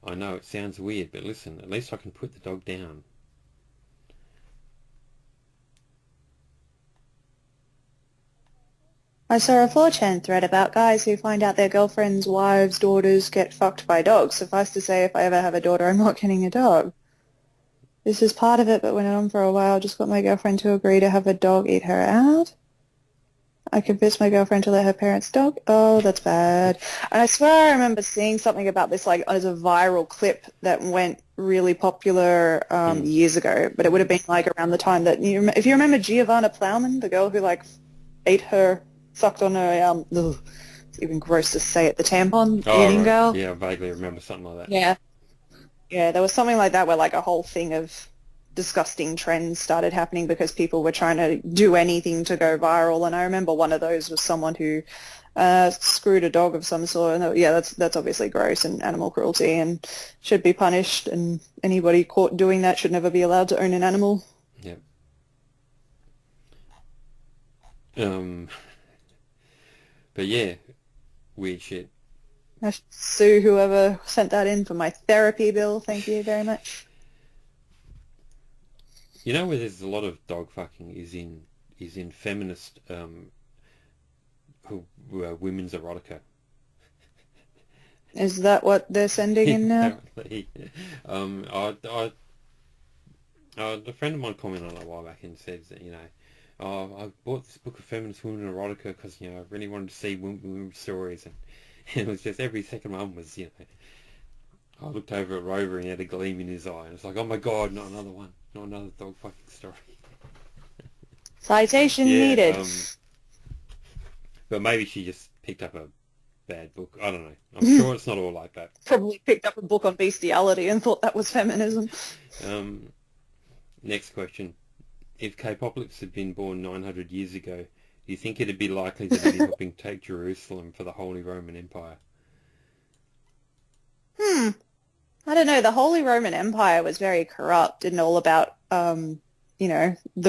[SPEAKER 1] I know it sounds weird, but listen, at least I can put the dog down.
[SPEAKER 2] I saw a 4chan thread about guys who find out their girlfriends' wives' daughters get fucked by dogs. Suffice to say, if I ever have a daughter, I'm not getting a dog. This is part of it, but went on for a while. Just got my girlfriend to agree to have a dog eat her out. I convinced my girlfriend to let her parents' dog. Oh, that's bad. And I swear I remember seeing something about this like as a viral clip that went really popular
[SPEAKER 1] Mm.
[SPEAKER 2] years ago. But it would have been like around the time that if you remember Giovanna Plowman, the girl who like ate her, sucked on her. Ugh, it's even gross to say it. The tampon
[SPEAKER 1] Oh,
[SPEAKER 2] eating
[SPEAKER 1] right.
[SPEAKER 2] girl.
[SPEAKER 1] Yeah, I vaguely remember something like that.
[SPEAKER 2] Yeah, yeah. There was something like that where like a whole thing of disgusting trends started happening because people were trying to do anything to go viral. And I remember one of those was someone who screwed a dog of some sort. And yeah, that's obviously gross and animal cruelty and should be punished. And anybody caught doing that should never be allowed to own an animal.
[SPEAKER 1] Yeah. Um, but yeah, weird shit.
[SPEAKER 2] I should sue whoever sent that in for my therapy bill. Thank you very much.
[SPEAKER 1] You know where there's a lot of dog fucking is in feminist women's erotica.
[SPEAKER 2] Is that what they're sending in now?
[SPEAKER 1] Apparently, a friend of mine commented on it a while back and said that I bought this book of feminist women erotica because I really wanted to see women's stories and it was just every second one was I looked over at Rover and he had a gleam in his eye and it's like, oh my god, not another one, not another dog fucking story.
[SPEAKER 2] Citation
[SPEAKER 1] Yeah,
[SPEAKER 2] needed.
[SPEAKER 1] but maybe she just picked up a bad book. I don't know. I'm sure it's not all like that.
[SPEAKER 2] Probably picked up a book on bestiality and thought that was feminism.
[SPEAKER 1] Next question. If Kpopalypse had been born 900 years ago, do you think it'd be likely that he'd be helping take Jerusalem for the Holy Roman Empire?
[SPEAKER 2] I don't know. The Holy Roman Empire was very corrupt and all about, the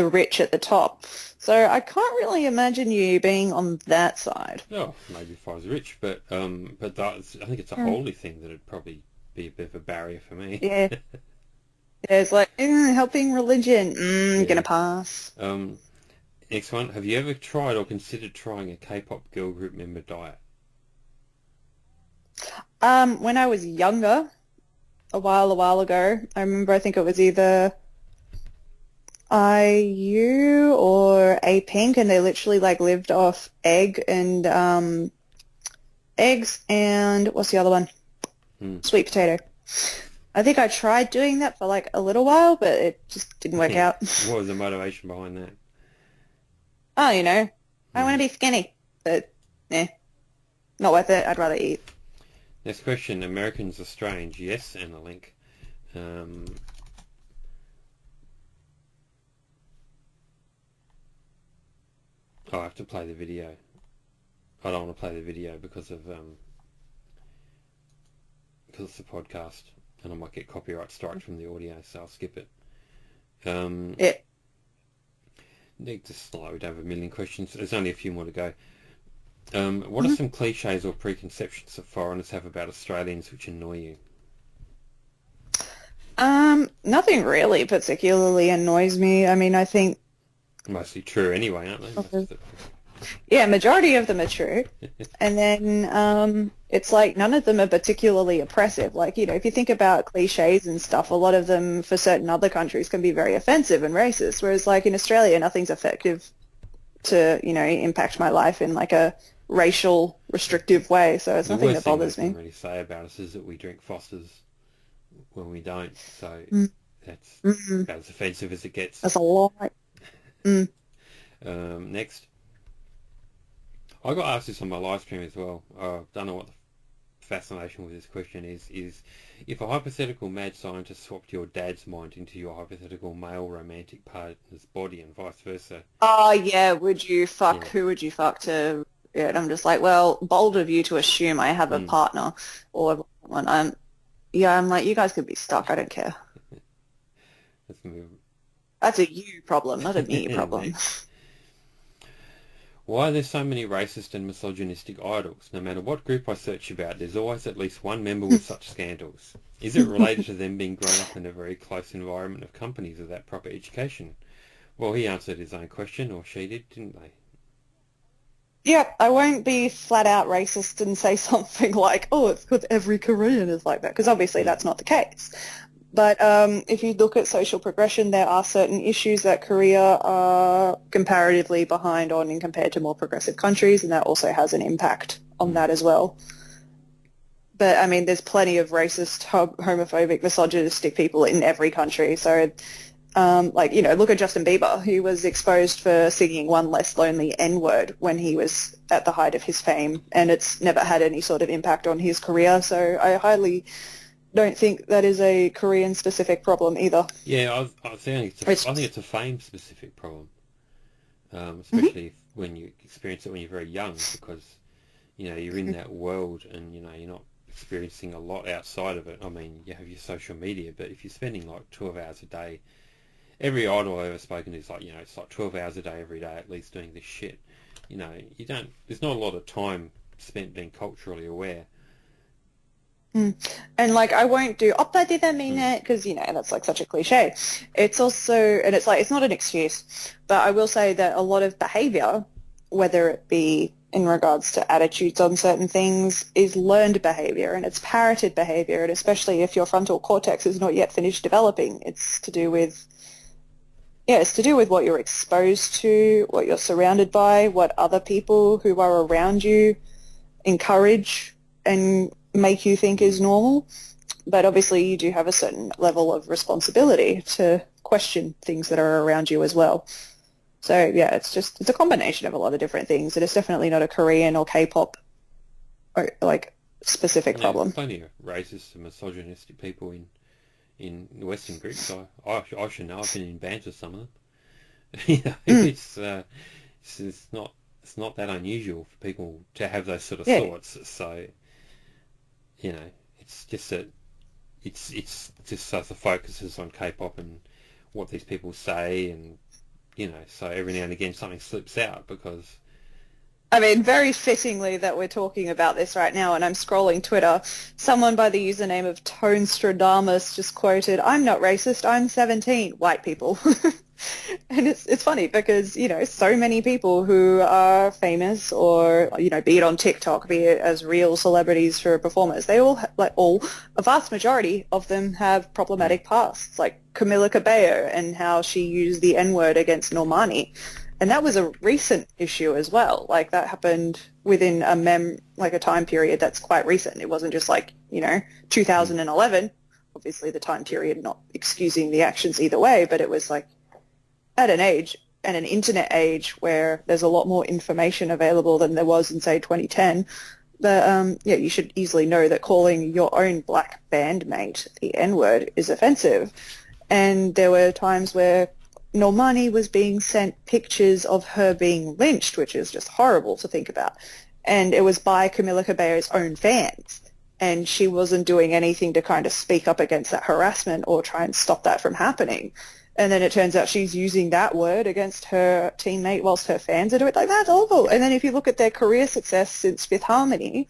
[SPEAKER 2] rich at the top. So I can't really imagine you being on that side.
[SPEAKER 1] Oh, maybe if I was rich, but that's, I think it's a holy thing that'd probably be a bit of a barrier for me.
[SPEAKER 2] Yeah. Yeah, it's like, helping religion.
[SPEAKER 1] Yeah.
[SPEAKER 2] Gonna pass.
[SPEAKER 1] Next one. Have you ever tried or considered trying a K-pop girl group member diet?
[SPEAKER 2] When I was younger, a while ago, I remember I think it was either IU or A Pink, and they literally like lived off eggs and what's the other one? Sweet potato. I think I tried doing that for like a little while, but it just didn't work out.
[SPEAKER 1] What was the motivation behind that?
[SPEAKER 2] Oh, I want to be skinny, but not worth it. I'd rather eat.
[SPEAKER 1] Next question. Americans are strange. Yes, and a link. I have to play the video. I don't want to play the video because it's a podcast, and I might get copyright strike from the audio, so I'll skip it.
[SPEAKER 2] Yeah.
[SPEAKER 1] Just like we don't have a million questions. There's only a few more to go. What are some cliches or preconceptions that foreigners have about Australians which annoy you?
[SPEAKER 2] Nothing really particularly annoys me. I mean, I think
[SPEAKER 1] Mostly true anyway, aren't they?
[SPEAKER 2] yeah, majority of them are true. And then it's like none of them are particularly oppressive. Like, if you think about cliches and stuff, a lot of them for certain other countries can be very offensive and racist. Whereas like in Australia, nothing's effective to, impact my life in like a racial restrictive way. So it's nothing that bothers me.
[SPEAKER 1] The worst thing they can really say about us is that we drink Fosters when we don't. So that's about as offensive as it gets.
[SPEAKER 2] That's a lot.
[SPEAKER 1] Next. I got asked this on my live stream as well. I don't know what the fascination with this question is if a hypothetical mad scientist swapped your dad's mind into your hypothetical male romantic partner's body and vice versa.
[SPEAKER 2] Oh, yeah, would you fuck?
[SPEAKER 1] Yeah.
[SPEAKER 2] Who would you fuck to? Yeah, and I'm just like, well, bold of you to assume I have a partner or someone. I'm like, you guys could be stuck. I don't care.
[SPEAKER 1] Let's move.
[SPEAKER 2] That's a you problem, not a me problem.
[SPEAKER 1] Why are there so many racist and misogynistic idols? No matter what group I search about, there's always at least one member with such scandals. Is it related to them being grown up in a very close environment of companies without proper education? Well, he answered his own question, or she did, didn't they?
[SPEAKER 2] Yeah, I won't be flat out racist and say something like, oh, it's because every Korean is like that, because obviously that's not the case. But if you look at social progression, there are certain issues that Korea are comparatively behind on in compared to more progressive countries, and that also has an impact on that as well. But, I mean, there's plenty of racist, homophobic, misogynistic people in every country. So, look at Justin Bieber. He was exposed for singing One Less Lonely N-word when he was at the height of his fame, and it's never had any sort of impact on his career. So I highly don't think that is a Korean-specific problem either.
[SPEAKER 1] Yeah, I think it's a fame-specific problem, especially when you experience it when you're very young, because you're in that world and you're not experiencing a lot outside of it. I mean, you have your social media, but if you're spending like 12 hours a day, every idol I've ever spoken to is like, it's like 12 hours a day every day at least doing this shit. There's not a lot of time spent being culturally aware.
[SPEAKER 2] And I won't do I didn't mean it, because that's like such a cliche. It's also, and it's like, it's not an excuse, but I will say that a lot of behavior, whether it be in regards to attitudes on certain things, is learned behavior, and it's parroted behavior, and especially if your frontal cortex is not yet finished developing, it's to do with what you're exposed to, what you're surrounded by, what other people who are around you encourage and make you think is normal. But obviously you do have a certain level of responsibility to question things that are around you as well. So yeah, it's a combination of a lot of different things. It is definitely not a Korean or K-pop specific problem.
[SPEAKER 1] Plenty of racist and misogynistic people in Western groups. I should know. I've been in bands with some of them. It's not that unusual for people to have those sort of thoughts. So it's just that it's just so the focus is on K-pop and what these people say, and so every now and again something slips out because.
[SPEAKER 2] I mean, very fittingly that we're talking about this right now, and I'm scrolling Twitter. Someone by the username of Tonestradamus just quoted, "I'm not racist, I'm 17, white people." And it's funny because, so many people who are famous or, be it on TikTok, be it as real celebrities for performers, they all, a vast majority of them have problematic pasts, like Camila Cabello and how she used the N-word against Normani. And that was a recent issue as well. Like, that happened within a time period that's quite recent. It wasn't just 2011. Obviously the time period not excusing the actions either way, but it was like at an age and an internet age where there's a lot more information available than there was in, say, 2010. But you should easily know that calling your own black bandmate the N-word is offensive. And there were times where Normani was being sent pictures of her being lynched, which is just horrible to think about. And it was by Camila Cabello's own fans. And she wasn't doing anything to kind of speak up against that harassment or try and stop that from happening. And then it turns out she's using that word against her teammate whilst her fans are doing it. Like, that's awful. And then if you look at their career success since Fifth Harmony,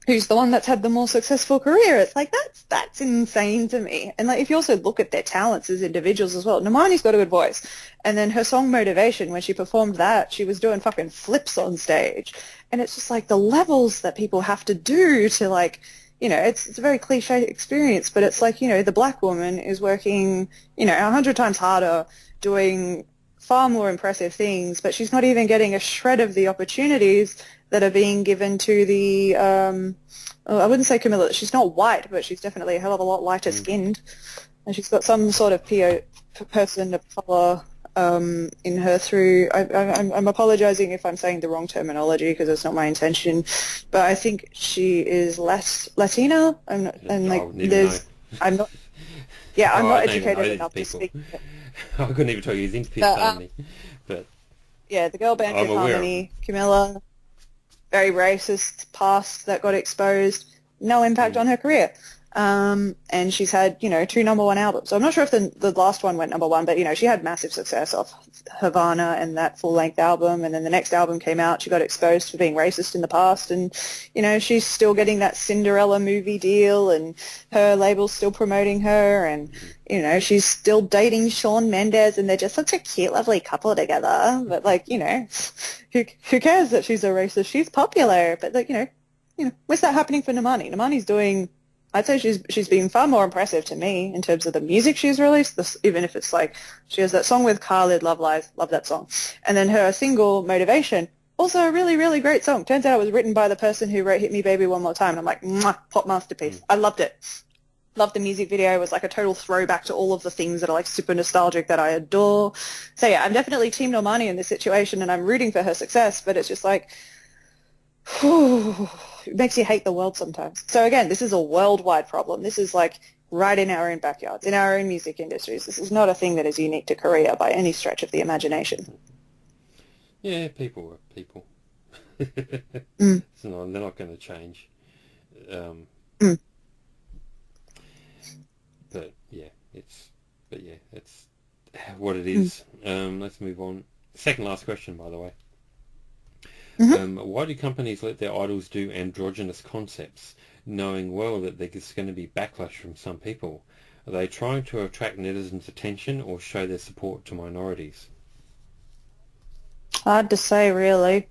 [SPEAKER 2] who's the one that's had the more successful career, it's like, that's insane to me. And if you also look at their talents as individuals as well, Normani's got a good voice. And then her song Motivation, when she performed that, she was doing fucking flips on stage. And it's just the levels that people have to do to it's a very cliche experience, but it's the black woman is working, 100 times harder, doing far more impressive things, but she's not even getting a shred of the opportunities that are being given to the, I wouldn't say Camilla, she's not white, but she's definitely a hell of a lot lighter skinned, and she's got some sort of person of color in her through, I'm apologizing if I'm saying the wrong terminology because it's not my intention, but I think she is Latina. I'm not educated enough to speak.
[SPEAKER 1] I couldn't even tell you his Fifth Harmony, but
[SPEAKER 2] yeah, the girl band Fifth Harmony, Camilla, very racist past that got exposed, no impact on her career. And she's had, 2 number one albums. So I'm not sure if the last one went number one, but, she had massive success off Havana and that full-length album. And then the next album came out. She got exposed for being racist in the past. And, she's still getting that Cinderella movie deal, and her label's still promoting her. And, she's still dating Shawn Mendes, and they're just such a cute, lovely couple together. But, who cares that she's a racist? She's popular. But, what's that happening for Normani? Normani's doing... I'd say she's been far more impressive to me in terms of the music she's released, even if it's she has that song with Khalid, Love Lies, love that song. And then her single, Motivation, also a really, really great song. Turns out it was written by the person who wrote Hit Me Baby One More Time. And I'm like, mwah, pop masterpiece. I loved it. Loved the music video. It was a total throwback to all of the things that are super nostalgic that I adore. So yeah, I'm definitely Team Normani in this situation, and I'm rooting for her success, but it's just it makes you hate the world sometimes. So again, this is a worldwide problem. This is right in our own backyards, in our own music industries. This is not a thing that is unique to Korea by any stretch of the imagination.
[SPEAKER 1] Yeah, people are people. So they're not going to change. But yeah, it's what it is. Let's move on. Second last question, by the way. Why do companies let their idols do androgynous concepts, knowing well that there's going to be backlash from some people? Are they trying to attract netizens' attention or show their support to minorities?
[SPEAKER 2] Hard to say, really.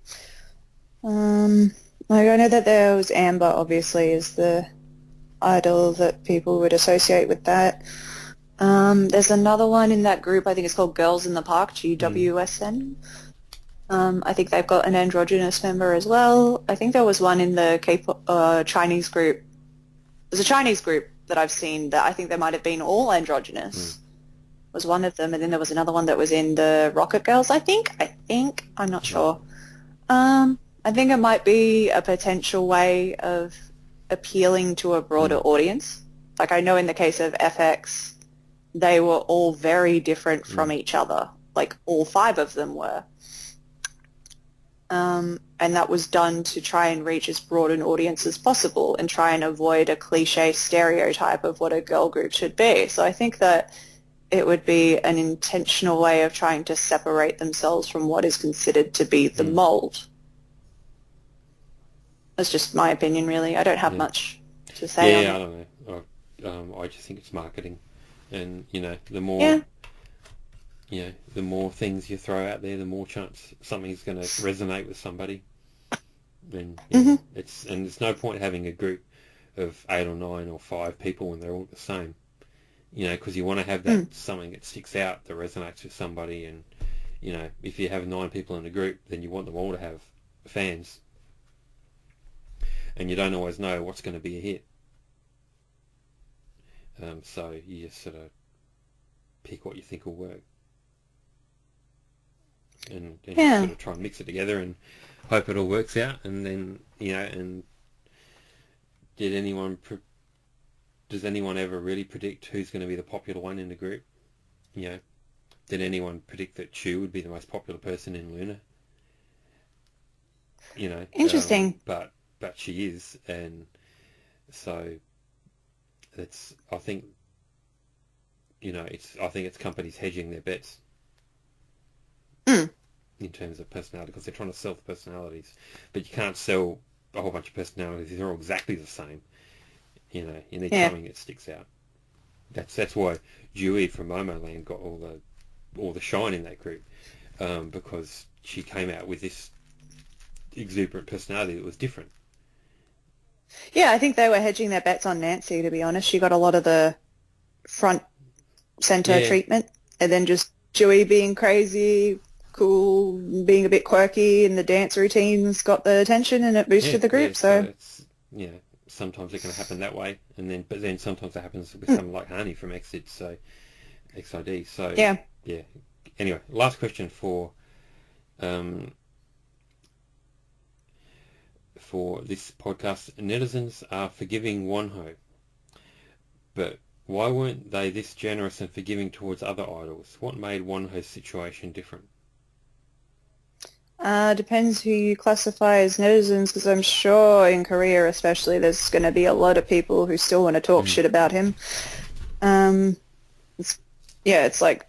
[SPEAKER 2] I know that there was Amber, obviously, is the idol that people would associate with that. There's another one in that group, I think it's called Girls in the Park, GWSN. I think they've got an androgynous member as well. I think there was one in the Chinese group. There's a Chinese group that I've seen that I think they might have been all androgynous. Was one of them, and then there was another one that was in the Rocket Girls, I think. I'm not sure. I think it might be a potential way of appealing to a broader audience. I know in the case of FX, they were all very different from each other. All 5 of them were. And that was done to try and reach as broad an audience as possible and try and avoid a cliche stereotype of what a girl group should be. So I think that it would be an intentional way of trying to separate themselves from what is considered to be the mold. That's just my opinion, really. I don't have much to say on it.
[SPEAKER 1] I don't know. I just think it's marketing. And, the more... the more things you throw out there, the more chance something's going to resonate with somebody. And there's no point having a group of 8 or 9 or 5 people when they're all the same. Because you want to have that something that sticks out that resonates with somebody. And if you have 9 people in a group, then you want them all to have fans. And you don't always know what's going to be a hit. So you just sort of pick what you think will work. And sort of try and mix it together and hope it all works out. And then, and does anyone ever really predict who's going to be the popular one in the group? Did anyone predict that Chu would be the most popular person in Luna?
[SPEAKER 2] Interesting.
[SPEAKER 1] But she is, and so I think it's companies hedging their bets. In terms of personality, because they're trying to sell the personalities, but you can't sell a whole bunch of personalities. They're all exactly the same. You need something that sticks out. That's why Dewey from Momoland got all the shine in that group, because she came out with this exuberant personality that was different.
[SPEAKER 2] Yeah, I think they were hedging their bets on Nancy, to be honest. She got a lot of the front center treatment, and then just Dewey being crazy, cool, being a bit quirky, and the dance routines got the attention, and it boosted the group. So
[SPEAKER 1] it's, sometimes it can happen that way, but then sometimes it happens with someone like Hani from XID. So yeah. Anyway, last question for this podcast. Netizens are forgiving Wonho, but why weren't they this generous and forgiving towards other idols? What made Wonho's situation different?
[SPEAKER 2] Depends who you classify as netizens, because I'm sure in Korea especially there's going to be a lot of people who still want to talk shit about him. It's, yeah, it's like,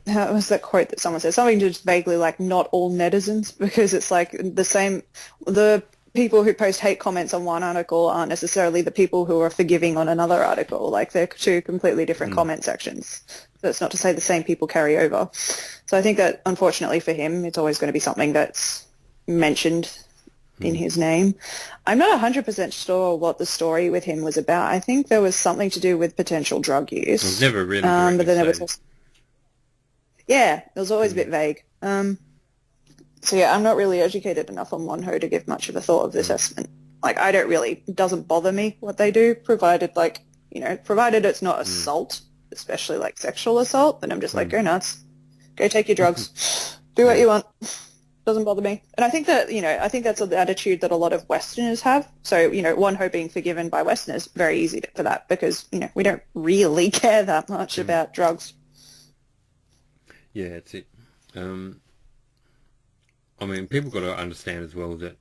[SPEAKER 2] how was that quote that someone said? Something just vaguely like, not all netizens, because it's like the people who post hate comments on one article aren't necessarily the people who are forgiving on another article. Like, they're two completely different comment sections. That's not to say the same people carry over. So I think that, unfortunately for him, it's always going to be something that's mentioned in his name. I'm not 100% sure what the story with him was about. I think there was something to do with potential drug use.
[SPEAKER 1] It was never really directly
[SPEAKER 2] but then there was
[SPEAKER 1] stated.
[SPEAKER 2] also, yeah, it was always a bit vague. So yeah, I'm not really educated enough on Wonho to give much of a thought of this assessment. Like, it doesn't bother me what they do, provided it's not assault, especially like sexual assault, then I'm just like, go nuts. Go take your drugs. Do what you want. Doesn't bother me. And I think that's the attitude that a lot of Westerners have. So, Wonho being forgiven by Westerners, very easy for that, because, we don't really care that much about drugs.
[SPEAKER 1] Yeah, that's it. I mean, people got to understand as well that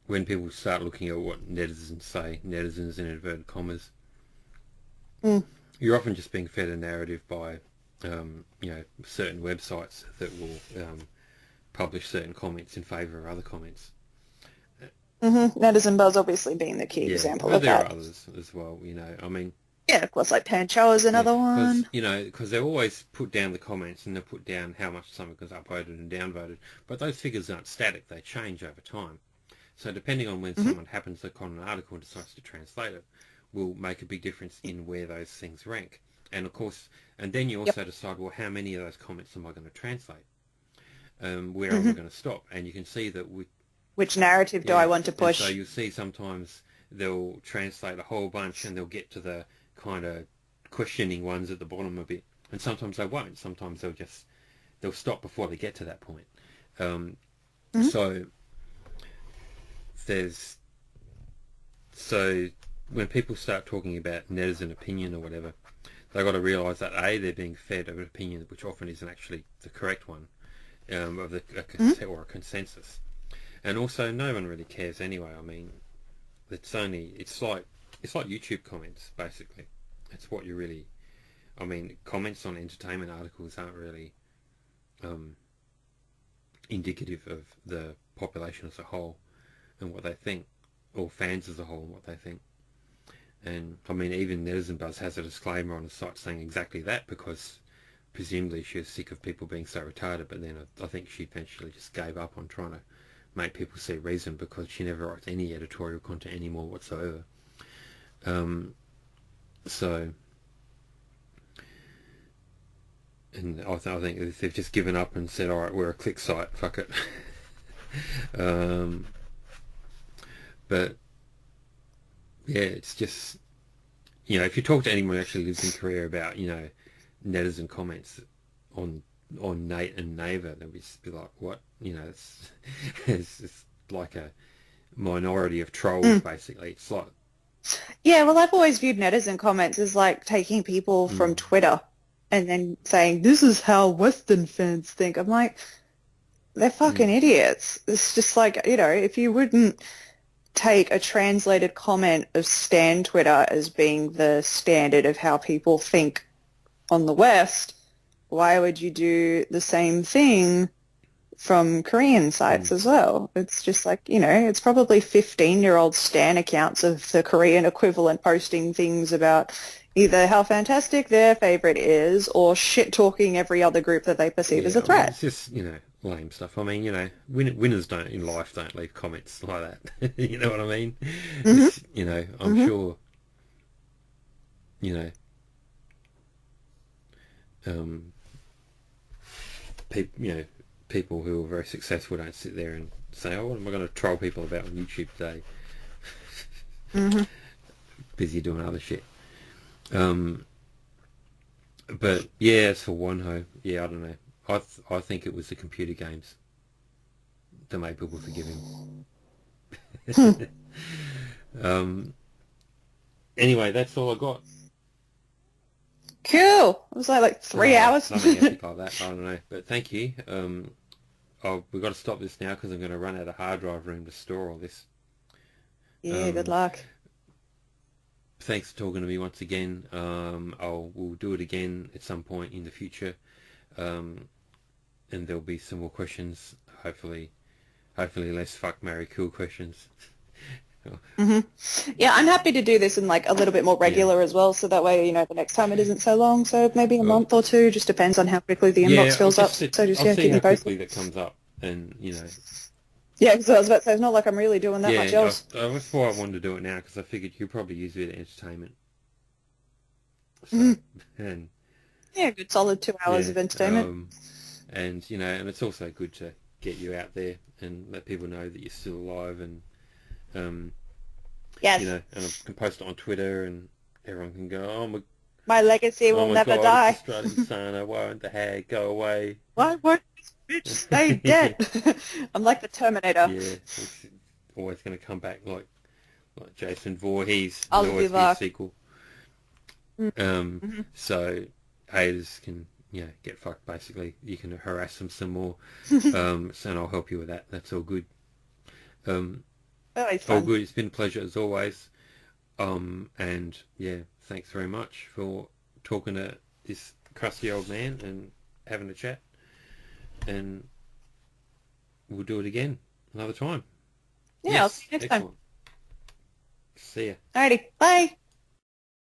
[SPEAKER 1] when people start looking at what netizens say, netizens in inverted commas, you're often just being fed a narrative by, certain websites that will publish certain comments in favour of other comments.
[SPEAKER 2] Netizen Buzz obviously being the key example of
[SPEAKER 1] there
[SPEAKER 2] that.
[SPEAKER 1] There are others as well, I mean...
[SPEAKER 2] Yeah, of course, like Pancho is another one.
[SPEAKER 1] Because they always put down the comments and they put down how much something was upvoted and downvoted, but those figures aren't static, they change over time. So depending on when someone happens to click on an article and decides to translate it, will make a big difference in where those things rank. And of course, and then you also decide, well, how many of those comments am I going to translate? Where am I going to stop? And you can see that
[SPEAKER 2] which narrative do I want to push?
[SPEAKER 1] And so you'll see sometimes they'll translate a whole bunch and they'll get to the kind of questioning ones at the bottom a bit, and sometimes they won't. Sometimes they'll stop before they get to that point. So when people start talking about netizen opinion or whatever, they've got to realise that they're being fed an opinion which often isn't actually the correct one, or a consensus. And also, no one really cares anyway. I mean, it's like YouTube comments, basically. It's what you really... I mean, comments on entertainment articles aren't really indicative of the population as a whole and what they think, or fans as a whole and what they think. And, I mean, even Netizen Buzz has a disclaimer on the site saying exactly that, because presumably she was sick of people being so retarded, but then I think she eventually just gave up on trying to make people see reason, because she never writes any editorial content anymore whatsoever. And I think they've just given up and said, all right, we're a click site, fuck it. But yeah, it's just, if you talk to anyone who actually lives in Korea about, netizen comments on Nate and Naver, they'll just be like, what? It's like a minority of trolls, basically. It's like...
[SPEAKER 2] Yeah, well, I've always viewed netizen comments as like taking people from Twitter and then saying, this is how Western fans think. I'm like, they're fucking idiots. It's just like, if you wouldn't take a translated comment of Stan Twitter as being the standard of how people think on the West, why would you do the same thing from Korean sites as well? It's just like, it's probably 15-year-old Stan accounts of the Korean equivalent posting things about either how fantastic their favorite is or shit-talking every other group that they perceive as a threat.
[SPEAKER 1] It's just, lame stuff. I mean, winners in life don't leave comments like that. You know what I mean? It's, I'm sure, people who are very successful don't sit there and say, oh, what am I going to troll people about on YouTube today? Busy doing other shit. But yeah, as for Wonho, I don't know. I think it was the computer games that made people forgive him. Anyway, that's all I got.
[SPEAKER 2] Cool. It was like 3 hours.
[SPEAKER 1] Something epic like that. I don't know. But thank you. we've got to stop this now because I'm going to run out of hard drive room to store all this.
[SPEAKER 2] Yeah, good luck.
[SPEAKER 1] Thanks for talking to me once again. We'll do it again at some point in the future, and there'll be some more questions. Hopefully less fuck, marry, kill questions.
[SPEAKER 2] Yeah, I'm happy to do this in like a little bit more regular as well, so that way, you know, the next time it isn't so long. So maybe a month or two, just depends on how quickly the inbox fills up. So just
[SPEAKER 1] I'll see
[SPEAKER 2] keep
[SPEAKER 1] how
[SPEAKER 2] me posted.
[SPEAKER 1] quickly that comes up, and you know.
[SPEAKER 2] Yeah, because I was about to say, it's not like I'm really doing that much else.
[SPEAKER 1] That's why I wanted to do it now, because I figured you'd probably use it as entertainment. So, and
[SPEAKER 2] yeah, good solid 2 hours of entertainment.
[SPEAKER 1] And you know, and it's also good to get you out there and let people know that you're still alive, and
[SPEAKER 2] yes,
[SPEAKER 1] you know, and I can post it on Twitter, and everyone can go, oh
[SPEAKER 2] my legacy will
[SPEAKER 1] my
[SPEAKER 2] never
[SPEAKER 1] God,
[SPEAKER 2] die.
[SPEAKER 1] it's AustralianSana, why won't the hag go away?
[SPEAKER 2] Why won't this bitch stay dead? I'm like the Terminator.
[SPEAKER 1] Yeah, it's always going to come back like Jason Voorhees.
[SPEAKER 2] I'll
[SPEAKER 1] There'll always
[SPEAKER 2] be
[SPEAKER 1] be a
[SPEAKER 2] back.
[SPEAKER 1] sequel. So haters can, you know, get fucked basically. You can harass them some more, and I'll help you with that. That's all good.
[SPEAKER 2] Always
[SPEAKER 1] All
[SPEAKER 2] fun.
[SPEAKER 1] good. It's been a pleasure as always. And yeah, thanks very much for talking to this crusty old man and having a chat. And we'll do it again another time.
[SPEAKER 2] Yeah, I'll see you next time.
[SPEAKER 1] See ya.
[SPEAKER 2] Alrighty, bye.